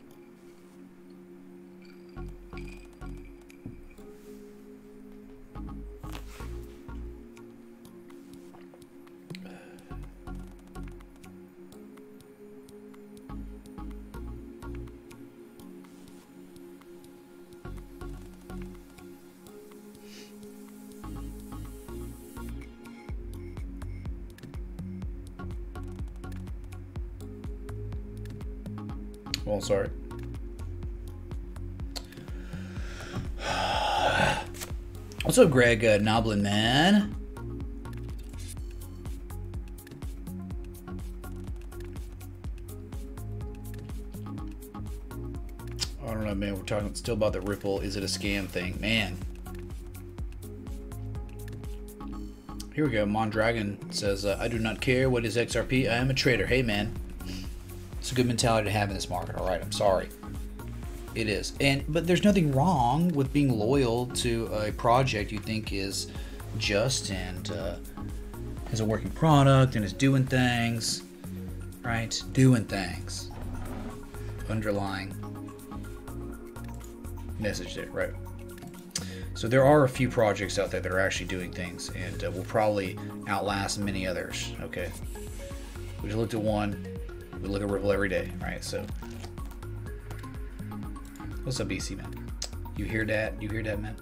Well, sorry. What's up, Greg Noblin, man? I don't know, man. We're talking still about the Ripple. Is it a scam thing? Man. Here we go. Mondragon says, I do not care what is XRP. I am a trader. Hey, man. It's a good mentality to have in this market. All right, I'm sorry. It is. But there's nothing wrong with being loyal to a project you think is just and has a working product and is doing things, right? Doing things. Underlying message there, right? So there are a few projects out there that are actually doing things and will probably outlast many others, okay? We just looked at one. We look at Ripple every day, right? So, what's up, BC, man? You hear that? You hear that, man?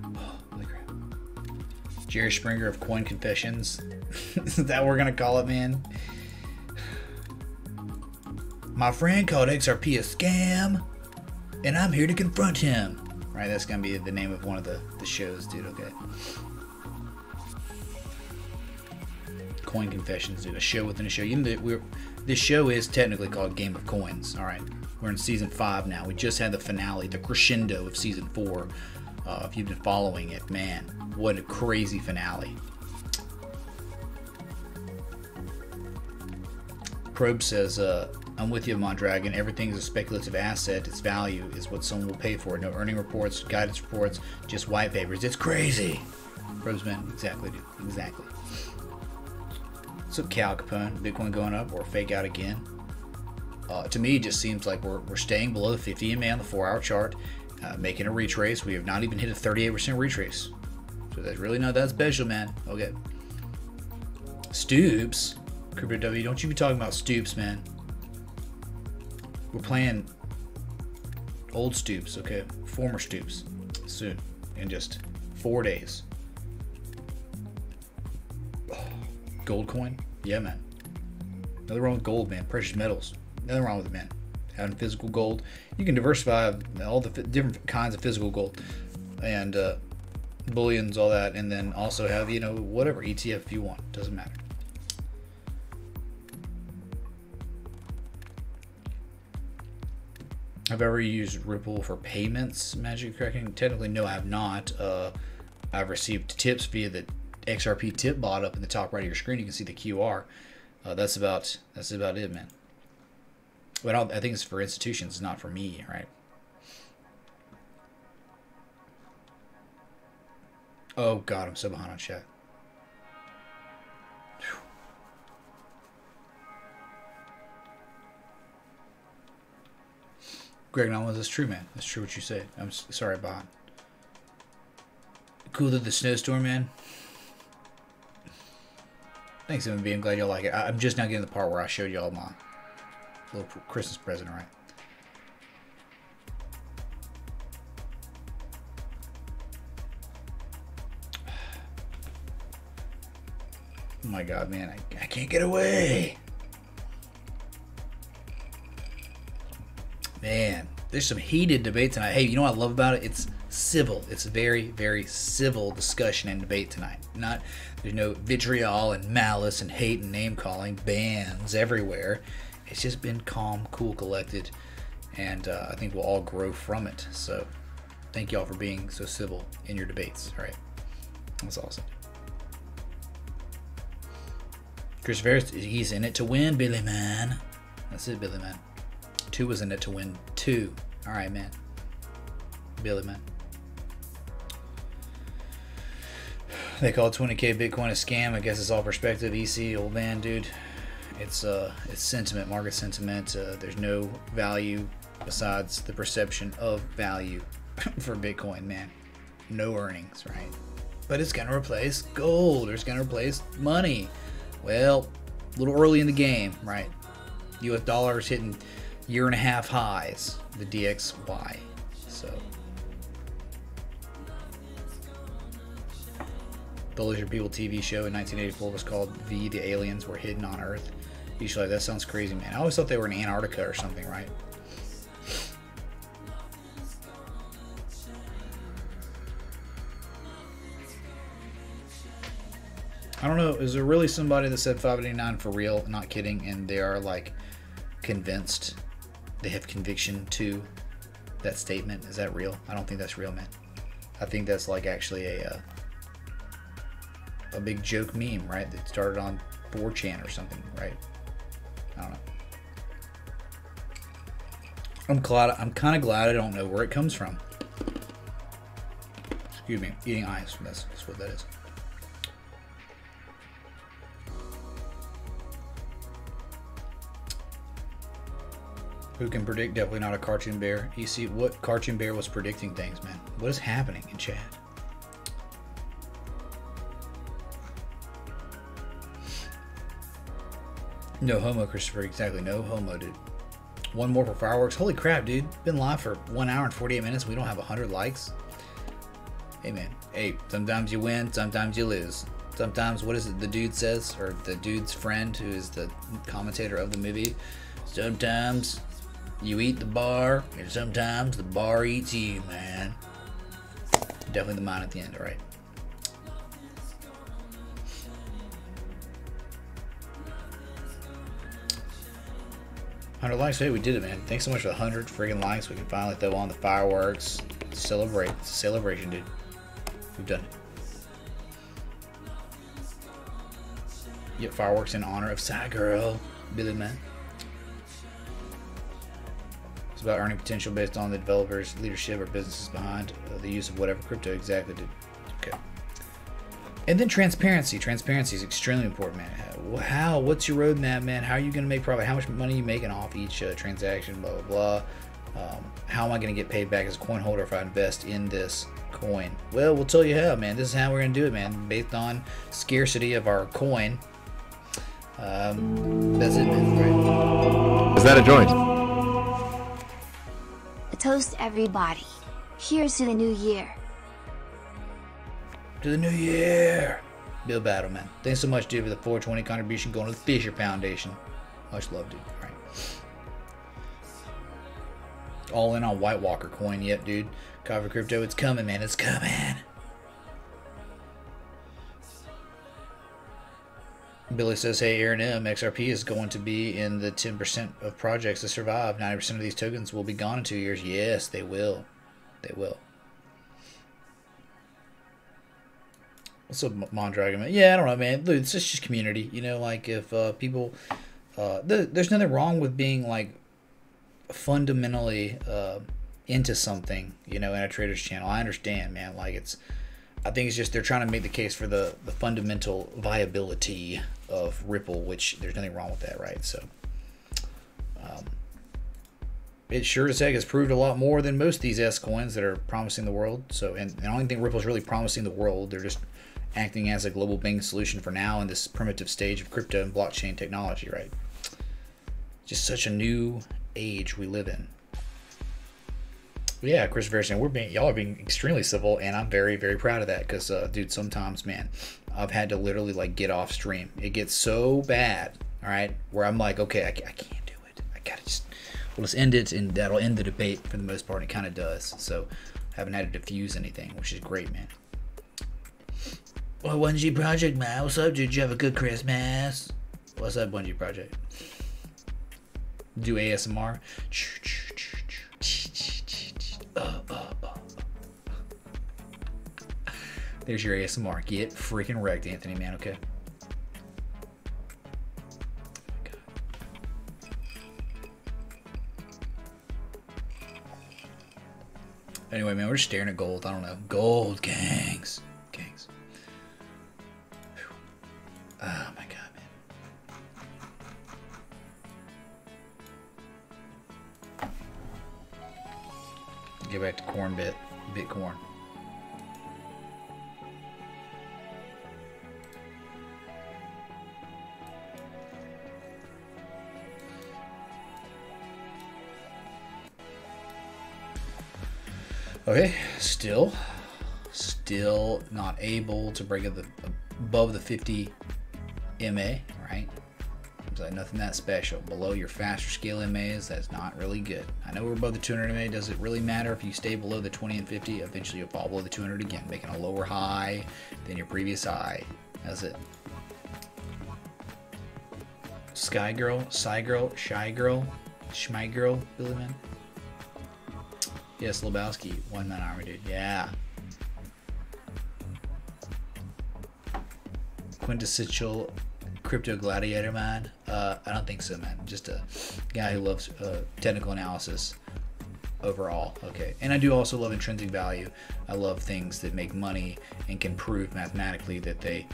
Oh, holy crap. Jerry Springer of Coin Confessions. Is that what we're going to call it, man? My friend called XRP a scam, and I'm here to confront him. Right? That's going to be the name of one of the shows, dude, okay? Coin Confessions, dude. A show within a show. You know, this show is technically called Game of Coins. All right, we're in season 5 now. We just had the finale, the crescendo of season 4. If you've been following it, man, what a crazy finale. Probe says, I'm with you, Mondragon. Everything is a speculative asset. Its value is what someone will pay for. No earning reports, guidance reports, just white papers. It's crazy. Probe's man, exactly, dude. Exactly. What's up, Cal Capone? Bitcoin going up or fake out again? To me, it just seems like we're staying below the 50 EMA on the 4-hour chart, making a retrace. We have not even hit a 38% retrace. So that's really not that special, man. Okay. Stoops? Crypto W, don't you be talking about Stoops, man. We're playing old Stoops, okay? Former Stoops. Soon. In just 4 days. Gold coin? Yeah, man. Nothing wrong with gold, man. Precious metals. Nothing wrong with it, man. Having physical gold. You can diversify all the different kinds of physical gold. And bullions, all that. And then also have, you know, whatever ETF if you want. Doesn't matter. Have I ever used Ripple for payments, Magic Cracking? Technically, no, I have not. I've received tips via the XRP tip bot up in the top right of your screen. You can see the QR. That's about it, man. But I think it's for institutions, not for me, right? Oh God, I'm so behind on chat. Whew. Greg Nolan, that's true, man. That's true what you said. I'm sorry, behind. Cool that the snowstorm, man. Thanks, MB. I'm glad y'all like it. I'm just now getting to the part where I showed y'all my little Christmas present, right? Oh my God, man. I can't get away. Man, there's some heated debate tonight. Hey, you know what I love about it? civil. It's a very, very civil discussion and debate tonight. There's no vitriol and malice and hate and name calling, bans everywhere. It's just been calm, cool, collected, and I think we'll all grow from it. So thank y'all for being so civil in your debates. All right, that's awesome. Chris Ferris, he's in it to win, Billy man. That's it, Billy man. 2 was in it to win 2. All right, man. Billy man. They call 20K Bitcoin a scam. I guess it's all perspective. EC, old man, dude. It's sentiment, market sentiment. There's no value besides the perception of value for Bitcoin, man. No earnings, right? But it's gonna replace gold. It's gonna replace money. Well, a little early in the game, right? US dollars hitting year-and-a-half highs, the DXY. So, the Lizard People TV show in 1984 was called V, the Aliens Were Hidden on Earth. Usually, that sounds crazy, man. I always thought they were in Antarctica or something, right? I don't know. Is there really somebody that said 589 for real? Not kidding. And they are like convinced. They have conviction to that statement. Is that real? I don't think that's real, man. I think that's like actually a big joke meme, right? That started on 4chan or something, right? I don't know. I'm kind of glad I don't know where it comes from. Excuse me. Eating ice. That's what that is. Who can predict? Definitely not a cartoon bear. You see what cartoon bear was predicting things, man. What is happening in chat? No homo, Christopher. Exactly. No homo, dude. One more for fireworks. Holy crap, dude. Been live for 1 hour and 48 minutes. We don't have 100 likes. Hey, man. Hey, sometimes you win, sometimes you lose. Sometimes, what is it the dude says? Or the dude's friend who is the commentator of the movie. Sometimes you eat the bar, and sometimes the bar eats you, man. Definitely the mine at the end, alright. $100 likes, hey, we did it, man. Thanks so much for the 100 friggin' likes. We can finally throw on the fireworks. Celebrate. It's a celebration, dude. We've done it. Yep, fireworks in honor of Side Girl, Billy man. It's about earning potential based on the developer's leadership or businesses behind the use of whatever crypto. Exactly, dude. Okay. And then transparency. Transparency is extremely important, man. What's your roadmap, man? How are you going to make profit? How much money are you making off each transaction? Blah, blah, blah. How am I going to get paid back as a coin holder if I invest in this coin? Well, we'll tell you how, man. This is how we're going to do it, man. Based on scarcity of our coin. That's it, man. Right. Is that a joint? A toast, everybody. Here's to the new year. To the new year. Bill Battle, man. Thanks so much, dude, for the 420 contribution going to the Fisher Foundation. Much love, dude. All right. All in on White Walker coin. Yep, dude. Cover crypto. It's coming, man. It's coming. Billy says, hey, Aaron M, XRP is going to be in the 10% of projects to survive. 90% of these tokens will be gone in 2 years. Yes, they will. They will. What's up, Mondragon, man? Yeah, I don't know, man. Dude, it's just community. You know, like if people... there's nothing wrong with being, like, fundamentally into something, you know, in a trader's channel. I understand, man. Like, it's... I think it's just they're trying to make the case for the fundamental viability of Ripple, which there's nothing wrong with that, right? So, it sure as heck has proved a lot more than most of these S coins that are promising the world. So, and I don't think Ripple's really promising the world. They're just acting as a global banking solution for now in this primitive stage of crypto and blockchain technology, right? Just such a new age we live in. But yeah, Chris Version, y'all are being extremely civil, and I'm very, very proud of that. Because, dude, sometimes, man, I've had to literally like get off stream. It gets so bad, all right, where I'm like, okay, I can't do it. I gotta just, we'll just end it, and that'll end the debate for the most part. It kind of does. So, Haven't had to diffuse anything, which is great, man. Well, 1G Project, man. What's up, dude? Did you have a good Christmas? What's up, 1G Project? Do ASMR. There's your ASMR. Get freaking wrecked, Anthony, man, okay? Anyway, man, we're just staring at gold. I don't know. Gold, gangs. Gangs. Oh, my God, man. Get back to corn Bitcoin. Okay, still not able to break above the 50 MA, right? It's like nothing that special. Below your faster scale MAs, that's not really good. I know we're above the 200 MA. Does it really matter if you stay below the 20 and 50? Eventually you'll fall below the 200 again, making a lower high than your previous high. That's it. Sky Girl, Shy Girl, Schmy Girl, Billy Man. Yes, Lebowski, one man army, dude. Yeah. Quintessential crypto gladiator, man. I don't think so, man. Just a guy who loves technical analysis overall. Okay. And I do also love intrinsic value. I love things that make money and can prove mathematically that they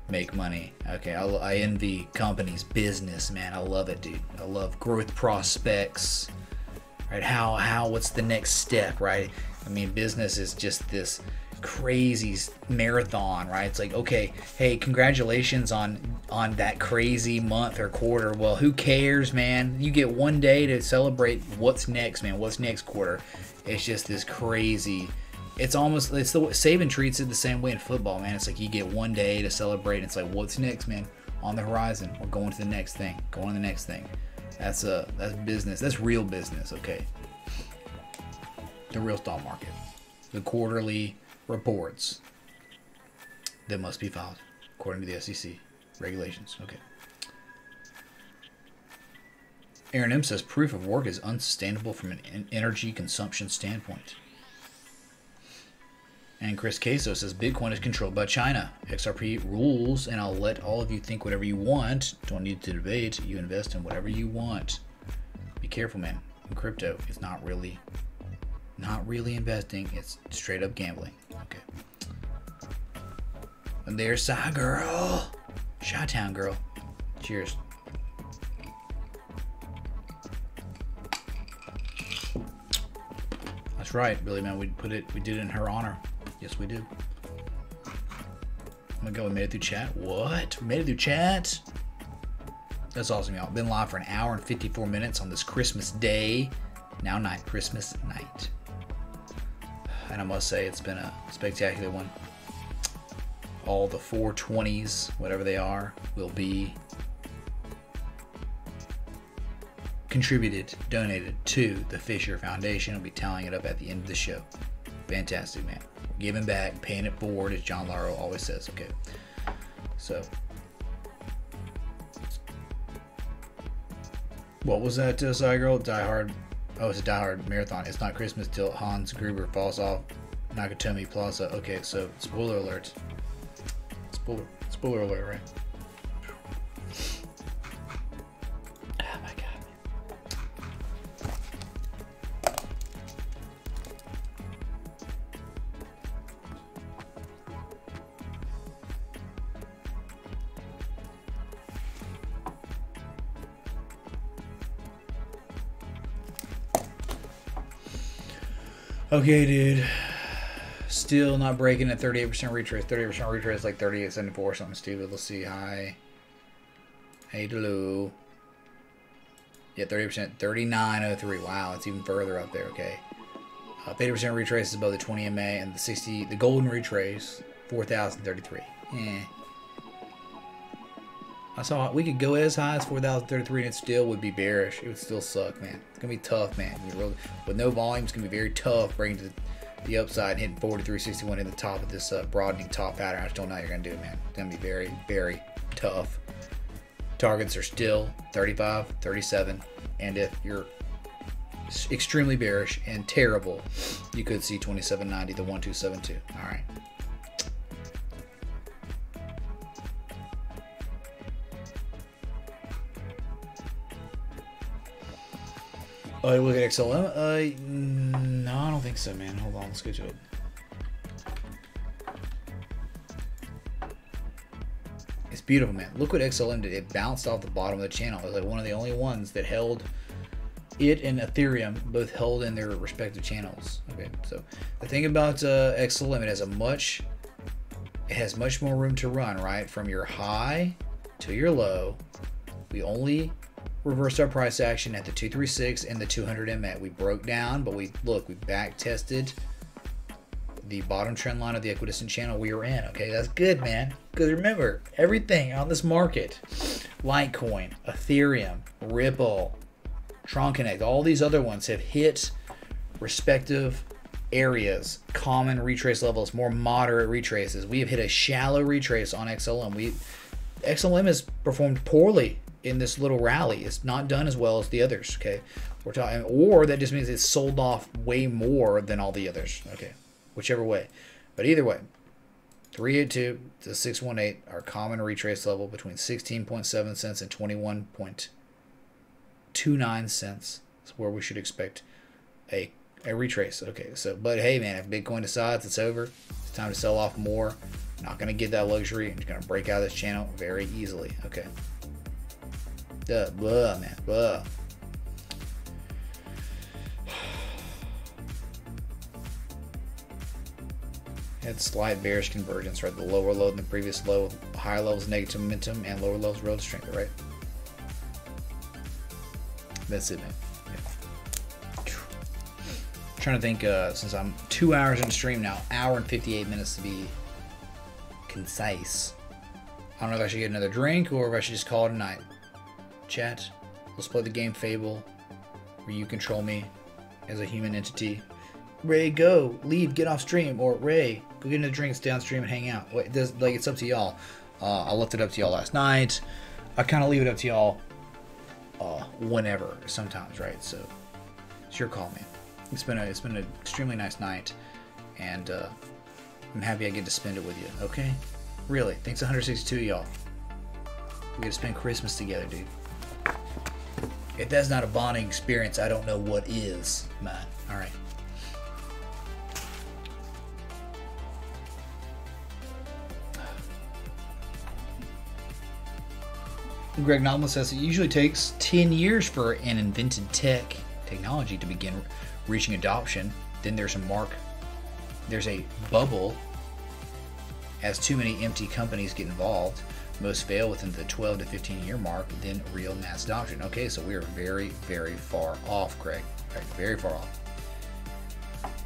make money. Okay. I envy companies, business, man. I love it, dude. I love growth prospects. Right? What's the next step, right? I mean, business is just this crazy marathon, right? It's like, okay, hey, congratulations on that crazy month or quarter. Well, who cares, man? You get one day to celebrate what's next, man. What's next quarter? It's just this crazy. It's the Saban treats it the same way in football, man. It's like you get one day to celebrate. And it's like, what's next, man? On the horizon, we're going to the next thing. Going to the next thing. That's business. That's real business, okay? The real stock market. The quarterly reports that must be filed according to the SEC regulations. Okay. Aaron M says proof of work is unsustainable from an energy consumption standpoint. And Chris Queso says Bitcoin is controlled by China. XRP rules, and I'll let all of you think whatever you want. Don't need to debate. You invest in whatever you want. Be careful, man. In crypto, it's not really investing. It's straight up gambling. Okay. And there's Shy Girl. Chi-Town Girl. Cheers. That's right, Billy, man. We did it in her honor. Yes, we do. Oh my God, we made it through chat. What? We made it through chat? That's awesome, y'all. Been live for an hour and 54 minutes on this Christmas day. Now night. Christmas night. And I must say, it's been a spectacular one. All the 420s, whatever they are, will be donated to the Fisher Foundation. I'll be tallying it up at the end of the show. Fantastic, man. Giving back, paying it forward, as John Laro always says. Okay. So, what was that, Side Girl? Die Hard. Oh, it's a Die Hard marathon. It's not Christmas till Hans Gruber falls off Nakatomi Plaza. Okay, so spoiler alert. Spoiler alert, right? Oh my God. Okay, dude. Still not breaking at 38% retrace. 38% retrace like 38.74 something stupid. Let's see. Hi. Hey, hello. Yeah, 30%. 39.03. Wow, it's even further up there. Okay. 50% retrace is above the 20 MA, and the golden retrace 4,033. I saw we could go as high as 4,033 and it still would be bearish. It would still suck, man. It's gonna be tough, man. With no volume, it's gonna be very tough breaking the upside, hitting 43.61 in the top of this broadening top pattern. I just don't know how you're going to do it, man. It's going to be very, very tough. Targets are still 35, 37, and if you're extremely bearish and terrible, you could see 27.90 to 1272. All right. Oh, look at XLM. No, I don't think so, man. Hold on, let's go to it. It's beautiful, man. Look what XLM did. It bounced off the bottom of the channel. It was like one of the only ones that held. It and Ethereum both held in their respective channels. Okay, so the thing about XLM, it has much more room to run, right? From your high to your low. We only reversed our price action at the 236 and the 200 MA. We broke down, but we back tested the bottom trend line of the equidistant channel we were in. Okay, that's good, man. Because remember, everything on this market, Litecoin, Ethereum, Ripple, Tron Connect, all these other ones have hit respective areas, common retrace levels, more moderate retraces. We have hit a shallow retrace on XLM. XLM has performed poorly in this little rally. It's not done as well as the others. Okay, we're talking, or that just means it's sold off way more than all the others. Okay, whichever way, but either way, 382 to 618, our common retrace level between 16.7 cents and 21.29 cents is where we should expect a retrace. Okay, so but hey, man, if Bitcoin decides it's over, it's time to sell off more. Not going to get that luxury. I'm just going to break out of this channel very easily. Okay. Blah, man. Blah. Had slight bearish convergence, right? The lower low than the previous low, higher levels negative momentum, and lower levels relative strength, right? That's it, man. Yeah. Trying to think, since I'm 2 hours in stream now, hour and 58 minutes to be concise. I don't know if I should get another drink or if I should just call it a night. Chat, let's play the game Fable, where you control me as a human entity. Ray, go, leave, get off stream, or Ray, go get into drinks downstream and hang out. Wait, it's up to y'all. I left it up to y'all last night. I kind of leave it up to y'all whenever, sometimes, right? So it's your call, man. It's been an extremely nice night, and I'm happy I get to spend it with you. Okay, really. Thanks 162 of y'all. We get to spend Christmas together, dude. If that's not a bonding experience, I don't know what is, man. All right. Greg Noblin says it usually takes 10 years for an invented technology to begin reaching adoption. Then there's a bubble as too many empty companies get involved. Most fail within the 12 to 15 year mark, then real mass adoption. Okay, so we are very, very far off, Greg. Right, very far off.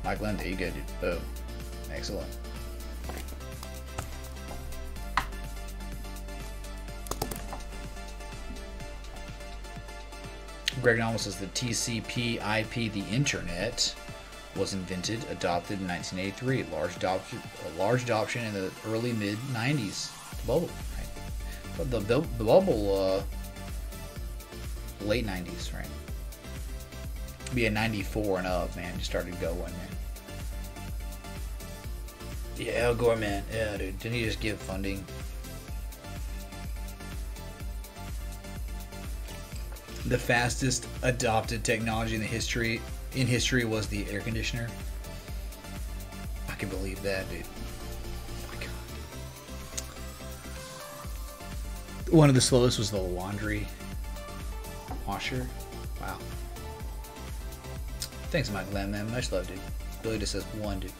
Mike Lynn, there you go, dude. Boom. Excellent. Greg Noble says the TCP/IP, the internet, was invented, adopted in 1983. Large adoption in the early mid 90s. Bubble, right? But the bubble, late 90s, right? Be a 94 and up, man. Just started going, man. Yeah, Al Gore, man. Yeah, dude. Didn't he just give funding? The fastest adopted technology in history was the air conditioner. I can believe that, dude. Oh my God. One of the slowest was the laundry washer. Wow. Thanks, Mike Lamb, man. Much love, dude. Billy just says one, dude.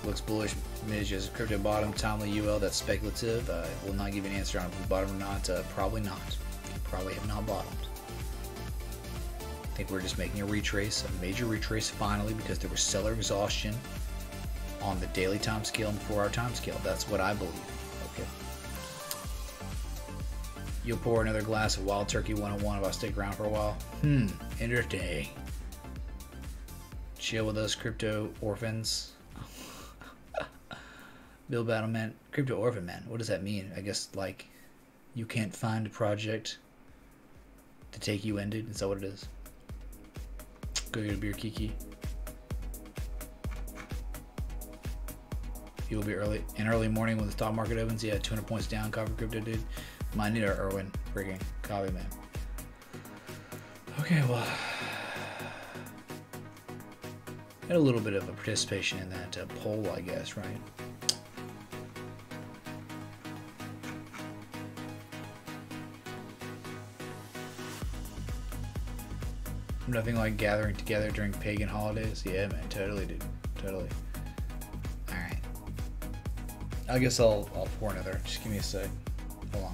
Looks bullish. Midge is crypto bottom. Timely UL. That's speculative. Will not give you an answer on if we bottom or not. Probably not. Probably have not bottomed. I think we're just making a retrace, a major retrace finally, because there was seller exhaustion on the daily time scale and 4 hour time scale. That's what I believe. Okay. You'll pour another glass of Wild Turkey 101 if I stick around for a while. Interesting. Chill with us, crypto orphans. Bill Battleman, crypto orphan man. What does that mean? I guess like you can't find a project to take you ended. Is that what it is? Go get a beer, Kiki. You'll be early morning when the stock market opens. Yeah, 200 points down. Copy crypto, dude. Mine need our Erwin. Freaking copy, man. Okay, well, had a little bit of a participation in that poll, I guess, right? Nothing like gathering together during pagan holidays. Yeah, man, totally, dude. Totally. Alright. I guess I'll pour another. Just give me a sec. Hold on.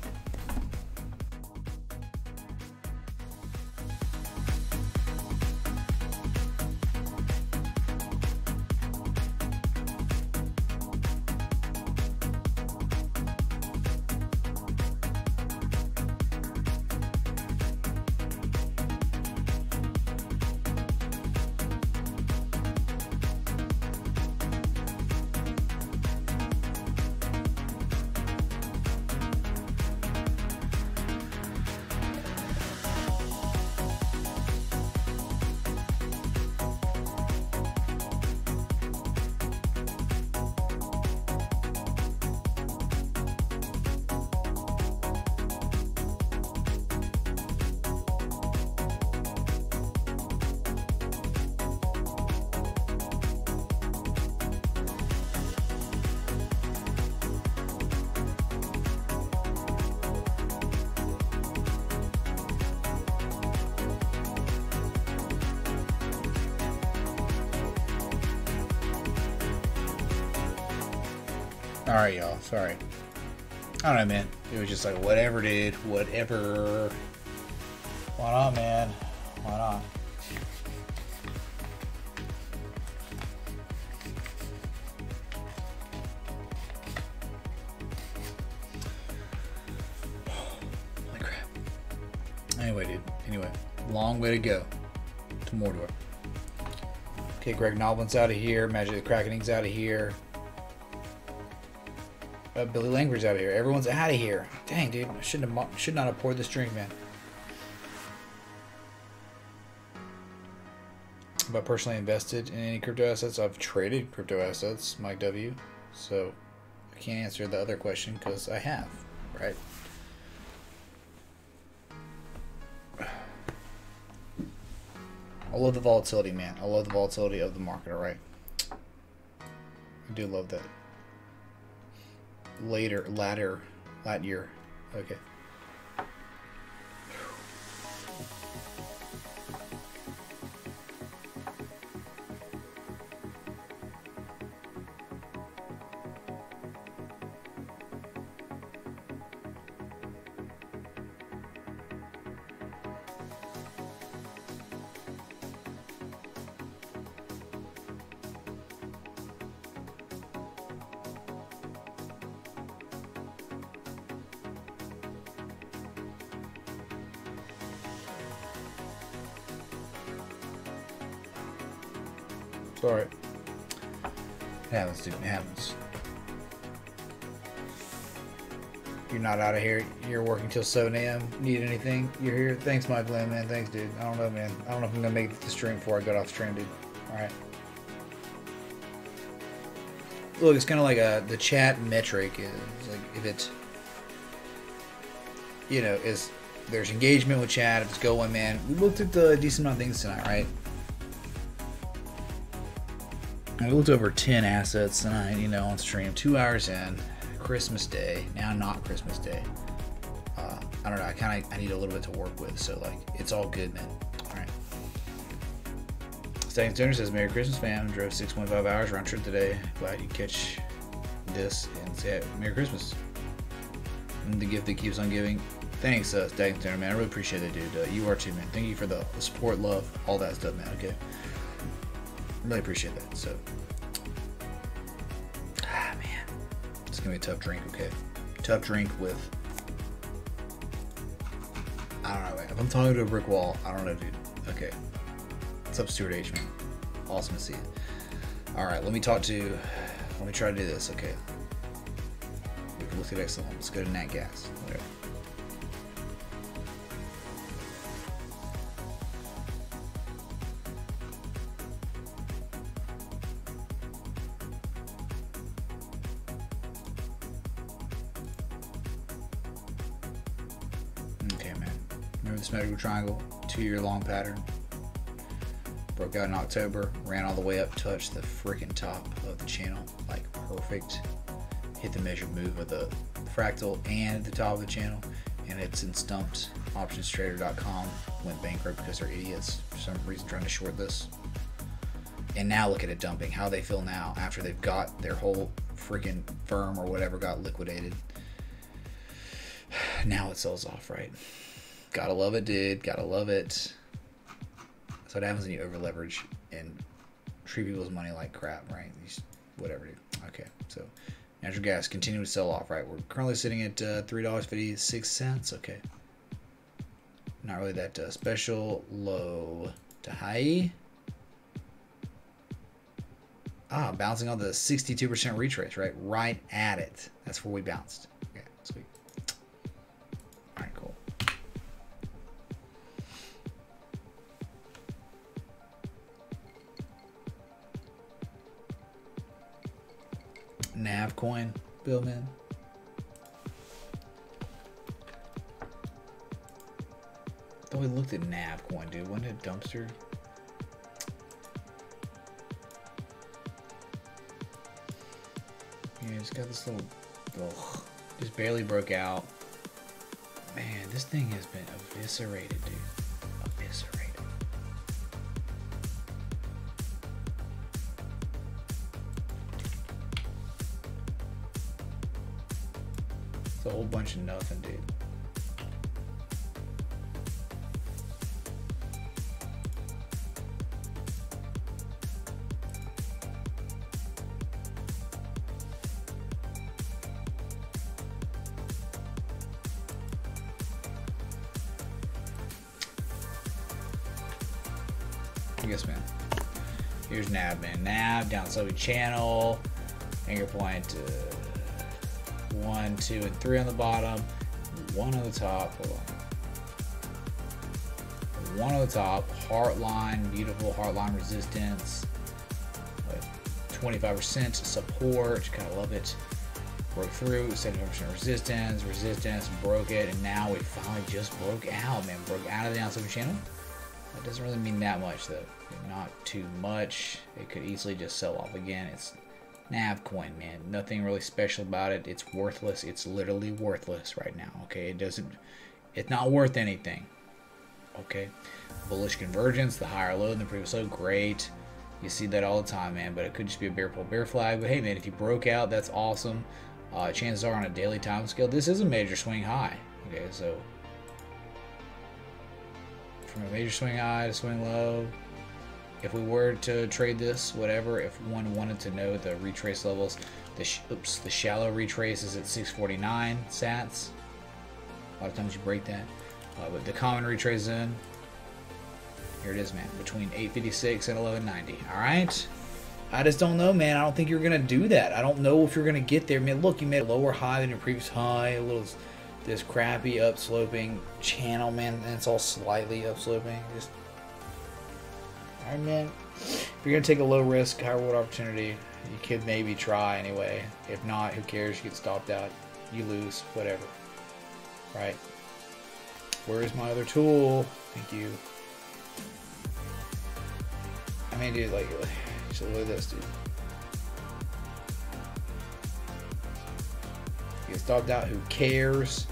Alright, y'all. Sorry. I don't know, man. It was just like, whatever, dude. Whatever. Why not, man? Why not? Holy crap. Anyway, dude. Anyway. Long way to go to Mordor. Okay, Greg Noblin's out of here. Magic the Krakening's out of here. Billy Langford's out of here. Everyone's out of here. Dang, dude. I should not have poured this drink, man. But personally invested in any crypto assets? I've traded crypto assets, Mike W. So I can't answer the other question because I have, right? I love the volatility, man. I love the volatility of the market, alright? I do love that. Latter year. Okay. Sorry. It happens, dude. It happens. You're not out of here. You're working till 7 a.m. Need anything? You're here? Thanks, Mike Glenn, man. Thanks, dude. I don't know, man. I don't know if I'm going to make it to the stream before I get off the stream, dude. Alright. Look, it's kind of like the chat metric is like if it's, you know, there's engagement with chat, if it's going, man. We looked at the decent amount of things tonight, right? We looked over 10 assets tonight, you know, on stream. 2 hours in, Christmas Day. Now not Christmas Day. I don't know. I need a little bit to work with, so like it's all good, man. All right. Stacking Stoner says, "Merry Christmas, fam. Drove 6.5 hours round trip today. Glad you catch this and say Merry Christmas." And the gift that keeps on giving. Thanks, Stacking Stoner, man. I really appreciate it, dude. You are too, man. Thank you for the support, love, all that stuff, man. Okay. Really appreciate that. So, man, it's gonna be a tough drink. Okay, tough drink with. I don't know. If I'm talking to a brick wall, I don't know, dude. Okay, what's up, Stuart H, man? awesome to see it. All right, let me try to do this. Okay. We've looked at Exelon. Let's go to Nat Gas. Whatever. Okay, man. Remember the symmetrical triangle? 2-year long pattern. Broke out in October, ran all the way up, touched the freaking top of the channel, like perfect. Hit the measured move of the fractal and the top of the channel, and it's in stumped. OptionsTrader.com went bankrupt because they're idiots for some reason trying to short this. And now look at it dumping. How they feel now after they've got their whole freaking firm or whatever got liquidated. Now it sells off, right? Gotta love it, dude. Gotta love it. So what happens when you over leverage and treat people's money like crap, right? Whatever, dude. Okay, so natural gas continuing to sell off, right? We're currently sitting at $3.56. Okay, not really that special. Low to high. Bouncing on the 62% retrace, right? Right at it. That's where we bounced. Okay, sweet. All right, cool. Nav coin, Bill, man. Thought we looked at Nav coin, dude. Wasn't it dumpster? Yeah, it's got this little, just barely broke out. Man, this thing has been eviscerated, dude. Eviscerated. It's a whole bunch of nothing, dude. Yes, man. Here's Nav, man. Nav down subby channel. Anchor point 1, 2, and 3 on the bottom. 1 on the top. Hold on. 1 on the top. Heart line. Beautiful heart line resistance. 25% support. Kind of love it. Broke through. 75% resistance. Resistance. Broke it. And now we finally just broke out, man. Broke out of the down subby channel. That doesn't really mean that much, though. Not too much. It could easily just sell off again. It's Nav coin, man. Nothing really special about it. It's worthless. It's literally worthless right now. Okay, it's not worth anything. Okay, bullish convergence, the higher low than the previous low, great. You see that all the time, man. But it could just be a bear pull, bear flag. But hey, man, if you broke out, that's awesome. Chances are on a daily time scale, this is a major swing high. Okay, so from a major swing high to swing low. If we were to trade this, whatever, if one wanted to know the retrace levels, the shallow retrace is at 649 sats. A lot of times you break that. But the common retrace zone, here it is, man, between 856 and 1190. All right? I just don't know, man. I don't think you're going to do that. I don't know if you're going to get there. Man, look, you made a lower high than your previous high, a little this crappy upsloping channel, man, and it's all slightly upsloping. Just, all right, man. If you're gonna take a low risk, high reward opportunity, you could maybe try anyway. If not, who cares? You get stopped out, you lose, whatever. Right? Where's my other tool? Thank you. I mean, dude, like, just look at this, dude. Get stopped out, who cares?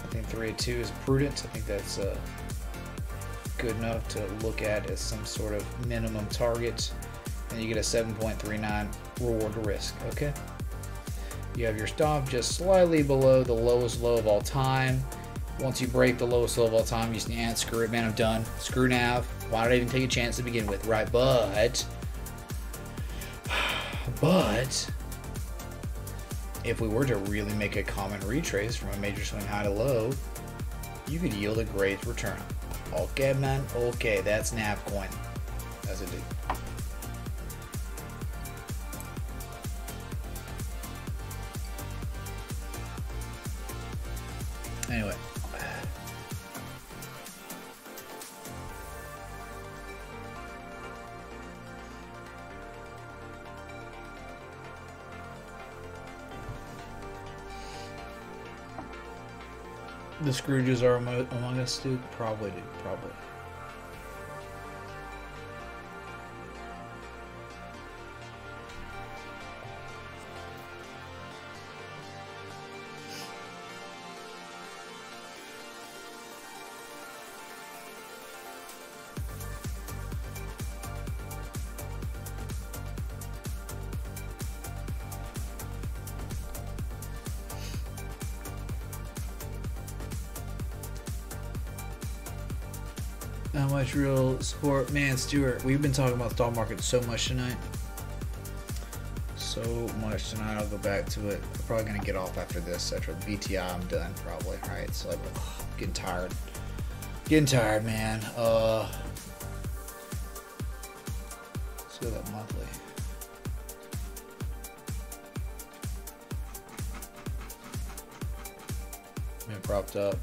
I think 382 is prudent. I think that's good enough to look at as some sort of minimum target. And you get a 7.39 reward to risk. Okay. You have your stop just slightly below the lowest low of all time. Once you break the lowest low of all time, you just need, screw it, man, I'm done. Screw Nav. Why did I even take a chance to begin with, right? But if we were to really make a common retrace from a major swing high to low, you could yield a great return. Okay, man. Okay, that's Navcoin. That's a dude. Anyway. The Scrooges are among us, dude? Probably, dude. Probably. How much real support? Man, Stuart, we've been talking about the stock market so much tonight. So much tonight. I'll go back to it. I'm probably going to get off after this. After the VTI, I'm done probably. Alright, so I'm getting tired. Getting tired, man. Let's go to that monthly. Been propped up.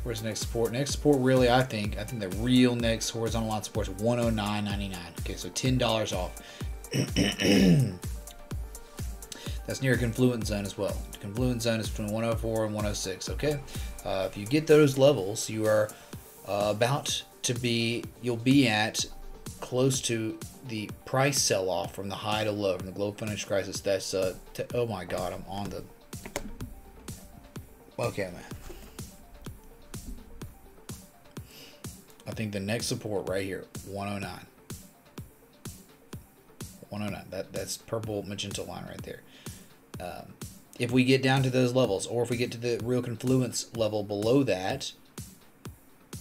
Where's the next support? Next support, really, I think the real next horizontal line support is 109.99. Okay, so $10 off. That's near a confluence zone as well. The confluence zone is between 104 and 106. Okay, if you get those levels, you are about to be. You'll be at close to the price sell-off from the high to low from the global financial crisis. That's oh my God, I'm on the. Okay, man. I think the next support right here, 109. 109. That's purple magenta line right there. If we get down to those levels, or if we get to the real confluence level below that,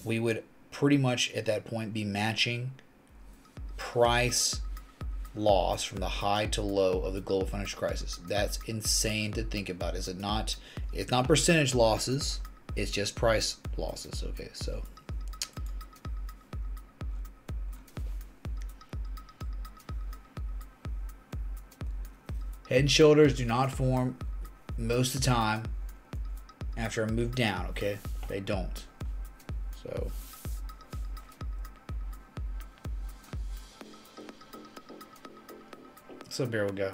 we would pretty much at that point be matching price loss from the high to low of the global financial crisis. That's insane to think about, is it not? It's not percentage losses, it's just price losses. Okay, so head and shoulders do not form most of the time after I move down, okay? They don't. So what's up, Bear will go?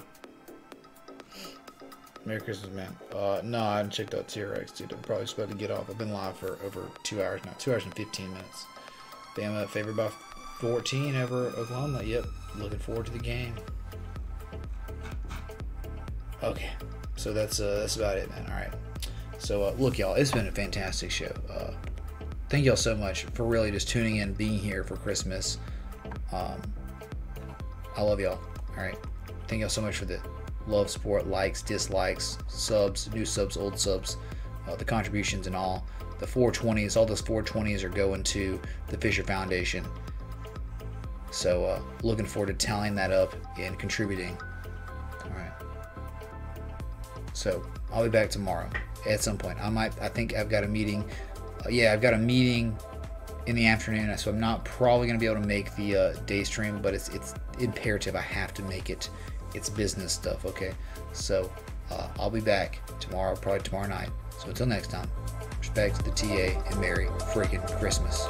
Merry Christmas, man. No, I haven't checked out TRX, dude. I'm probably just about to get off. I've been live for over 2 hours now. 2 hours and 15 minutes. Bama favored by 14 over Oklahoma. Yep. Looking forward to the game. Okay, so that's about it, man. All right. So look, y'all, it's been a fantastic show. Thank y'all so much for really just tuning in, being here for Christmas. I love y'all. All right. Thank y'all so much for the love, support, likes, dislikes, subs, new subs, old subs, the contributions and all. The 420s, all those 420s are going to the Fisher Foundation. So looking forward to tallying that up and contributing. All right. So I'll be back tomorrow at some point. I think I've got a meeting. I've got a meeting in the afternoon, so I'm not probably going to be able to make the day stream, but it's imperative. I have to make it. It's business stuff, okay? So I'll be back tomorrow, probably tomorrow night. So until next time, respect to the TA and Merry freaking Christmas.